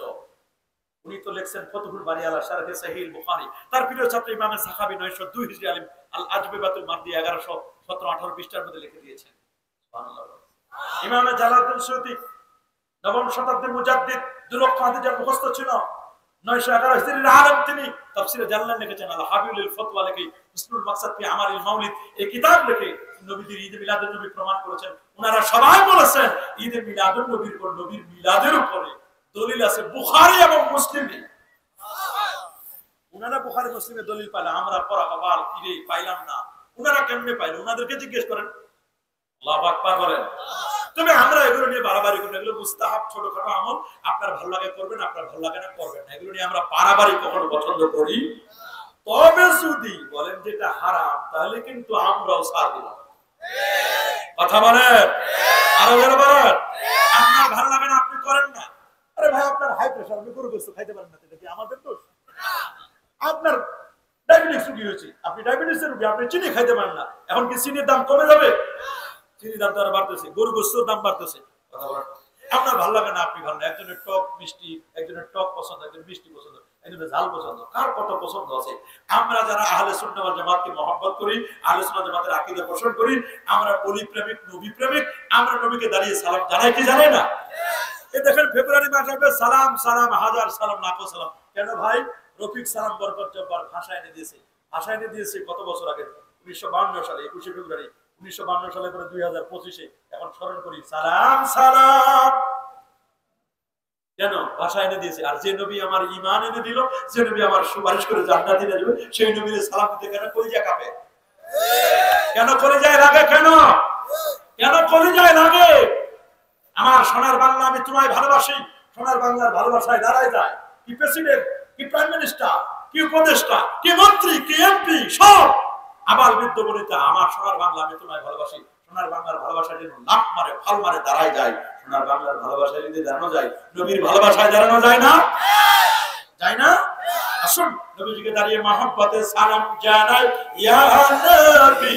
উনি তো লেখছেন ফতহুল বারি আলা শারহে সহিহ বুখারী। তার প্রিয় ছাত্র ইমাম সাখাবী 902 হিজরি আলিম আল আজবিবাতুল মারদি 1117-18 পৃষ্ঠার মধ্যে লিখে দিয়েছেন। সুবহানাল্লাহ। ইমাম জালালউদ্দিন সুয়ুতী 9ম শতাব্দীর মুজাদ্দিদ, দুলক্ষ হাদিসের মুখস্থ ছিল, 911 হিজরির আলেম, তিনি তাফসীরে জালালাইন লিখেছেন, আল হাবিবুল ফতওয়া লিখে, হুসনুল মাকসাদ ফি আমালিল মাউলিদ এই কিতাব লিখে নবীর ঈদ মিলাদুন নবী প্রমাণ করেছেন। ওনারা সবাই বলেছেন ঈদ মিলাদুন নবীর উপর, নবীর মিলাদের উপরে দলিল আছে বুখারী এবং মুসলিমে। উনারা বুখারী মুসলিমে দলিল পাইলে আমরা পড়া কপাল কিরে পাইলাম না, উনারা কেমনে পাইল? উনাদেরকে জিজ্ঞেস করেন। আল্লাহু আকবার বলেন। তবে আমরা এগুলো নিয়ে বাড়াবাড়ি করি না, এগুলো মুস্তাহাব ছোটখাটো আমল, আপনার ভালো লাগে করবেন, আপনার ভালো লাগে না করবেন না, এগুলো নিয়ে আমরা বাড়াবাড়ি কখনো পছন্দ করি। তবে যদি বলেন যেটা হারাম, তাহলে কিন্তু আমরাও ছাড় দিলাম। কথা বলেন, আরো যারা বলেন আপনার ভালো লাগে না আপনি করেন না। আরে ভাই, আপনার হাই প্রেসার, আপনি গরু গোশত খাইতে পারেন না, এটা কি আমাদের দোষ? আপনার ডায়াবেটিস রোগী হয়েছে, আপনি ডায়াবেটিসের রোগী, আপনি চিনি খাইতে পারেন না, এখন কি চিনির দাম কমে যাবে? চিনির দাম তো আরো বাড়তেছে, গরু গোশতের দাম বাড়তেছে। কথা বলেন, আপনার ভালো লাগে না আপনি ভালো না, একজনের টক মিষ্টি, একজনের টক পছন্দ, একজনের মিষ্টি পছন্দ, একজনের ঝাল পছন্দ, কার কত পছন্দ আছে। আমরা যারা আহলে সুন্নাত ওয়াল জামাতকে মহব্বত করি, আহলে সুন্নাত জামাতের আকীদা পোষণ করি, আমরা ওলি প্রেমিক, নবী প্রেমিক, আমরা নবীকে দাঁড়িয়ে সালাম জানাই কি জানাই না? এই দেখেন ফেব্রুয়ারি মাস আসবে, সালাম সালাম হাজার সালাম লাখো সালাম। কেন ভাই? রফিক সালাম বরকত জব্বার ভাষা এনে দিয়েছে। ভাষা এনে দিয়েছে কত বছর আগে, 1952 সালে 21শে ফেব্রুয়ারি 1952 সালে করে 2025-এ এখন স্মরণ করি সালাম সালাম। কেন? ভাষা এনে দিয়েছে। আর যে নবী আমার ঈমান এনে দিল, যে নবী আমার সুপারিশ করে জান্নাতে নিয়ে যাবে, সেই নবীর সালাম দিতে কেন কলিজা কাঁপে? কেন কলিজায় লাগে? কেন কেন কলিজায় লাগে? আমার সোনার বাংলা, আমি তোমায় ভালোবাসি, সোনার বাংলার ভালোবাসায় দাঁড়ায় যায়। কি প্রেসিডেন্ট, কি প্রাইম মিনিস্টার, কি উপদেষ্টা, কি মন্ত্রী, কি এমপি, সব আবার বৃদ্ধ বনিতা, আমার সোনার বাংলা, আমি তোমায় ভালোবাসি, সোনার বাংলার ভালোবাসায় যেন লাফ মারে ফাল মারে দাঁড়ায় যায়। সোনার বাংলার ভালোবাসায় যদি দাঁড়ানো যায়, নবীর ভালোবাসায় দাঁড়ানো যায় না? যায় না? আসুন নবীজিকে দাঁড়িয়ে মহব্বতে সালাম জানাই, ইয়া নবী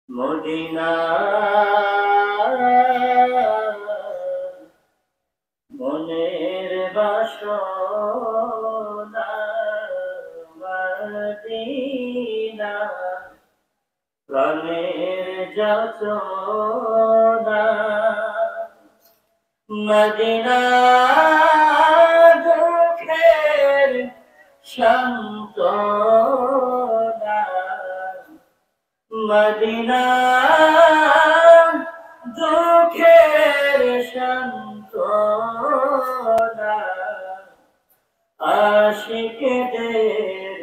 মদিনা মনের বাসনা, মদিনা প্রাণের যাতনা, মদিনা দুঃখের সান্ত্বনা, মদিনা দুঃখের সান্ত্বনা, আশিকদের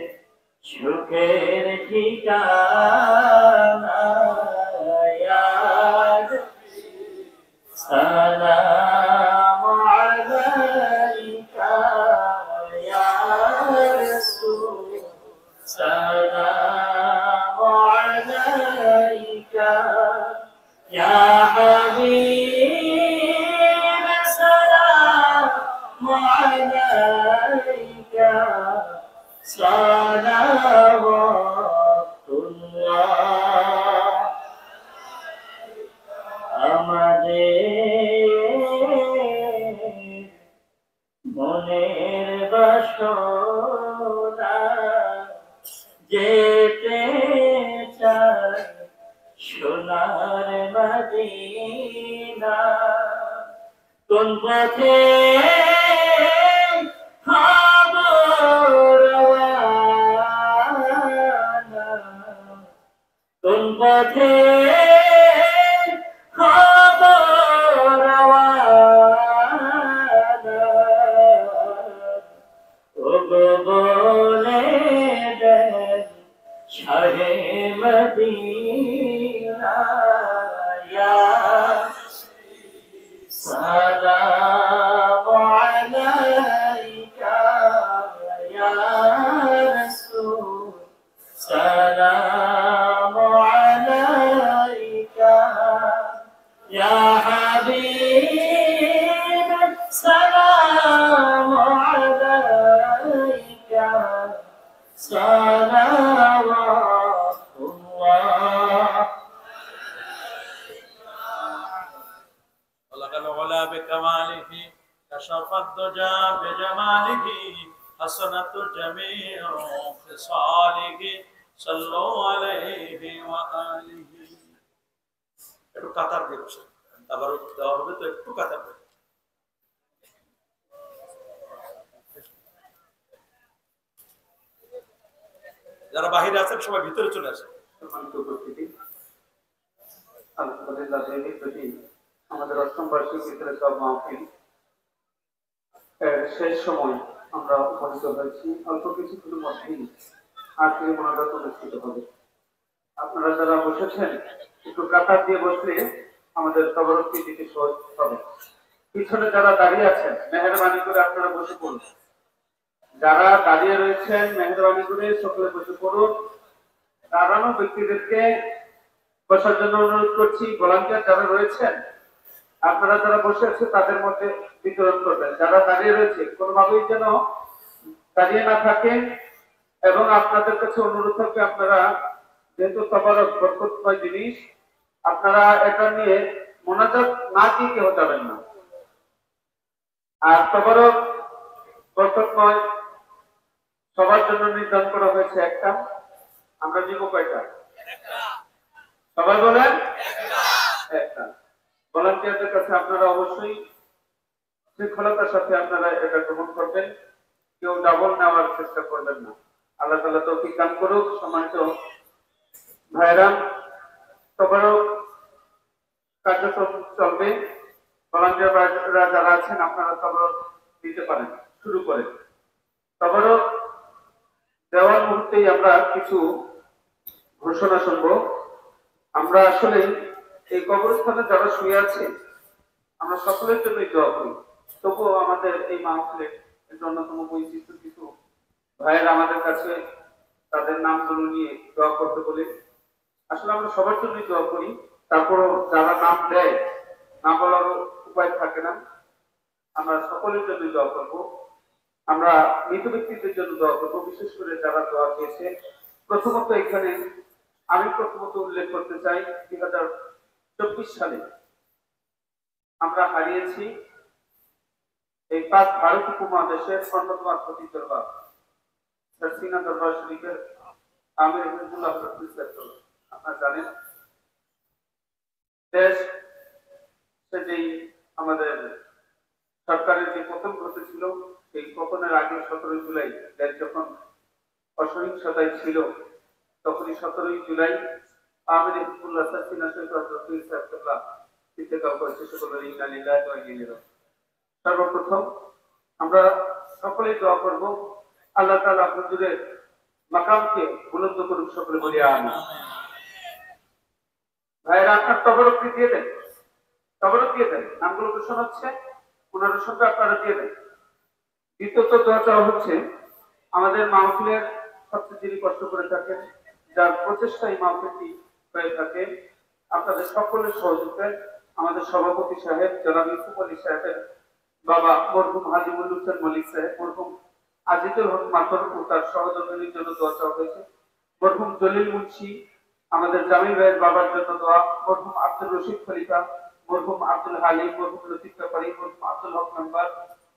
সুখের ঠিকানা, সালামু আলাইকা ইয়া রাসূল, সালামু আলাইকা ইয়া হাবিব, সালামু আলাইকা সালাওয়াতুল্লাহ। আমাদের মনের বাসনা, যেতে চাই সোনার মদিনা, কোন পথে হব রওয়ানা, কোন পথে হব রওয়ানা, ওগো বলে দেন শাহে মদিনা, ইয়া সালামু আলাইকা ইয়া রাসূল, সালামু আলাইকা ইয়া হাবিব, সালামু আলাইকা جلاله كشف الدجى بجماله حسنت جميع خصاله صلوا عليه وآله একটু কাতার দিয়ে বসে আবার দেওয়া হবে তো একটু কাতার দিয়ে যারা বাহিরে আছেন সবাই ভিতরে চলে আসেন সম্মানিত উপস্থিতি, আলহামদুলিল্লাহ আমাদের অষ্টম বার্ষিক ভিতরে সব মাহফিল এর শেষ সময় আমরা উপনীত হয়েছি। অল্প কিছুক্ষণের মধ্যেই আজকের মোনাজাত অনুষ্ঠিত হবে। আপনারা যারা বসেছেন একটু কাতার দিয়ে বসলে আমাদের তবরকটি দিতে সহজ হবে। পিছনে যারা দাঁড়িয়ে আছেন মেহেরবানি করে আপনারা বসে পড়ুন। যারা দাঁড়িয়ে রয়েছেন মেহেরবানি করে সকলে বসে পড়ুন। দাঁড়ানো ব্যক্তিদেরকে বসার জন্য অনুরোধ করছি। ভলান্টিয়ার যারা রয়েছেন আপনারা যারা বসে আছে তাদের মধ্যে বিতরণ করবেন। যারা দাঁড়িয়ে রয়েছে কোনোভাবেই যেন দাঁড়িয়ে না থাকেন এবং আপনাদের কাছে অনুরোধ থাকবে আপনারা যেহেতু তবারক বরকতময় জিনিস আপনারা এটা নিয়ে মোনাজাত না দিয়ে কেউ যাবেন না। আর তবারক বরকতময় সবার জন্য নির্ধারণ করা হয়েছে একটা। আমরা নিব কয়টা? সবাই বলেন একটা। ভলান্টিয়ারদের কাছে আপনারা অবশ্যই শৃঙ্খলতার সাথে আপনারা এটা গ্রহণ করবেন। কেউ ডাবল নেওয়ার চেষ্টা করবেন না। আল্লাহ তাআলা তৌফিক দান করুক। সম্মানিত ভাইরা, তবরক কার্যক্রম চলবে। ভলান্টিয়াররা যারা আছেন আপনারা তবরক দিতে পারেন, শুরু করেন। তবরক দেওয়ার মুহূর্তেই আমরা কিছু ঘোষণা শুনবো। আমরা আসলে এই কবরস্থানে যারা শুয়ে আছে আমরা সকলের জন্যই দোয়া করি। তবুও আমাদের এই মাহফিলের অন্যতম বৈশিষ্ট্য কিছু ভাইয়েরা আমাদের কাছে তাদের নামগুলো নিয়ে দোয়া করতে বলে। আসলে আমরা সবার জন্যই দোয়া করি, তারপরও যারা নাম দেয় না বলার উপায় থাকে না। আমরা সকলের জন্যই দোয়া করবো। আমরা মৃত ব্যক্তিদের জন্য দোয়া করবো, বিশেষ করে যারা দোয়া পেয়েছে। প্রথমত এখানে আমি উল্লেখ করতে চাই 2024 সালে আমরা হারিয়েছি এই পাঁচ ভারত উপমহাদেশের অন্যতম প্রতি দরবার সিনা দরবার শরীফের আমির হিজবুল্লাহ আপনারা জানেন দেশ যেই আমাদের সরকারের যে পতন ঘটেছিল সেই পতনের আগে 17 জুলাই দেশ যখন অসহিংসতায় ছিল তখনই 17 জুলাই আমির হিজবুল্লাহ সিনা ইন্তেকাল করেছে। সকলের ইন্না লিল্লাহি ওয়া ইন্না ইলাইহি রাজিউন। সর্বপ্রথম আমরা সকলেই দোয়া করব আল্লাহ তাআলা হুজুরের মাকামকে বুলন্দ করুক। সকলে বলি আমিন। ভাইরা আপনার তবরক দিয়ে দেন, তবরক দিয়ে দেন। নামগুলো তো শোনাচ্ছে, ওনার সঙ্গে আপনারা দিয়ে দেন। দ্বিতীয়ত দোয়াটা হচ্ছে আমাদের মাহফিলের সবচেয়ে যিনি কষ্ট করে থাকেন, যার প্রচেষ্টায় মাহফিলটি হয়ে থাকে, আপনাদের সকলের সহযোগিতায় আমাদের সভাপতি সাহেব জনাব ইউসুফ আলী সাহেবের বাবা মরহুম হাজী মুল্লুক হোসেন মল্লিক সাহেব, মরহুম আজিজুল হক মাতর ও তার সহধর্মিনীর জন্য দোয়া চাওয়া হয়েছে। মরহুম জলিল মুন্সি আমাদের জামিল ভাইয়ের বাবার জন্য দোয়া। মরহুম আব্দুল রশিদ খলিফা, মরহুম আব্দুল হালিম, মরহুম লতিফ ব্যাপারী, মরহুম আব্দুল হক মেম্বার,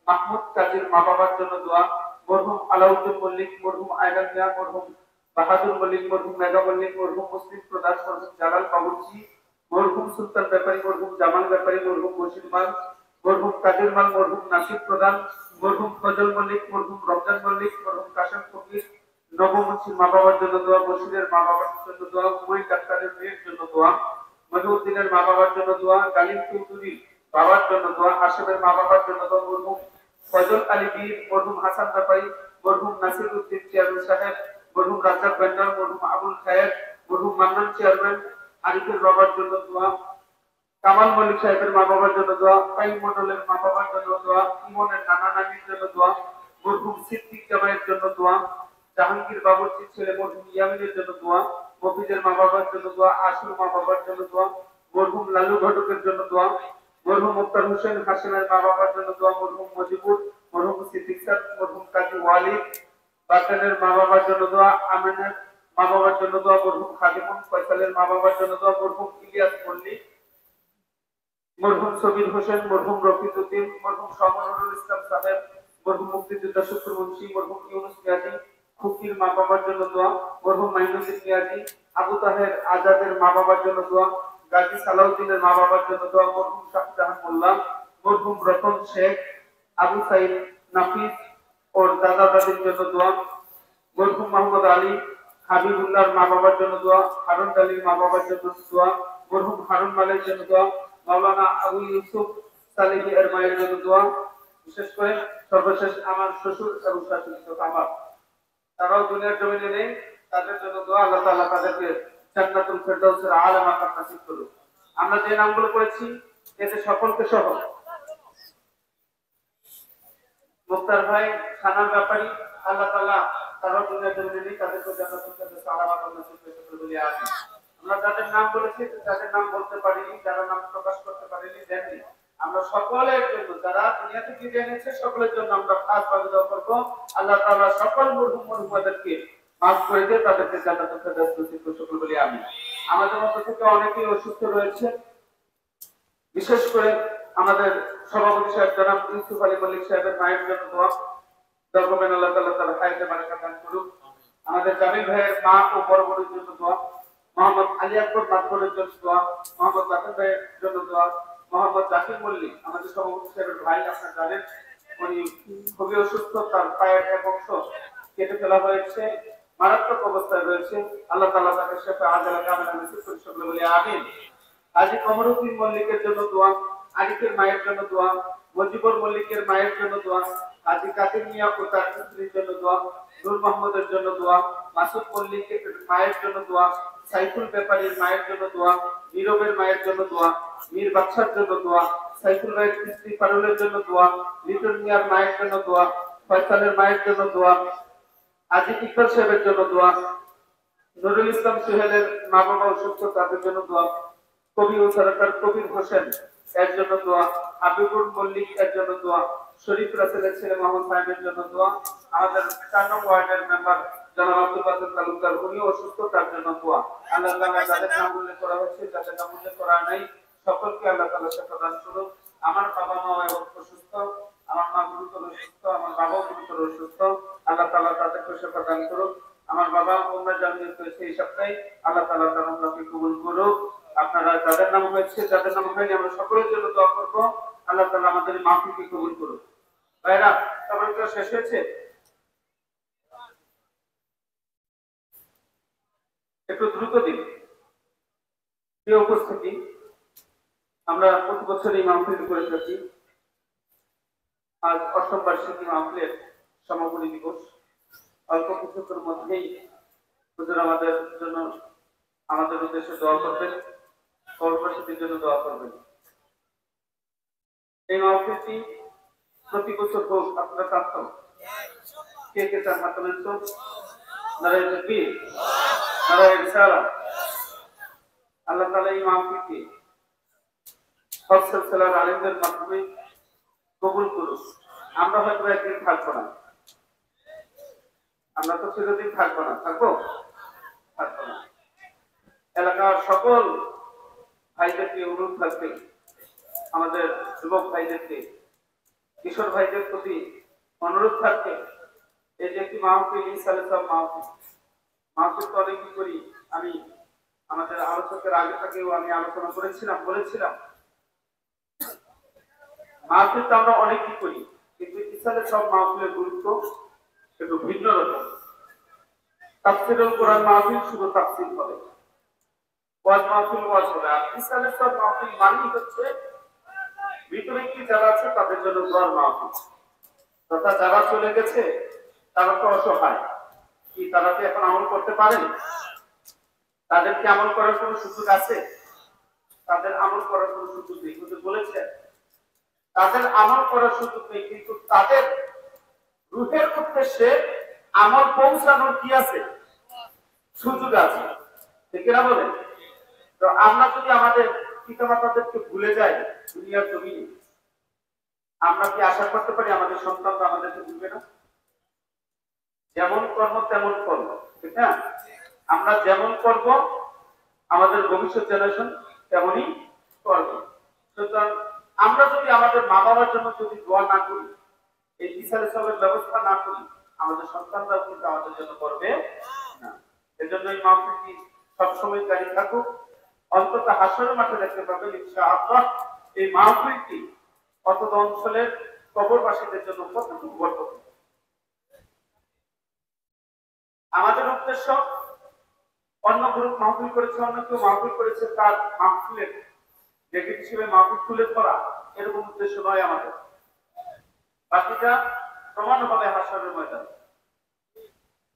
মাহমুদ কাজীর মা বাবার জন্য দোয়া। মরহুম আলাউদ্দিন মল্লিক, মরহুম আয়নাল মিয়া, মরহুম বাহাদুর মল্লিক, মরহুম মেঘা মল্লিক, মরহুম মুসলিম প্রদাস, মরহুম জালাল বাবুর্চি, মরহুম সুলতান ব্যাপারী, মরহুম জামাল ব্যাপারী, মরহুম মসজিদ মাল, মরহুম কাদের মাল, মরহুম নাসির প্রধান, মরহুম ফজল মল্লিক, মরহুম রমজান মল্লিক, মরহুম কাশেম ফকির, নবমুন্সির মা বাবার জন্য দোয়া। মসজিদের মা বাবার জন্য দোয়া। হুমায়ুন ডাক্তারের মেয়ের জন্য দোয়া। মহিউদ্দিনের মা বাবার জন্য দোয়া। গালিব চৌধুরী বাবার জন্য দোয়া। হাশেমের মা বাবার জন্য দোয়া। মরহুম ফজল আলী বীর, মরহুম হাসান ব্যাপারী, মরহুম নাসির উদ্দিন চেয়ারম্যান সাহেব, মরহুম রাজ্জাক বেন্ডার, মরহুম আবুল খায়ের, মরহুম মান্নান চেয়ারম্যান, আরিফের বাবার জন্য দোয়া। কামাল মল্লিক সাহেবের মা বাবার জন্য দোয়া। কাইম মন্ডলের মা বাবার জন্য দোয়া। ইমনের নানা নানির জন্য দোয়া। মরহুম সিদ্দিক জামাইয়ের জন্য দোয়া। জাহাঙ্গীর বাবুর্চির ছেলে মরহুম ইয়ামিনের জন্য দোয়া। মফিজের মা বাবার জন্য দোয়া। আশুর মা বাবার জন্য দোয়া। মরহুম লালু ঘটকের জন্য দোয়া। মরহুম মুক্তার হোসেন হাসিমের মা বাবার জন্য দোয়া। মরহুম মজিবুর, মরহুম সিদ্দিক স্যার, মরহুম কাজী ওয়ালিদ বাতেনের মা বাবার জন্য দোয়া। আমিনের মা বাবার জন্য দোয়া। মরহুম খাদিমুন ফয়সালের মা বাবার জন্য দোয়া। মরহুম ইলিয়াস মল্লিক মরহুম সবির হোসেন, মরহুম রফিকুদ্দিন, মরহুম শামনুল ইসলাম সাহেব, মরহুম মুক্তিযোদ্ধা শুক্রবংশী, মরহুম ইউনুস মিয়াজি, খুকির মা বাবার জন্য দোয়া, মরহুম মাইনুদ্দিন মিয়াজি, আবু তাহের আজাদের মা বাবার জন্য দোয়া, গাজী সালাউদ্দিনের মা বাবার জন্য দোয়া, মরহুম শাহজাহান মোল্লা, মরহুম রতন শেখ, আবু সাইদ নাফিস ওর দাদা দাদির জন্য দোয়া, মরহুম মোহাম্মদ আলী হাবিবুল্লাহর মা বাবার জন্য দোয়া, হারুন আলীর মা বাবার জন্য দোয়া, মরহুম হারুন মালের জন্য দোয়া, মাওলানা আবু ইউসুফ সালেহী এর মায়ের জন্য দোয়া, বিশেষ করে সর্বশেষ আমার শ্বশুর এবং শাশুড়ি তো আমার তারাও দুনিয়ার জমিনে নেই, তাদের জন্য দোয়া, আল্লাহ তাআলা তাদেরকে জান্নাতুল ফেরদাউসের আলা মাকাম নসিব করুন। আমরা যে নামগুলো করেছি এতে সকলকে সহ মুক্তার ভাই, সানার ব্যাপারী, আল্লাহ তাআলা তারাও দুনিয়ার জমিনে নেই, তাদেরকে জান্নাতুল ফেরদাউসের আলা মাকাম নসিব করুন বলে আমিন। আমরা যাদের নাম বলেছি, যাদের নাম বলতে পারিনি, যারা নাম প্রকাশ করতে পারিনি, দেননি, আমরা সকলের জন্য, যারা দুনিয়া থেকে জেনেছে সকলের জন্য আমরা খাস ভাবে দোয়া করব। আল্লাহ তাআলা সকল মরহুম মরহুমাদেরকে মাফ করে দিয়ে তাদেরকে জান্নাতুল ফেরদাউস নসিব করুন বলে আমিন। আমাদের মধ্যে থেকে অনেকেই অসুস্থ রয়েছে, বিশেষ করে আমাদের সভাপতি সাহেব জনাব ইউসুফ আলী মল্লিক সাহেবের মায়ের জন্য দোয়া করবেন, আল্লাহ তাআলা তার হায়াতে বারাকা দান করুন। আমাদের জামিল ভাইয়ের মা ও বড় বড়ের জন্য দোয়া, মোহাম্মদ আলী আকবর মাতবরের জন্য দোয়া, মোহাম্মদ বাকের ভাইয়ের জন্য দোয়া, মোহাম্মদ জাকির মল্লিক আমাদের সভাপতি সাহেবের ভাই, আপনারা জানেন উনি খুবই অসুস্থ, তার পায়ের এক অংশ কেটে ফেলা হয়েছে, মারাত্মক অবস্থায় রয়েছে, আল্লাহ তাআলা তাকে শিফা আজলা কামিলা নসিব করুন সকলে বলি আমিন। হাজী কমরউদ্দিন মল্লিকের জন্য দোয়া, আরিফের মায়ের জন্য দোয়া, মজিবুর মল্লিকের মায়ের জন্য দোয়া, হাজী কাদের মিয়া ও তার স্ত্রীর জন্য দোয়া, নূর মোহাম্মদের জন্য দোয়া, মাসুদ মল্লিকের মায়ের জন্য দোয়া, সাইফুল ব্যাপারীর মায়ের জন্য দোয়া, নীরবের মায়ের জন্য দোয়া, মীর বাদশার জন্য দোয়া, সাইফুল ভাইয়ের স্ত্রী পারুলের জন্য দোয়া, লিটন মিয়ার মায়ের জন্য দোয়া, ফয়সালের মায়ের জন্য দোয়া, আজিজ ইকবাল সাহেবের জন্য দোয়া, নুরুল ইসলাম সোহেলের মা বাবা অসুস্থ, তাদের জন্য দোয়া, কবি ও সরকার কবির হোসেন এর জন্য দোয়া, হাবিবুর মল্লিক এর জন্য দোয়া, শরীফ রাসেলের ছেলে মোহাম্মদ সাহেবের জন্য দোয়া, আমাদের 4 নং ওয়ার্ডের মেম্বার জনাব আব্দুল বাসের তালুকদার উনি অসুস্থ, তার জন্য দোয়া। আল্লাহ তাআলা যাদের নাম উল্লেখ করা হয়েছে, যাদের নাম উল্লেখ করা নাই, সকলকে আল্লাহ তাআলা শিফা দান করুন। আমার বাবা মা অসুস্থ, আমার মা গুরুতর অসুস্থ, আমার বাবাও গুরুতর অসুস্থ, আল্লাহ তাআলা তাদেরকে শিফা দান করুন। আমার বাবা ওমরা জামিয়া করেছে এই সপ্তাহে, আল্লাহ তাআলা তার উমরাকে কবুল করুক। আপনারা যাদের নাম হয়েছে, যাদের নাম হয়নি, আমরা সকলের জন্য দোয়া করব, আল্লাহ তাআলা আমাদের মাহফিলকে কবুল করুন। ভাইরা, সবার কি শেষ হয়েছে? একটু দ্রুত দিন। প্রিয় উপস্থিতি, আমরা প্রতি বছর এই মাহফিল করে থাকি। আজ 8ম বার্ষিকী মাহফিলের সমাপনী দিবস। অল্প কিছুক্ষণের মধ্যেই হুজুর আমাদের জন্য, আমাদের উদ্দেশ্যে দোয়া করবেন, কর্মসূচির জন্য দোয়া করবেন। এই মাহফিলটি প্রতি বছর হোক, আপনারা চান? কে কে চান? হাত তোলেন তো। নারায়ে তাকবীর, নারায়ে রিসালাত। আল্লাহ তাআলা এই মাহফিলটি হক সিলসিলার আলেমদের মাধ্যমে কবুল করুন। আমরা হয়তো একদিন থাকবো না, আমরা তো চিরদিন থাকবো না, থাকবো না। এলাকার সকল ভাইদেরকে অনুরোধ থাকবে, আমাদের যুবক ভাইদেরকে, কিশোর ভাইদের প্রতি অনুরোধ থাকবে, এই যে একটি মাহফিল, ইনশাআল্লাহ মাহফিল তো অনেক কি করি, আমি আমাদের আলোচকের আগে থেকেও আমি আলোচনা বলেছিলাম মাহফিল তো আমরা অনেক কি করি, কিন্তু ইনশাআল্লাহ মাহফিলের গুরুত্ব একটু ভিন্ন রকম। তাফসীরুল কোরআন মাহফিল শুধু তাফসীর হবে, ওয়াজ মাহফিল ওয়াজ হবে, আর ইনশাআল্লাহ মাহফিল মানেই হচ্ছে ভিতরে কি যারা আছে তাদের জন্য দোয়ার মাহফিল। তথা যারা চলে গেছে তারা তো অসহায়, কি তারা কি এখন আমল করতে পারেন? তাদেরকে আমল করার কোনো সুযোগ আছে? তাদের আমল করার কোনো সুযোগ নেই। হুজুর বলেছেন তাদের আমল করার সুযোগ নেই, কিন্তু তাদের রূহের উদ্দেশ্যে আমল পৌঁছানোর কি আছে? সুযোগ আছে, ঠিক না বলেন? তো আমরা যদি আমাদের পিতামাতাদেরকে ভুলে যাই দুনিয়ার জমিনে, আমরা কি আশা করতে পারি আমাদের সন্তানরা আমাদেরকে ভুলবে না? যেমন কর্ম তেমন ফল, ঠিক না? আমরা যেমন করব আমাদের ভবিষ্যৎ জেনারেশন তেমনই করবে। সুতরাং আমরা যদি আমাদের মা বাবার জন্য যদি দোয়া না করি, এই ইসালে সবের ব্যবস্থা না করি, আমাদের সন্তানরাও কিন্তু আমাদের জন্য করবে না। এজন্য এই মাহফিলটি সবসময় জারি থাকুক। অন্তত হাসরের মাঠে দেখতে পাবেন ইনশাআল্লাহ এই মাহফিলটি কত অঞ্চলের কবরবাসীদের জন্য কতটুকু বরকত। আমাদের উদ্দেশ্য অন্য গ্রুপ মাহফিল করেছে, অন্য কেউ মাহফিল করেছে, তার মাহফিলের ডেকে হিসেবে মাহফিল তুলে ধরা, এরকম উদ্দেশ্য নয় আমাদের। বাকিটা সমান হবে হাসরের ময়দানে।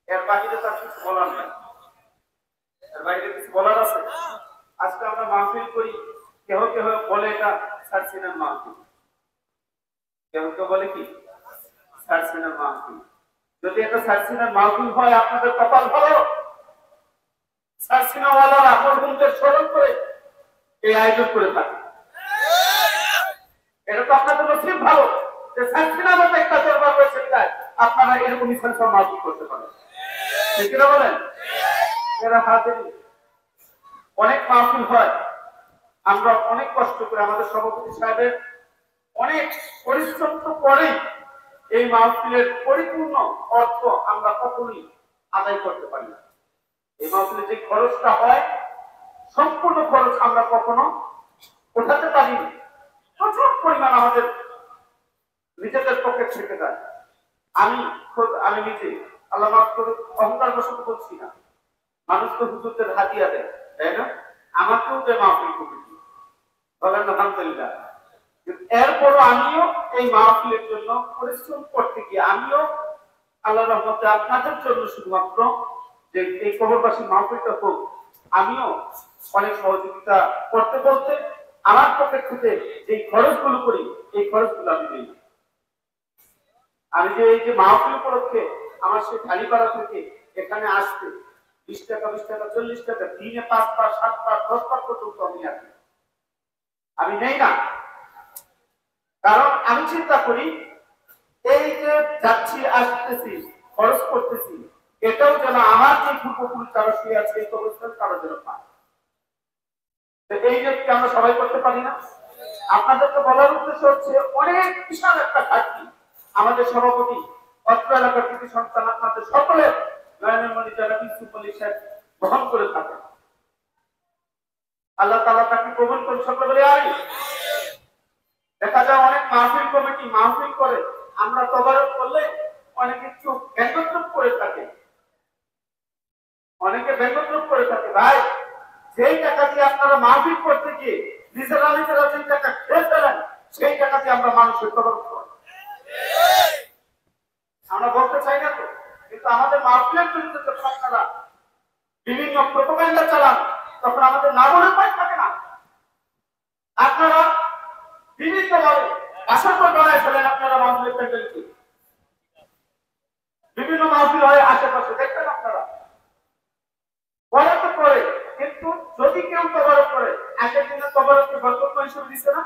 এর বাহিরে তার কিছু বলার নাই। এর বাইরে কিছু বলার আছে? আজকে আমরা মাহফিল করি, কেহ কেহ বলে এটা সার্সিনার মাহফিল, কেহ কেউ বলে কি সার্সিনার মাহফিল। যদি এটা সার্সিনার মাহফিল হয়, আপনাদের কপাল ভালো। সার্সিনাওয়ালারা মরহুমদের স্মরণ করে এই আয়োজন করে থাকে। এটা তো আপনাদের নসিব ভালো যে সার্সিনা মতো একটা দরবার রয়েছে, আপনারা এরকম ইসলাম মাহফিল করতে পারেন। ঠিক না বলেন? এরা হাজির অনেক মাহফিল হয়, আমরা অনেক কষ্ট করে, আমাদের সভাপতি সাহেবের অনেক পরিশ্রম তো করেই এই মাহফিলের পরিপূর্ণ অর্থ আমরা কখনোই আদায় করতে পারি না। এই মাহফিলে যে খরচটা হয়, সম্পূর্ণ খরচ আমরা কখনো ওঠাতে পারি না। প্রচুর পরিমাণ আমাদের নিজেদের পক্ষে থেকে যায়। আমি নিজে আল্লাহ মাফ করে অহংকার বশত বলছি না, মানুষ তো হুজুরদের হাতিয়া দেয়, তাই না? আমাকেও যে মাহফিল কমিটি বলেন আলহামদুলিল্লাহ। এরপরও আমিও এই মাহফিলের জন্য পরিশ্রম করতে গিয়ে আমিও আল্লাহ রহমতে আপনাদের জন্য শুধুমাত্র যে এই কবরবাসী মাহফিলটা হোক, আমিও অনেক সহযোগিতা করতে বলতে আমার পকেট থেকে যে খরচগুলো করি, এই খরচগুলো আমি নেই। আমি যে এই যে মাহফিল উপলক্ষে আমার সেই ঢালিপাড়া থেকে এখানে আসতে 20 টাকা 20 টাকা 40 টাকা দিনে 5 বার 7 বার 10 বার পর্যন্ত আমি নেই না। কারণ আমি চিন্তা করি এই যে যাচ্ছি আসতেছি খরচ করতেছি, এটাও যেন আমার যে পূর্বপুরুষ যারা শুয়ে আছে এই অবস্থান তারা যেন পায়। এই যে আমরা সবাই করতে পারি না। আপনাদেরকে বলার উদ্দেশ্য হচ্ছে অনেক বিশাল একটা ঘাটতি আমাদের সভাপতি অত্র এলাকার কৃতি সন্তান আপনাদের সকলের নয়নের মণি যারা বিশ্বপল্লী সাহেব বহন করে থাকেন। আল্লাহ তাআলা তাকে কবুল করুন সকলে বলে আমিন। দেখা যায় অনেক মাহফিল কমিটি মাহফিল করে, আমরা তবারক করলে অনেকে চুপ ব্যঙ্গোত্তর করে থাকে, অনেকে ব্যঙ্গোত্তর করে থাকে। ভাই, যেই টাকা দিয়ে আপনারা মাহফিল করতে গিয়ে নিজেরা যে টাকা খেয়ে ফেলেন, সেই টাকা দিয়ে আমরা মানুষের তবারক করি। আমরা বলতে চাই না তো, কিন্তু আমাদের মাহফিলের বিরুদ্ধে যখন আপনারা বিভিন্ন প্রোপাগান্ডা চালান, তখন আমাদের না বলে উপায় থাকে না। আপনারা বিভিন্ন ভাবে আশঙ্কা বানায় ফেলেন আপনারা মাহফিলের প্যান্ডেলকে। বিভিন্ন মাহফিল হয় আশেপাশে, দেখবেন আপনারা বরাদ্দ করে, কিন্তু যদি কেউ তবারক করে, আগের দিনে তবারককে বরকত হিসেবে দিচ্ছে না,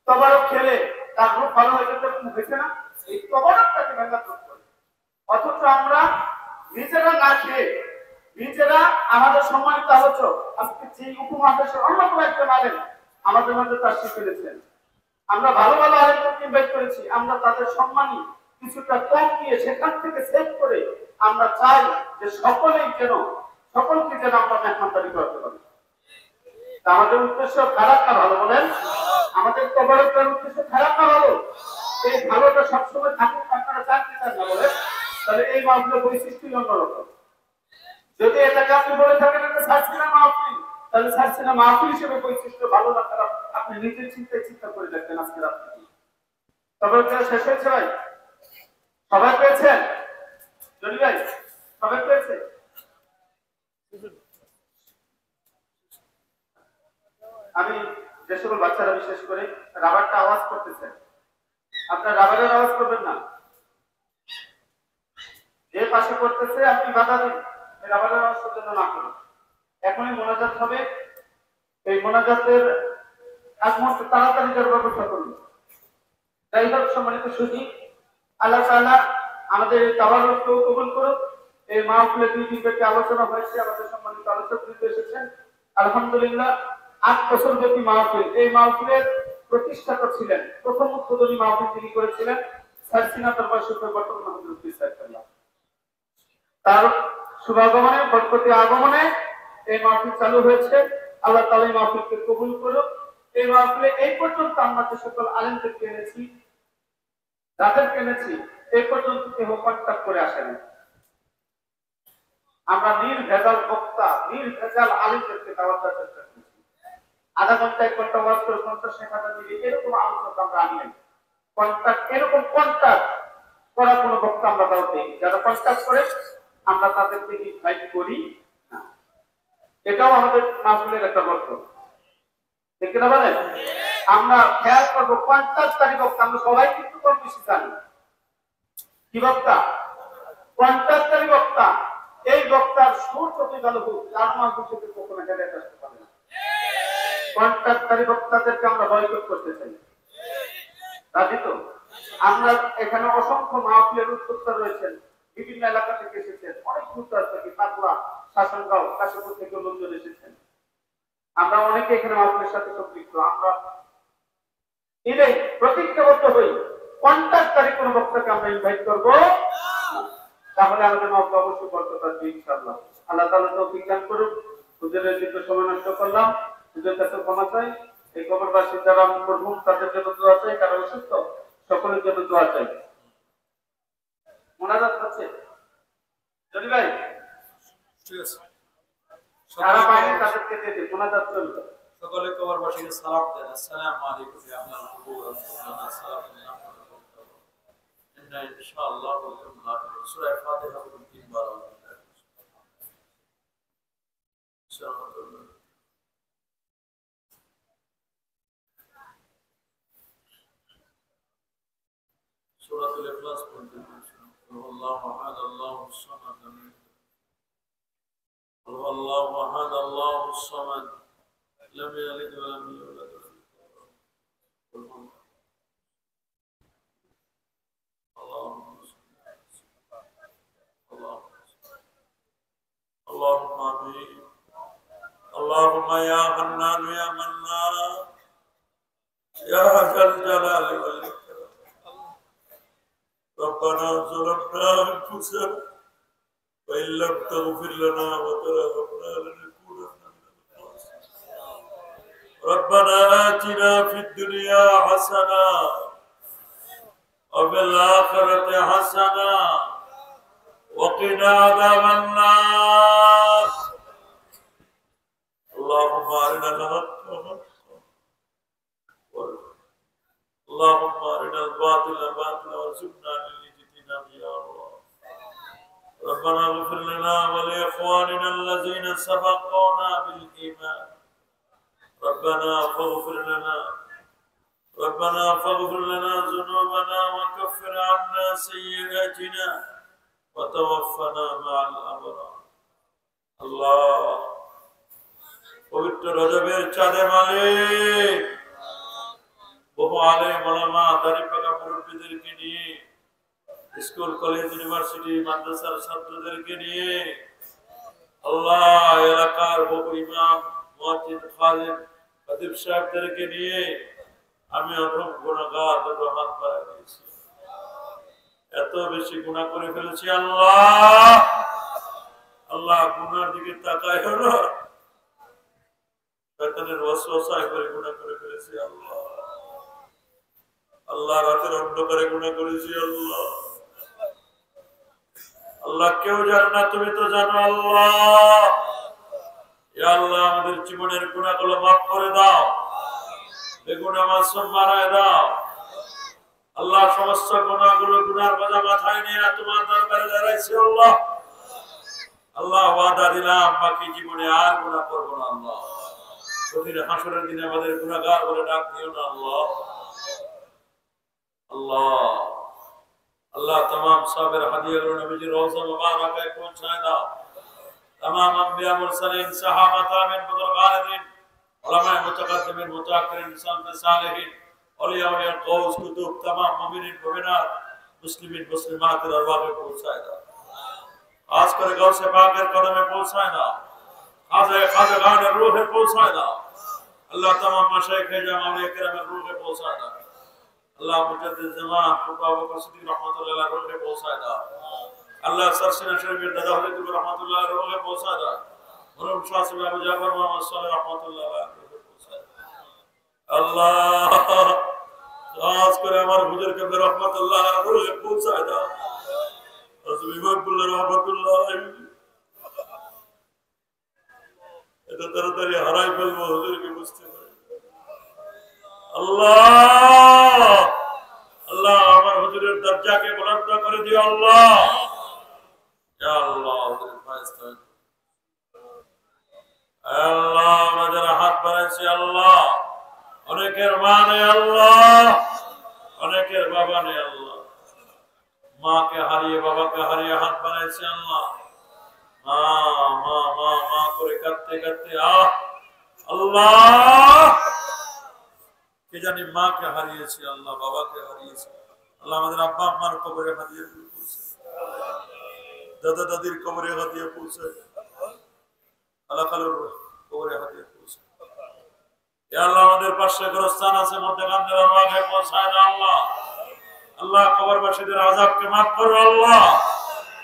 তবারক খেলে তার রূপ ভালো হয়ে যেতে হয়েছে না, এই তবারকটাকে ভেঙাত করে। অথচ আমরা নিজেরা না খেয়ে নিজেরা আমাদের সম্মানিত আলোচক আজকে যে উপমহাদেশের অন্যতম একজন আলেম আমাদের মধ্যে তার শিখেছেন, আমরা ভালো ভালো আলেমদেরকে ইনভাইট করেছি, আমরা তাদের সম্মানী কিছুটা কম দিয়ে সেখান থেকে সেভ করে আমরা চাই যে সকলকে যেন আমরা মেহমানদারি করতে পারি। আমাদের উদ্দেশ্য খারাপ না ভালো বলেন? আমাদের তবারকের উদ্দেশ্য খারাপ না ভালো? এই ভালোটা সবসময় থাকুক, আপনারা চান না বলেন? তাহলে এই মাহফিলের বৈশিষ্ট্য অন্যরকম। যদি এটাকে আপনি বলে থাকেন এটা সার্সিনা মাহফিল, তাহলে সার্সিনা মাহফিল হিসেবে বৈশিষ্ট্য ভালো না খারাপ আপনি নিজের চিন্তা করে দেখবেন। আজকে রাত্রে তবে শেষ হয়েছে ভাই, সবাই পেয়েছেন? জনি ভাই সবাই পেয়েছে? আমি যে সকল বাচ্চারা বিশেষ করে রাবারটা আওয়াজ করতেছেন, আপনার রাবারের আওয়াজ করবেন না। যে পাশে করতেছে আপনি বাধা দিন, রাবারের আওয়াজের জন্য না করুন। এখনই মোনাজাত হবে, এই মোনাজাতের এক মুহূর্তে তাড়াতাড়ি যার ব্যবস্থা করুন। যাই হোক, সম্মানিত সুধী, আল্লাহ তাআলা আমাদের এই তাবারুককেও কবুল করুন। এই মাহফিলে 2 দিন ব্যাপী আলোচনা হয়েছে, আমাদের সম্মানিত আলোচক বৃন্দ এসেছেন, আলহামদুলিল্লাহ। 8 বছর ব্যাপী মাহফিল, এই মাহফিলের প্রতিষ্ঠাতা ছিলেন, প্রথম উদ্বোধনী মাহফিল তিনি করেছিলেন সারসিনা দরবার শরীফের বর্তমান হযরত সাল্লাল্লাহু। তার শুভাগমনে, বরকতি আগমনে এই মাহফিল চালু হয়েছে। আল্লাহ তাআলা এই মাহফিলকে কবুল করুন। এই মাহফিলে এই পর্যন্ত আমরা যে সকল আলেমদেরকে এনেছি, যাদেরকে এনেছি, এই পর্যন্ত কেউ কন্ট্যাক্ট করে আসেনি। আমরা নির্ভেজাল বক্তা, নির্ভেজাল আলেমদেরকে দাওয়াত দেওয়ার চেষ্টা করেছি। আধা ঘন্টা 1 ঘন্টা ওয়াজ করে 50-60 মিনিট এরকম আলোচনা আমরা আনি নাই। এরকম কন্ট্যাক্ট করা কোনো বক্তা আমরা দাওয়াত দেই। যারা কন্ট্যাক্ট করে আমরা তাদেরকে ইনভাইট করি না। এটাও আমাদের মাহফিলের একটা গল্প, ঠিক না বলেন? আমরা খেয়াল করবো কন্ট্যাক্টকারী বক্তা, আমরা সবাই কিন্তু কম বেশি জানি কি বক্তা, কন্ট্যাক্টকারী বক্তা। এই বক্তার সুর প্রতি ভালো হোক, তার মাহফিল কখনো হেরে আসতে পারে না। কন্ট্যাক্টকারী বক্তাদেরকে আমরা বয়কট করতে চাই, রাজি তো? আমরা এখানে অসংখ্য মাহফিলের উদ্যোক্তা রয়েছেন, বিভিন্ন এলাকা থেকে এসেছেন, অনেক দূর থেকে, পাকুড়া, শাসনগাঁও, কাশীপুর থেকে লোকজন এসেছেন। আমরা অনেকে এখানে মাহফিলের সাথে সম্পৃক্ত। আমরা এটাই প্রতিজ্ঞাবদ্ধ হই, কন্ট্যাক্টকারী কোন বক্তাকে আমরা ইনভাইট করবো, তাহলে আমাদের মাহফিল অবশ্যই বরকত আসবে ইনশাআল্লাহ। আল্লাহ তাআলা তৌফিক দান করুন। হুজুরের দীর্ঘ সময় নষ্ট করলাম, হুজুরের কাছে ক্ষমা চাই। এই কবরবাসী যারা মরহুম তাদের জন্য দোয়া চাই, কারণ অসুস্থ সকলের জন্য দোয়া চাই। মোনাজাত হচ্ছে যদি ভাই ঠিক আছে, সারা বাইরে তাদেরকে দিয়ে দিই, মোনাজাত চলবে। সকলে কবরবাসীকে সালাম দেন। আসসালামু আলাইকুম ইয়া আহলাল কুবুর আনতুম সালামু আলাইকুম ইন্না ইনশাআল্লাহ ওয়া সূরা ফাতিহা পড়ুন 3 বার। সূরাতুল ইখলাস পড়তে আল্লাহু আহাদ আল্লাহুস সামাদ আল্লাহু আহাদ আল্লাহুস সামাদ لم يلد ولم يولد اللهم آمين. اللهم يا حنان يا منان يا ذا الجلال والإكرام ربنا ظلمنا أنفسنا وإن لم تغفر لنا وترحمنا لنكونن ربنا آتنا في الدنيا حسنة وفي الآخرة حسنة وقنا عذاب النار. اللهم أرنا الحق حقا اللهم أرنا الباطل باطلا وارزقنا من الاجتناب يا الله. ربنا اغفر لنا ولإخواننا الذين سبقونا بالإيمان. ربنا فاغفر لنا ذنوبنا وكفر عنا سيئاتنا وتوفنا مع الأبرار. الله পবিত্র রজবের চাঁদে মালিক বহু আলেম ওলামা দাড়ি পাকা মুরব্বিদেরকে নিয়ে, স্কুল কলেজ ইউনিভার্সিটি মাদ্রাসার ছাত্রদেরকে নিয়ে, আল্লাহ এলাকার বহু ইমাম মুয়াজ্জিন খাদেম খতিব সাহেবদেরকে নিয়ে আমি অধম গুনাহগার, দুটো হাত বাড়াই দিয়েছি। এত বেশি গুনাহ করে ফেলেছি আল্লাহ। আল্লাহ গুনার দিকে তাকাইও না, শয়তানের ওয়াসওয়াসায় করে গুনাহ করে ফেলেছি আল্লাহ। আল্লাহ রাতের অন্ধকারে গুনাহ করেছি আল্লাহ। আল্লাহ কেউ জানে না, তুমি তো জানো আল্লাহ। ইয়া আল্লাহ আমাদের জীবনের গুনাহগুলো মাফ করে দাও, বেগুনাহ মাসুম বানায় দাও আল্লাহ। সমস্ত গুনাহগুলো গুনার বোঝা মাথায় নিয়ে তোমার দরবারে দাঁড়াইছি আল্লাহ। আল্লাহ ওয়াদা দিলাম বাকি জীবনে আর গুনাহ করব না আল্লাহ। কঠিন হাসরের দিনে আমাদের গুনাহগার বলে ডাক দিও না আল্লাহ। আল্লাহ আল্লাহ तमाम সাবের হাদিয়াগুলো নবীজির রওজা মুবারাকায় পৌঁছায় দাও। तमाम अंबिया मुरसलीन सहाबा ताबिईन बुजुर्गान उलमाए मुतकद्दिमीन मुताअखिरीन सल्फ सालिहीन औलिया औलिया गौस कुतुब तमाम मुमिनीन मुमिनात मुस्लिमीन मुस्लिमातेर अरवाहे पहुंचाए दाও। खास করে গৌসে পাকের কদমে পৌঁছায় দাও, খাজা খাজাগানের রূহে পৌঁছায় দাও। আল্লাহ तमाम মাশায়েখ জামালে কেরামের রূহে পৌঁছায় দাও আল্লাহ মুজাদ্দিদ জামান ফুকা বকর সিদ্দিক রাহমাতুল্লাহ আলাইহি রূহে পৌঁছায় দাও আল্লাহ সরসিনা শরীফের দাদা হযরত রাহমাতুল্লাহ আলাইহি রূহে পৌঁছায় দাও মরহুম শাহ আবু জাফর মোহাম্মদ সাল্লাল্লাহু রাহমাতুল্লাহ আলাইহি রূহে পৌঁছায় দাও আল্লাহ খাস করে আমার হুজুর কে রাহমাতুল্লাহ আলাইহি রূহে পৌঁছায় দাও হযরত ইমামুল্লাহ রাহমাতুল্লাহ আলাইহি এটা তাড়াতাড়ি হারাই ফেলবো হুজুরকে বুঝতে পারি আল্লাহ আল্লাহ আমার হুজুরের দরজাকে বুলন্দ করে দিও আল্লাহ ইয়া আল্লাহ হুজুরের ফায়সালা আল্লাহ আমাদের হাত বাড়াইছি আল্লাহ অনেকের মা নেই আল্লাহ অনেকের বাবা নেই আল্লাহ মাকে হারিয়ে বাবাকে হারিয়ে হাত বাড়াইছি আল্লাহ মা মা মা মা করে কাঁদতে কাঁদতে আল্লাহ কে জানি মাকে হারিয়েছি আল্লাহ বাবাকে হারিয়েছি আল্লাহ আমাদের আব্বা আম্মার কবরে হাদিয়া পৌঁছে দাদা দাদির কবরে হাদিয়া পৌঁছে আল্লাহ কালুর কবরে হাদিয়া পৌঁছে ইয়া আল্লাহ আমাদের পাশে গোরস্থান আছে মধ্যখানের আওয়াজে পৌঁছায় দাও আল্লাহ আল্লাহ কবরবাসীদের আযাবকে মাফ করো আল্লাহ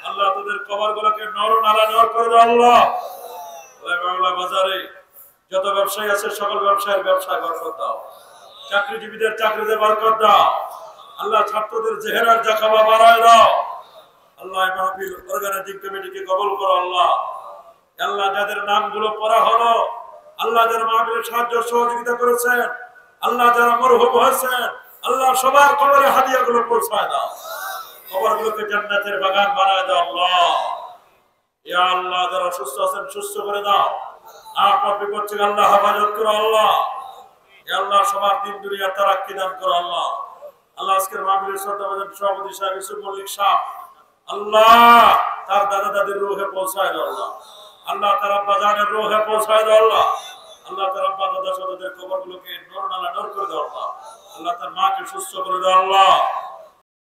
আল্লাহ তাদের কবরগুলোকে নর নালা নর করে দাও আল্লাহ আল্লাহ বাজারে যত ব্যবসায়ী আছে সকল ব্যবসায়ের ব্যবসায় বরকত দাও চাকরিজীবীদের চাকরিতে বরকত দাও আল্লাহ ছাত্রদের চেহারার জাকাবা বাড়ায় দাও আল্লাহ মাহফিল অর্গানাইজিং কমিটিকে কবুল করো আল্লাহ আল্লাহ যাদের নামগুলো পড়া হলো আল্লাহ যারা মাহফিলে সাহায্য সহযোগিতা করেছেন আল্লাহ যারা মরহুম হয়েছেন আল্লাহ সবার কবরে হাদিয়াগুলো পৌঁছায় দাও কবরগুলোকে জান্নাতের বাগান বানায় দাও আল্লাহ ইয়া আল্লাহ যারা সুস্থ আছেন সুস্থ করে দাও আপনার বিপদ থেকে আল্লাহ হেফাজত করো আল্লাহ ইয়া আল্লাহ সবার দিন দুনিয়া তারাক্কি দান করো আল্লাহ আল্লাহ আজকের মাহফিলের শ্রদ্ধাভাজন সভাপতি সাহেব ইউসুফ মল্লিক সাহেব আল্লাহ তার দাদা দাদির রূহে পৌঁছায় দাও আল্লাহ আল্লাহ তার আব্বা জানের রূহে পৌঁছায় দাও আল্লাহ আল্লাহ তার আব্বা দাদা সদদের কবরগুলোকে নূর নালা নূর করে দাও আল্লাহ আল্লাহ তার মাকে সুস্থ করে দাও আল্লাহ